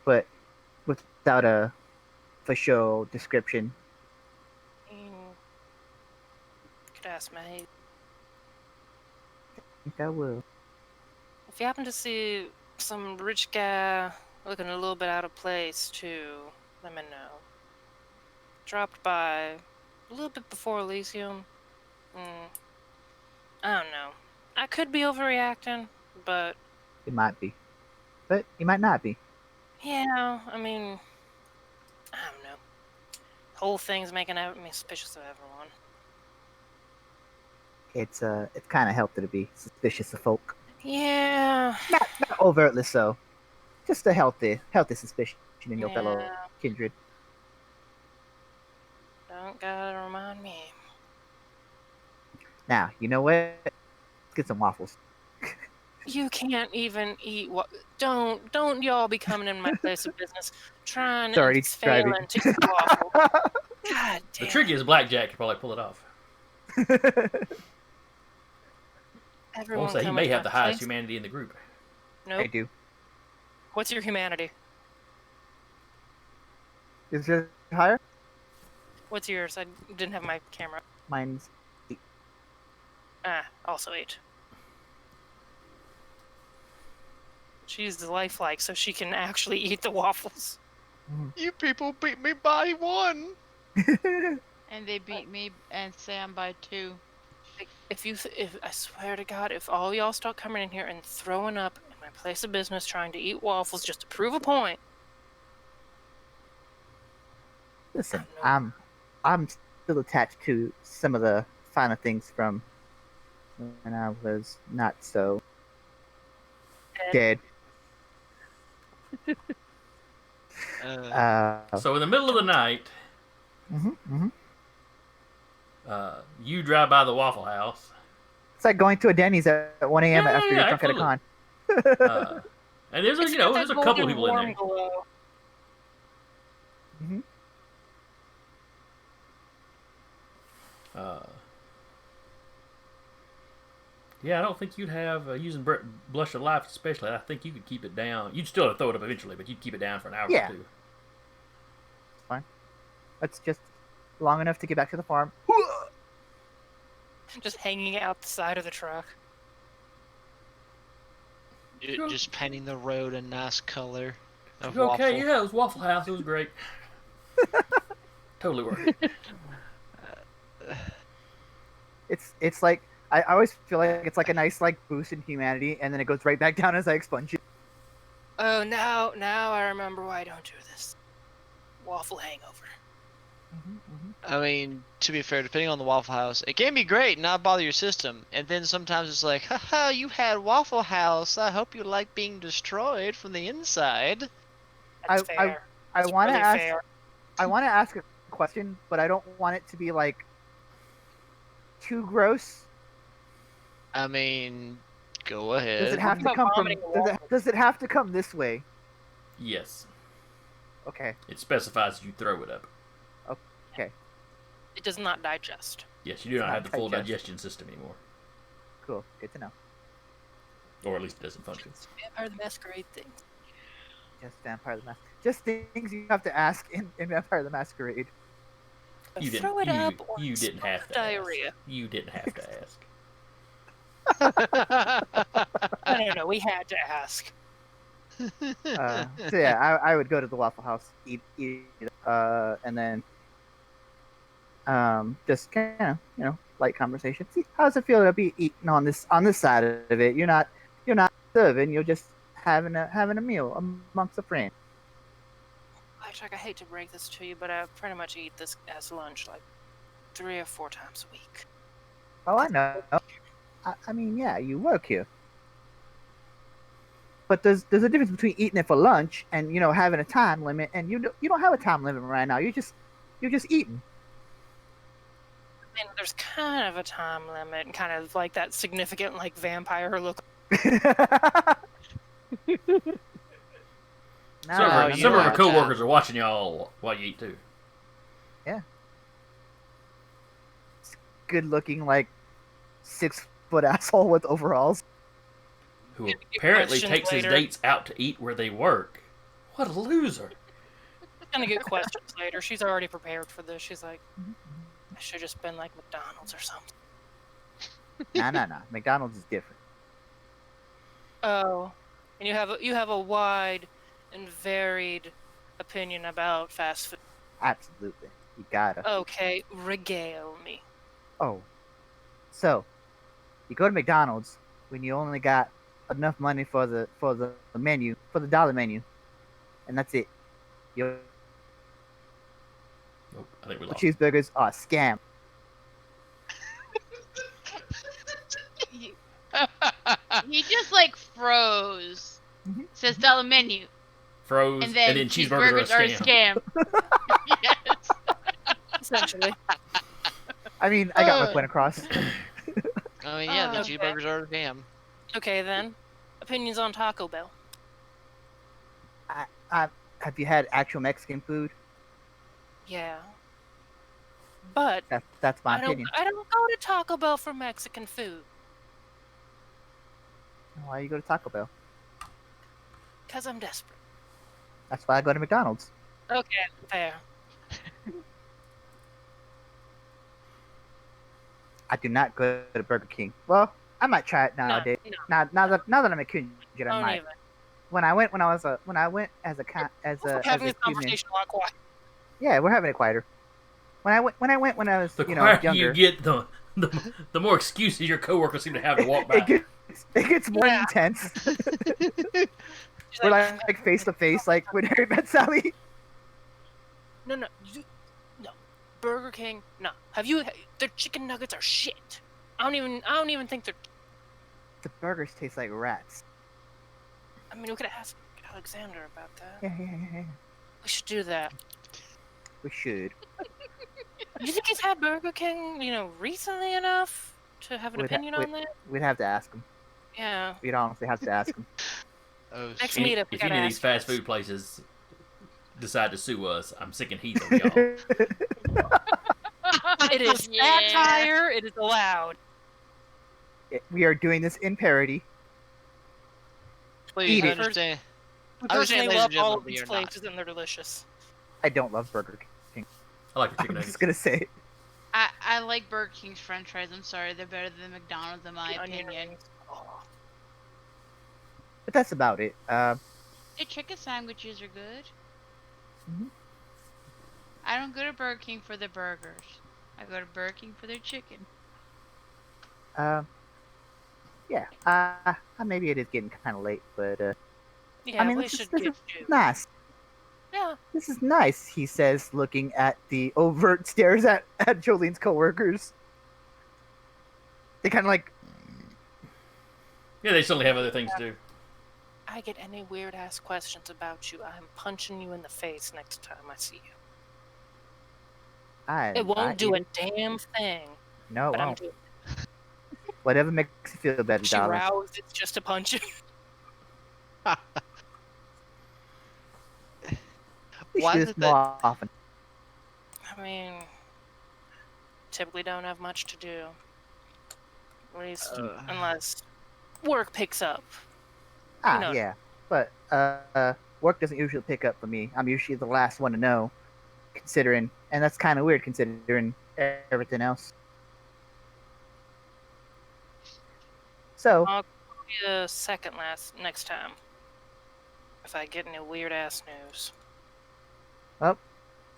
but without a for sure description. Could ask Maeve. I think I will. If you happen to see some rich guy looking a little bit out of place too. Let me know. Dropped by a little bit before Elysium. I don't know. I could be overreacting, but It might be, but it might not be. yeah, I mean, I don't know. The whole thing's making me suspicious of everyone. It's kind of healthy to be suspicious of folk. Yeah. Not overtly so. Just a healthy suspicion in your fellow Yeah. kindred. Don't gotta remind me. Now, you know what? Let's get some waffles. You can't even eat what. Don't y'all be coming in my place of business trying Sorry, and failing driving. to eat waffle. God The damn. trick is Blackjack could probably pull it off. I Everyone will say he come may into have my the highest place? humanity in the group. I Nope. do. What's your humanity? Is yours higher? What's yours? I didn't have my camera. Mine's Also 8. She's lifelike, so she can actually eat the waffles. You people beat me by 1. And they beat me and Sam by 2. If I swear to God, if all y'all start coming in here and throwing up in my place of business trying to eat waffles just to prove a point. Listen, I'm still attached to some of the finer things from when I was not so dead. So in the middle of the night, Mm-hmm. you drive by the Waffle House, It's like going to a Denny's at 1 a.m. Yeah, after you're yeah, drunk at a con. and there's a, It's you got know that there's a couple golden people in warm there. glow. Yeah, I don't think you'd have using Blush of Life especially. I think you could keep it down. You'd still have to throw it up eventually, but you'd keep it down for an hour Yeah. or two. Fine. That's just long enough to get back to the farm. Just hanging out the side of the truck. Just painting the road a nice color of Okay, waffle. yeah, it was Waffle House. It was great. Totally worth it. It's like I always feel like it's like a nice like boost in humanity, and then it goes right back down as I expunge it. Oh, now I remember why I don't do this. Waffle hangover. I mean, to be fair, depending on the Waffle House, it can be great and not bother your system. And then sometimes it's like, haha, you had Waffle House. I hope you like being destroyed from the inside. That's I fair. I That's want to really ask fair. I want to ask a question, but I don't want it to be like too gross. I mean, go Does ahead. it have to about come from? vomiting waffles? Does it have to come this way? Yes, Okay. it specifies you throw it up. It does not digest. Yes, you do not Not have the full digest. digestion system anymore, Cool. Good to know. or at least it doesn't function. It's Vampire the Masquerade thing. Just Vampire the Masquerade. Just things you have to ask in Vampire the Masquerade. But You throw it didn't. up or You didn't have to diarrhea. ask. You didn't have to ask. No. We had to ask. So yeah, I would go to the Waffle House, eat it, and then just kind of light conversation. See, how does it feel to be eating on this side of it? You're not serving. You're just having a meal amongst a friend. I hate to break this to you, but I pretty much eat this as lunch like 3 or 4 times a week. Oh, I know. I mean, yeah, you work here. But there's a difference between eating it for lunch and having a time limit, and you don't have a time limit right now. You're just eating. I mean, there's kind of a time limit and kind of like that significant like vampire look. No, Some of our are. coworkers are watching y'all while you eat too. Good looking, like 6-foot asshole with overalls. Who Get apparently questions takes later. his dates out to eat where they work. What a loser! Gonna get questions later. She's already prepared for this. She's like, I should have just been like McDonald's or something. Nah. McDonald's is different. Oh, and you have a wide and varied opinion about fast food. Absolutely. You gotta. Okay, regale me. Oh. So, you go to McDonald's when you only got enough money for the menu, for the dollar menu, and that's it. Your Nope, I think we lost. cheeseburgers are a scam. He just like froze. Mhm. Says dollar menu, Froze, and then cheeseburgers are a scam. Yes. Essentially. I mean, I got my point across. Oh yeah, the Okay. cheeseburgers are a scam. Okay then. Opinions on Taco Bell. Have you had actual Mexican food? Yeah. But That's my I don't opinion. go to Taco Bell for Mexican food. Why you go to Taco Bell? Because I'm desperate. That's why I go to McDonald's. Okay, fair. I do not go to Burger King. Well, I might try it nowadays. No. Now that I'm a kid, I Don't might. even. When I went as a We're having this human, conversation a lot quiet. yeah, we're having it quieter. When I was The younger, quieter you get, the more excuses your coworkers seem to have to walk by. it gets more Yeah. intense. She's We're like face to face, like when Harry met Sally. No. No. Burger King. No. Have you? Their chicken nuggets are shit. I don't even think they're. The burgers taste like rats. I mean, we could ask Alexander about that. Yeah. We should do that. We should. Do you think he's had Burger King, recently enough to have an opinion on that? We'd have to ask him. Yeah. We'd honestly have to ask him. Oh Next shit. meetup, we If gotta any of these ask fast him. food places decide to sue us, I'm sick and heat on y'all. It is Yeah. satire. It is allowed. We are doing this in parody. Please Eat it. understand. We I understand, personally ladies love and all gentlemen, of we these are not. places, and they're delicious. I don't love Burger King. I like the chicken I'm nuggets. just gonna say it. I like Burger King's French fries. I'm sorry, they're better than McDonald's in my Onion opinion. rings. Oh. But that's about it. The chicken sandwiches are good. Mhm. I don't go to Burger King for the burgers. I go to Burger King for their chicken. Yeah. Maybe it is getting kind of late, but Yeah, I mean, we this should is get you. nice. Yeah. This is nice, he says, looking at the overt stares at Jolene's coworkers. They kind of like, Yeah, they certainly have other things to do. I get any weird ass questions about you, I'm punching you in the face next time I see you. It won't do a damn thing. No, it But I'm won't. doing Whatever makes you feel better, She darling. roused it just to punch you. We Why should is do it this more often. I mean, typically don't have much to do. At least, unless work picks up. know. Yeah. But work doesn't usually pick up for me. I'm usually the last one to know, considering, and that's kind of weird considering everything else. So, I'll be the second last next time. If I get any weird ass news.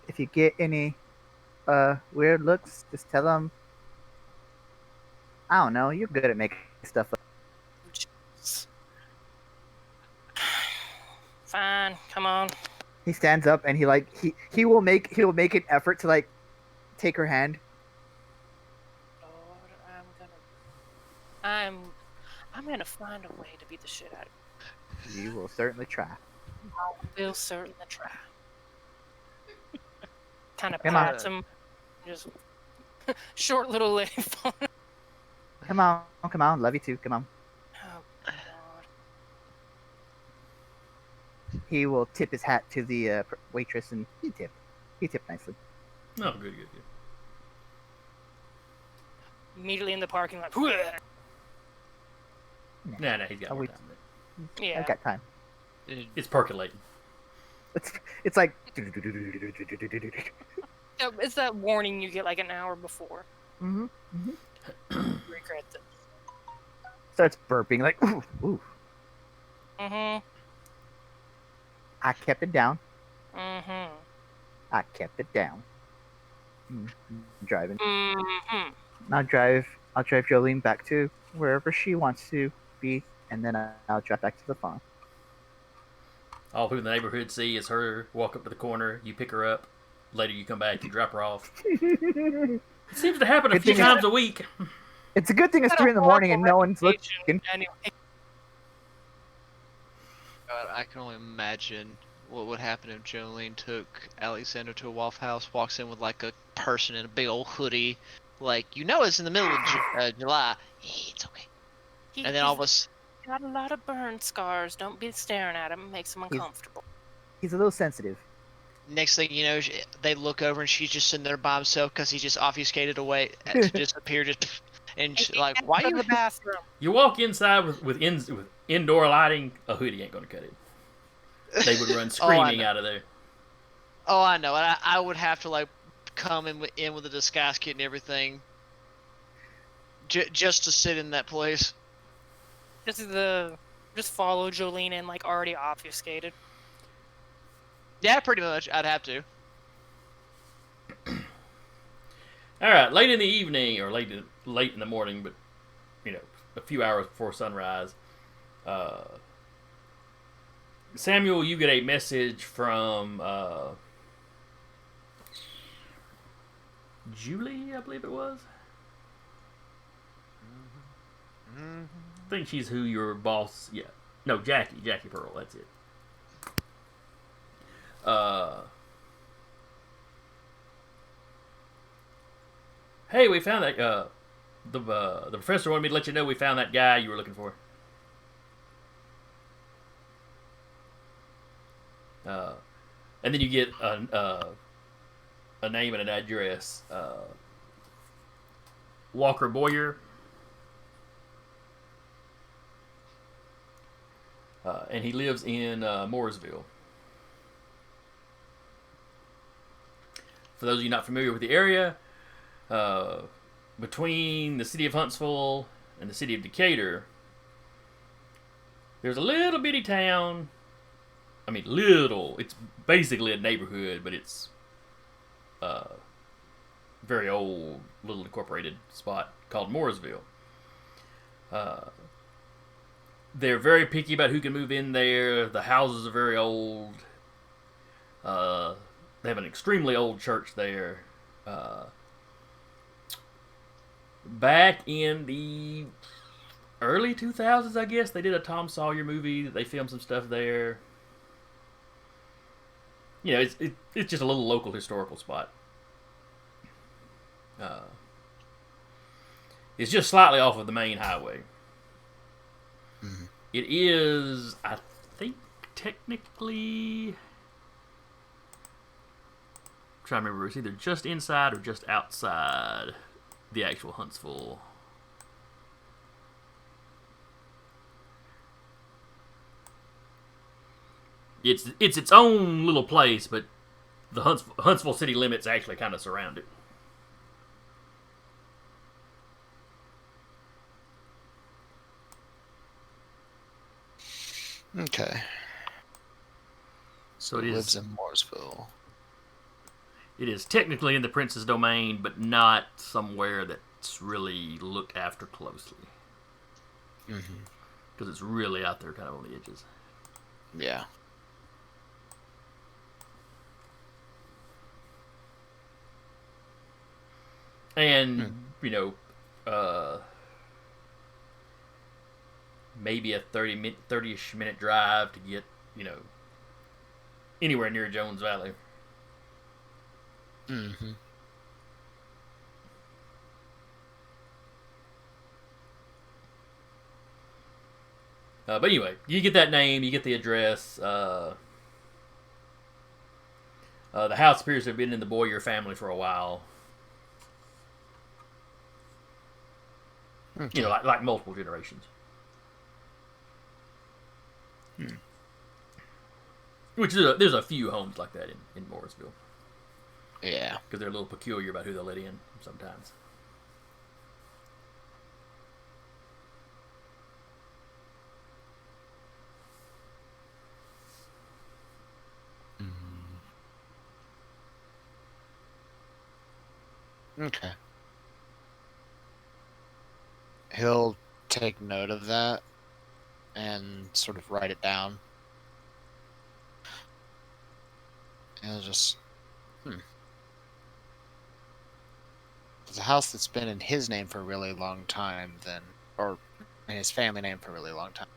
if you get any weird looks, just tell them. I don't know. You're good at making stuff up. Jeez. Fine, come on. He stands up and he will make an effort to like take her hand. Lord, I'm gonna find a way to beat the shit out of You will certainly try. you. We'll certainly try. Kind of Come on. pats him. Just short little lady phone. Come on, love you too. Come on. Oh God. He will tip his hat to the waitress and he tipped nicely. No, good. Immediately in the parking lot. Nah, he's got Oh, more wait. time. Yeah. I've got time. It's percolating. It's like It's that warning you get like an hour before. mhm. Regret it. Starts burping like ooh. Mm-hmm. I kept it down. Mm-hmm. I kept it down. Driving. Mm-hmm. I'll drive Jolene back to wherever she wants to be, and then I'll drive back to the farm. All who in the neighborhood see is her walk up to the corner. You pick her up. Later, you come back. You drop her off. It seems to happen a few times a week. It's a good thing it's 3 in the morning and no one's looking. Anyway. God, I can only imagine what would happen if Jolene took Alexander to a Waffle House, walks in with like a person in a big old hoodie, like, it's in the middle of July. Hey, it's okay. And then all of us got a lot of burn scars. Don't be staring at him. It makes him uncomfortable. He's a little sensitive. Next thing you know, they look over and she's just sitting there by himself because he just obfuscated away to disappear. And like, why are you in the bathroom? You walk inside with indoor lighting, a hoodie ain't gonna cut it. They would run screaming out of there. Oh, I know. I would have to like come in with a disguise kit and everything, just to sit in that place. Just follow Jolene in like already obfuscated. Yeah, pretty much. I'd have to. All right, late in the evening or late in the morning, but a few hours before sunrise. Samuel, you get a message from Julie, I believe it was. I think she's who your boss. Yeah, no, Jackie Pearl. That's it. Hey, we found that. The professor wanted me to let you know we found that guy you were looking for. And then you get a name and an address. Walker Boyer. And he lives in Mooresville. For those of you not familiar with the area, between the city of Huntsville and the city of Decatur, there's a little bitty town. I mean, little. It's basically a neighborhood, but it's a very old, little incorporated spot called Mooresville. They're very picky about who can move in there. The houses are very old. They have an extremely old church there. Back in the early 2000s, I guess, they did a Tom Sawyer movie. They filmed some stuff there. It's just a little local historical spot. It's just slightly off of the main highway. Mm-hmm. It is, I think, technically... I'm trying to remember, it's either just inside or just outside the actual Huntsville. It's its own little place, but the Huntsville city limits actually kind of surround it. Okay. So it lives in Mooresville. It is technically in the Prince's domain, but not somewhere that's really looked after closely. Because it's really out there kind of on the edges. Yeah. And, maybe a 30-ish minute drive to get, anywhere near Jones Valley. Mm-hmm. But anyway, you get that name, you get the address. The house appears to have been in the Boyer family for a while. Okay. Like multiple generations. Which there's a few homes like that in Mooresville. Yeah. Because they're a little peculiar about who they'll let in sometimes. Okay. He'll take note of that and sort of write it down. And he'll just, It's a house that's been in his name for a really long time, then, or in his family name for a really long time,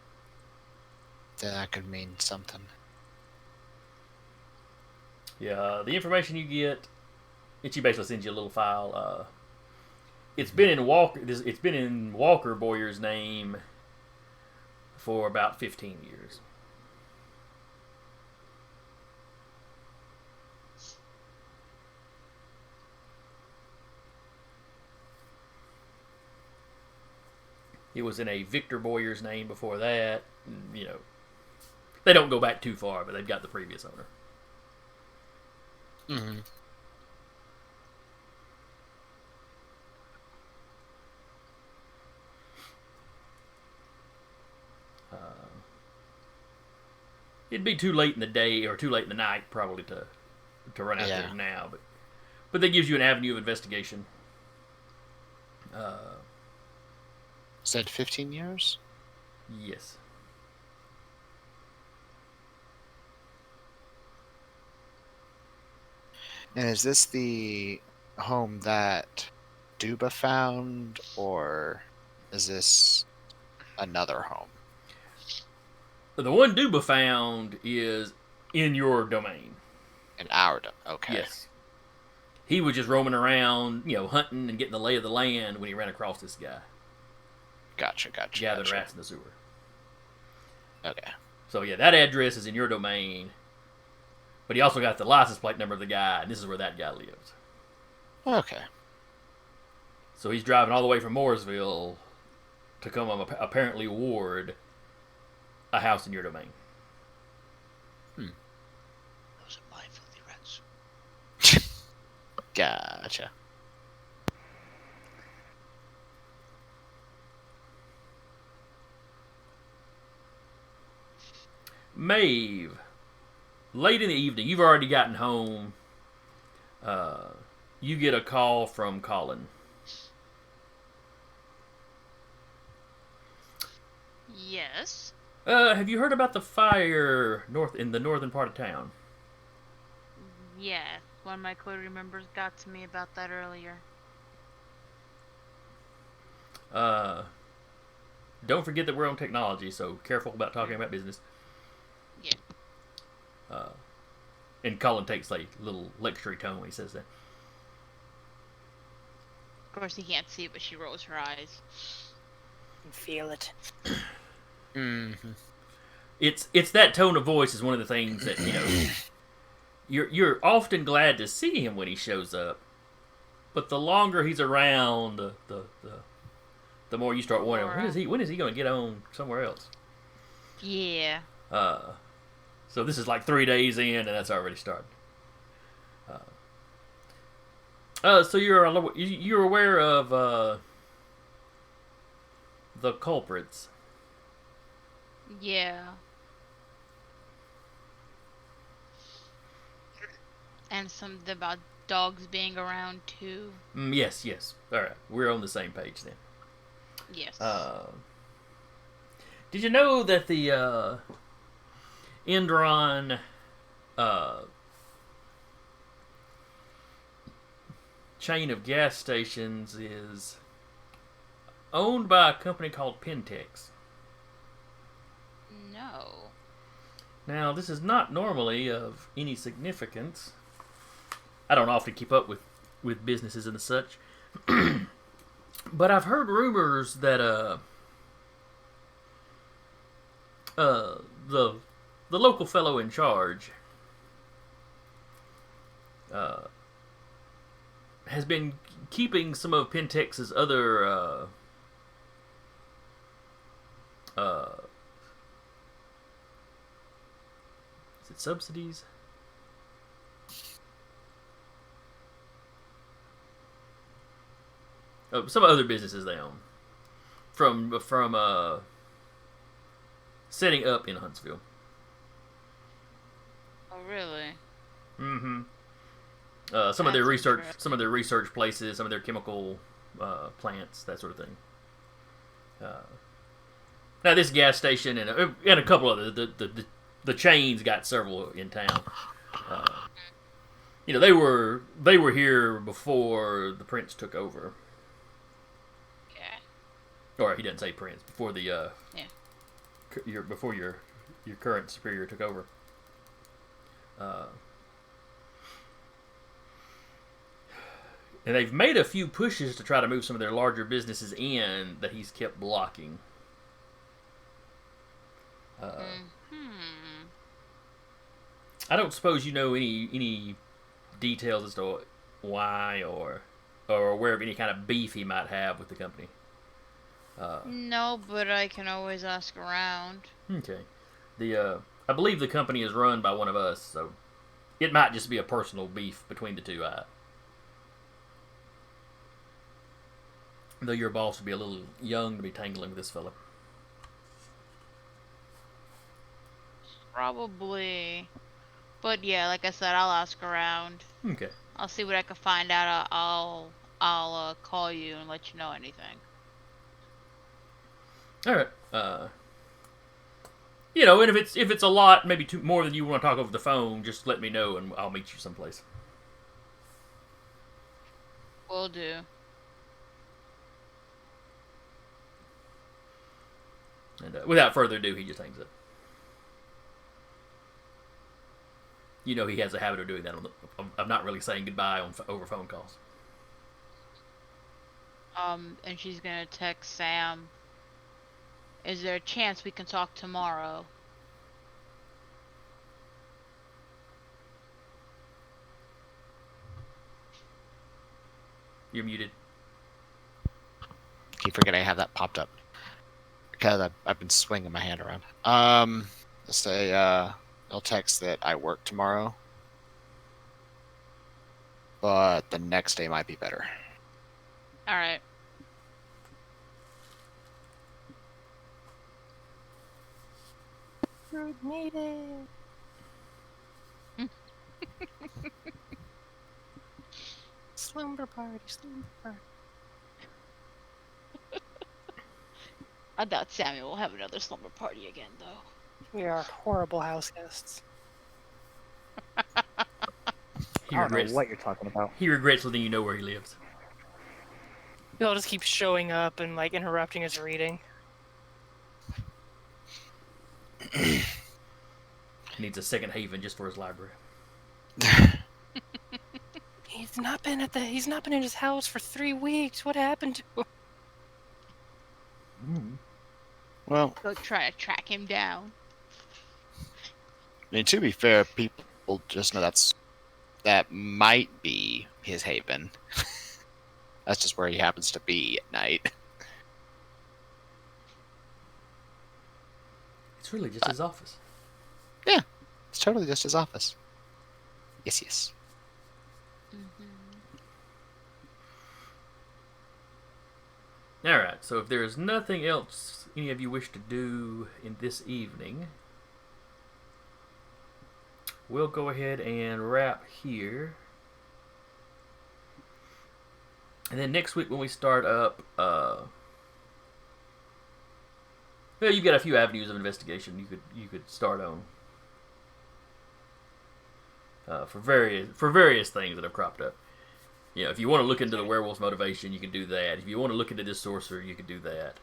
then that could mean something. Yeah, the information you get, she basically sends you a little file. It's been in Walker Boyer's name for about 15 years. It was in a Victor Boyer's name before that. You know, they don't go back too far, but they've got the previous owner. Mm-hmm. It'd be too late in the day or too late in the night probably to run out there now, but that gives you an avenue of investigation. Said 15 years? Yes. And is this the home that Duba found, or is this another home? The one Duba found is in your domain. In our domain, okay. Yes. He was just roaming around, hunting and getting the lay of the land when he ran across this guy. Gotcha. Gathering rats in the sewer. Okay. So yeah, that address is in your domain. But he also got the license plate number of the guy, and this is where that guy lives. Okay. So he's driving all the way from Mooresville to come apparently ward a house in your domain. Those are my filthy rats. Gotcha. Maeve, late in the evening, you've already gotten home. You get a call from Colin. Yes. Have you heard about the fire in the northern part of town? Yeah, one of my coterie members got to me about that earlier. Don't forget that we're on technology, so careful about talking about business. Yeah. And Colin takes a little lecturing tone when he says that. Of course, he can't see it, but she rolls her eyes. You can feel it. Mm-hmm. It's that tone of voice is one of the things that you're often glad to see him when he shows up, but the longer he's around, the more you start wondering when is he going to get on somewhere else. Yeah. So this is like 3 days in, and that's already started. So you're aware of the culprits. Yeah. And something about dogs being around too. Yes. All right, we're on the same page then. Yes. Did you know that the Endron chain of gas stations is owned by a company called Pentex? No. Now, this is not normally of any significance. I don't often keep up with businesses and such. But I've heard rumors that the local fellow in charge has been keeping some of Pentex's other is it subsidies? Some other businesses they own from setting up in Huntsville. Oh, really? Mm-hmm. some of their That's research, interesting. some of their research places, some of their chemical plants, that sort of thing. Now this gas station and a couple of the chains got several in town. You know, they were here before the prince took over. Okay. Or he didn't say prince, before the before your current superior took over. And they've made a few pushes to try to move some of their larger businesses in that he's kept blocking. I don't suppose you know any details as to why or aware of any kind of beef he might have with the company. No, but I can always ask around. Okay. I believe the company is run by one of us, so it might just be a personal beef between the two. Though your boss would be a little young to be tangling with this fella. Probably. But yeah, like I said, I'll ask around. Okay. I'll see what I can find out. I'll call you and let you know anything. All right. You know, and if it's a lot, maybe more than you want to talk over the phone, just let me know and I'll meet you someplace. Will do. And without further ado, he just hangs up. You know, he has a habit of doing that of not really saying goodbye over phone calls. And she's gonna text Sam. Is there a chance we can talk tomorrow? You're muted. Keep forgetting I have that popped up. Because I've been swinging my hand around. Let's say, I'll text that I work tomorrow. But the next day might be better. Alright. Road meeting. Slumber party, slumber party. I doubt Samuel will have another slumber party again, though. We are horrible house guests. He I don't know regrets what you're talking about. He regrets letting you know where he lives. He'll just keep showing up and like interrupting his reading. He needs a second haven just for his library. He's not been in his house for 3 weeks. What happened to him? Well, Go try to track him down. I mean, to be fair, people just know that might be his haven. That's just where he happens to be at night. It's really just his office. Yeah, it's totally just his office. Yes, yes. Alright, so if there is nothing else any of you wish to do in this evening, we'll go ahead and wrap here. And then next week when we start up, well, you've got a few avenues of investigation you could start on. For various things that have cropped up. You know, if you want to look into the werewolf's motivation, you can do that. If you want to look into this sorcerer, you can do that.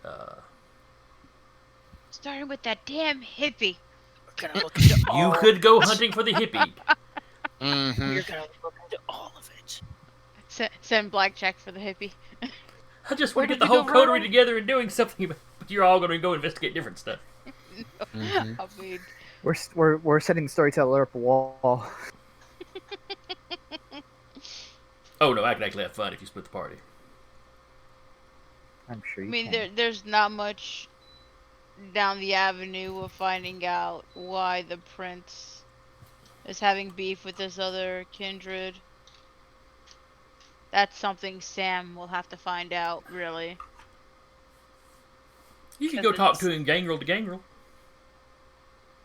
Starting with that damn hippie. We're gonna look into You could go hunting for the hippie. Mm-hmm. We're gonna look into all of it. Send blackjack for the hippie. I just want to Where get the did we whole go coterie wrong? together and doing something, but you're all going to go investigate different stuff. Mm-hmm. I mean, We're setting the storyteller up a wall. Oh no, I could actually have fun if you split the party. I'm sure I you mean, can. there's not much down the avenue of finding out why the prince is having beef with this other kindred. That's something Sam will have to find out, really. You could Because go talk it's- to him gangrel to gangrel.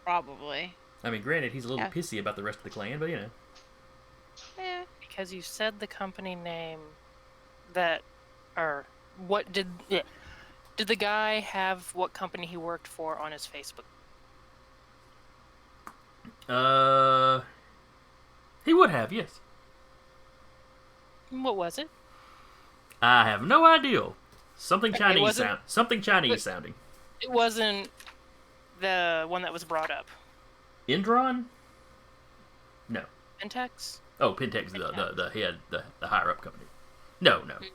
Probably. I mean, granted, he's a little Yeah. pissy about the rest of the clan, but you know. Yeah. because you said the company name that, or what did the guy have what company he worked for on his Facebook? He would have, yes. What was it? I have no idea. Something It Chinese wasn't- something Chinese sounding. It wasn't the one that was brought up. Indron? No. Pentex? Oh, Pentex, the head, the higher up company. No. Okay.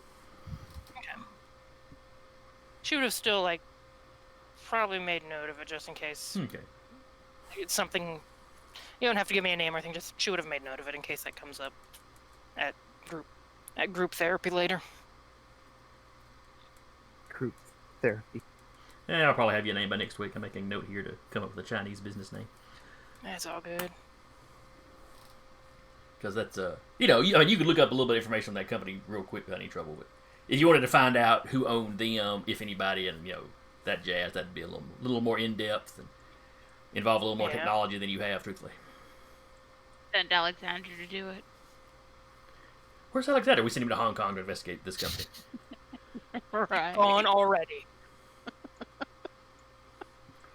She would have still, like, probably made note of it just in case Okay. it's something. You don't have to give me a name or anything, just she would have made note of it in case that comes up at group therapy later. Group therapy. Yeah, I'll probably have your name by next week. I'm making a note here to come up with a Chinese business name. That's all good. Because that's, you could look up a little bit of information on that company real quick without any trouble. But if you wanted to find out who owned them, if anybody, and, that jazz, that'd be a little more in-depth and involve a little more technology than you have, truthfully. Send Alexander to do it. Where's Alexander? We sent him to Hong Kong to investigate this company. Right. Gone already.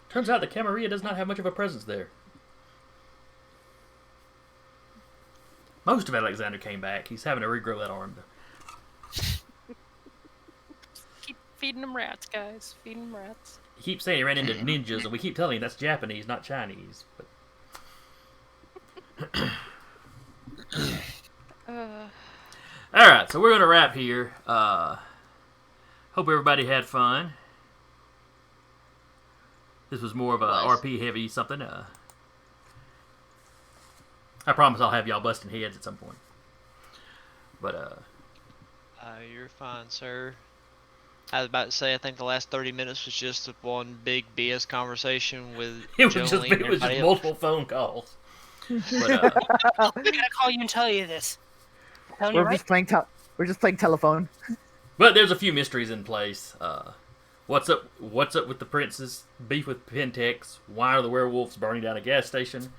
Turns out the Camarilla does not have much of a presence there. Most of Alexander came back. He's having to regrow that arm. Keep feeding them rats, guys. Feeding them rats. He keeps saying he ran into ninjas, and we keep telling him that's Japanese, not Chinese. But Alright, so we're going to wrap here. Hope everybody had fun. This was more of a RP heavy something. I promise I'll have y'all busting heads at some point. But, you're fine, sir. I was about to say, I think the last 30 minutes was just one big BS conversation with Jolene it was just multiple phone calls. But, I gotta call you and tell you this. We're just playing telephone. But there's a few mysteries in place. What's up with the prince's beef with Pentex? Why are the werewolves burning down a gas station?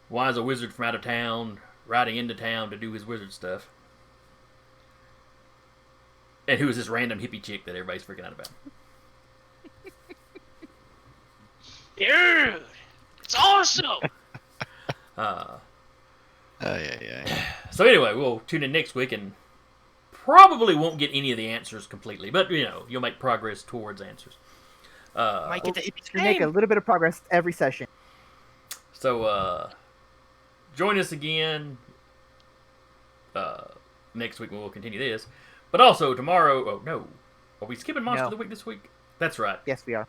Why is a wizard from out of town riding into town to do his wizard stuff? And who is this random hippie chick that everybody's freaking out about? Dude! It's awesome! So anyway, we'll tune in next week and probably won't get any of the answers completely, but you'll make progress towards answers. Might get the We make a little bit of progress every session. So join us again next week when we'll continue this. But also tomorrow. Oh no, are we skipping Monster of the Week this week? That's right. Yes, we are.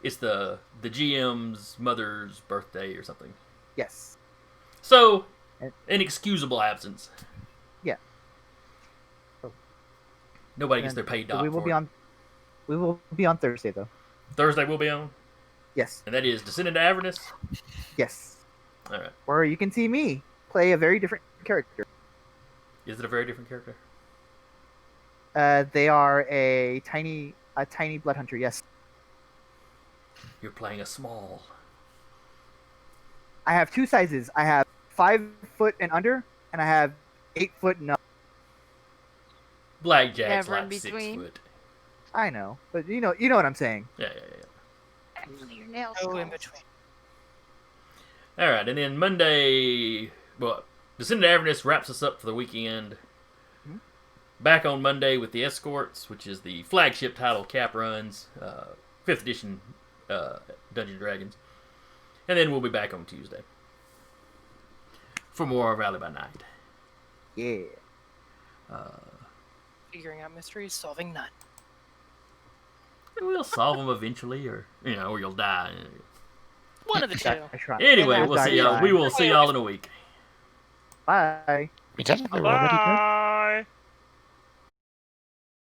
It's the GM's mother's birthday or something. Yes. So, inexcusable absence. Yeah. Oh. Nobody gets their paid doc. We will be on Thursday though. Thursday we'll be on. Yes. And that is Descend into Avernus. Yes. All right. Where you can see me play a very different character. Is it a very different character? They are a tiny blood hunter. Yes. You're playing a small. I have two sizes. I have 5 foot and under, and I have 8 foot and up. Blackjack's Never in like 6 between. foot. I know, but you know what I'm saying. Yeah. Your nails. Go in between. All right, and then Monday, Descend into Avernus wraps us up for the weekend. Back on Monday with the Escorts, which is the flagship title Cap runs, 5th edition Dungeons & Dragons. And then we'll be back on Tuesday for more Rally by Night. Yeah. Figuring out mysteries, solving none. We'll solve them eventually, or you'll die. One of the two. I try. Anyway, I we'll try. see y'all. We will see y'all in a week. Bye. We technically already did.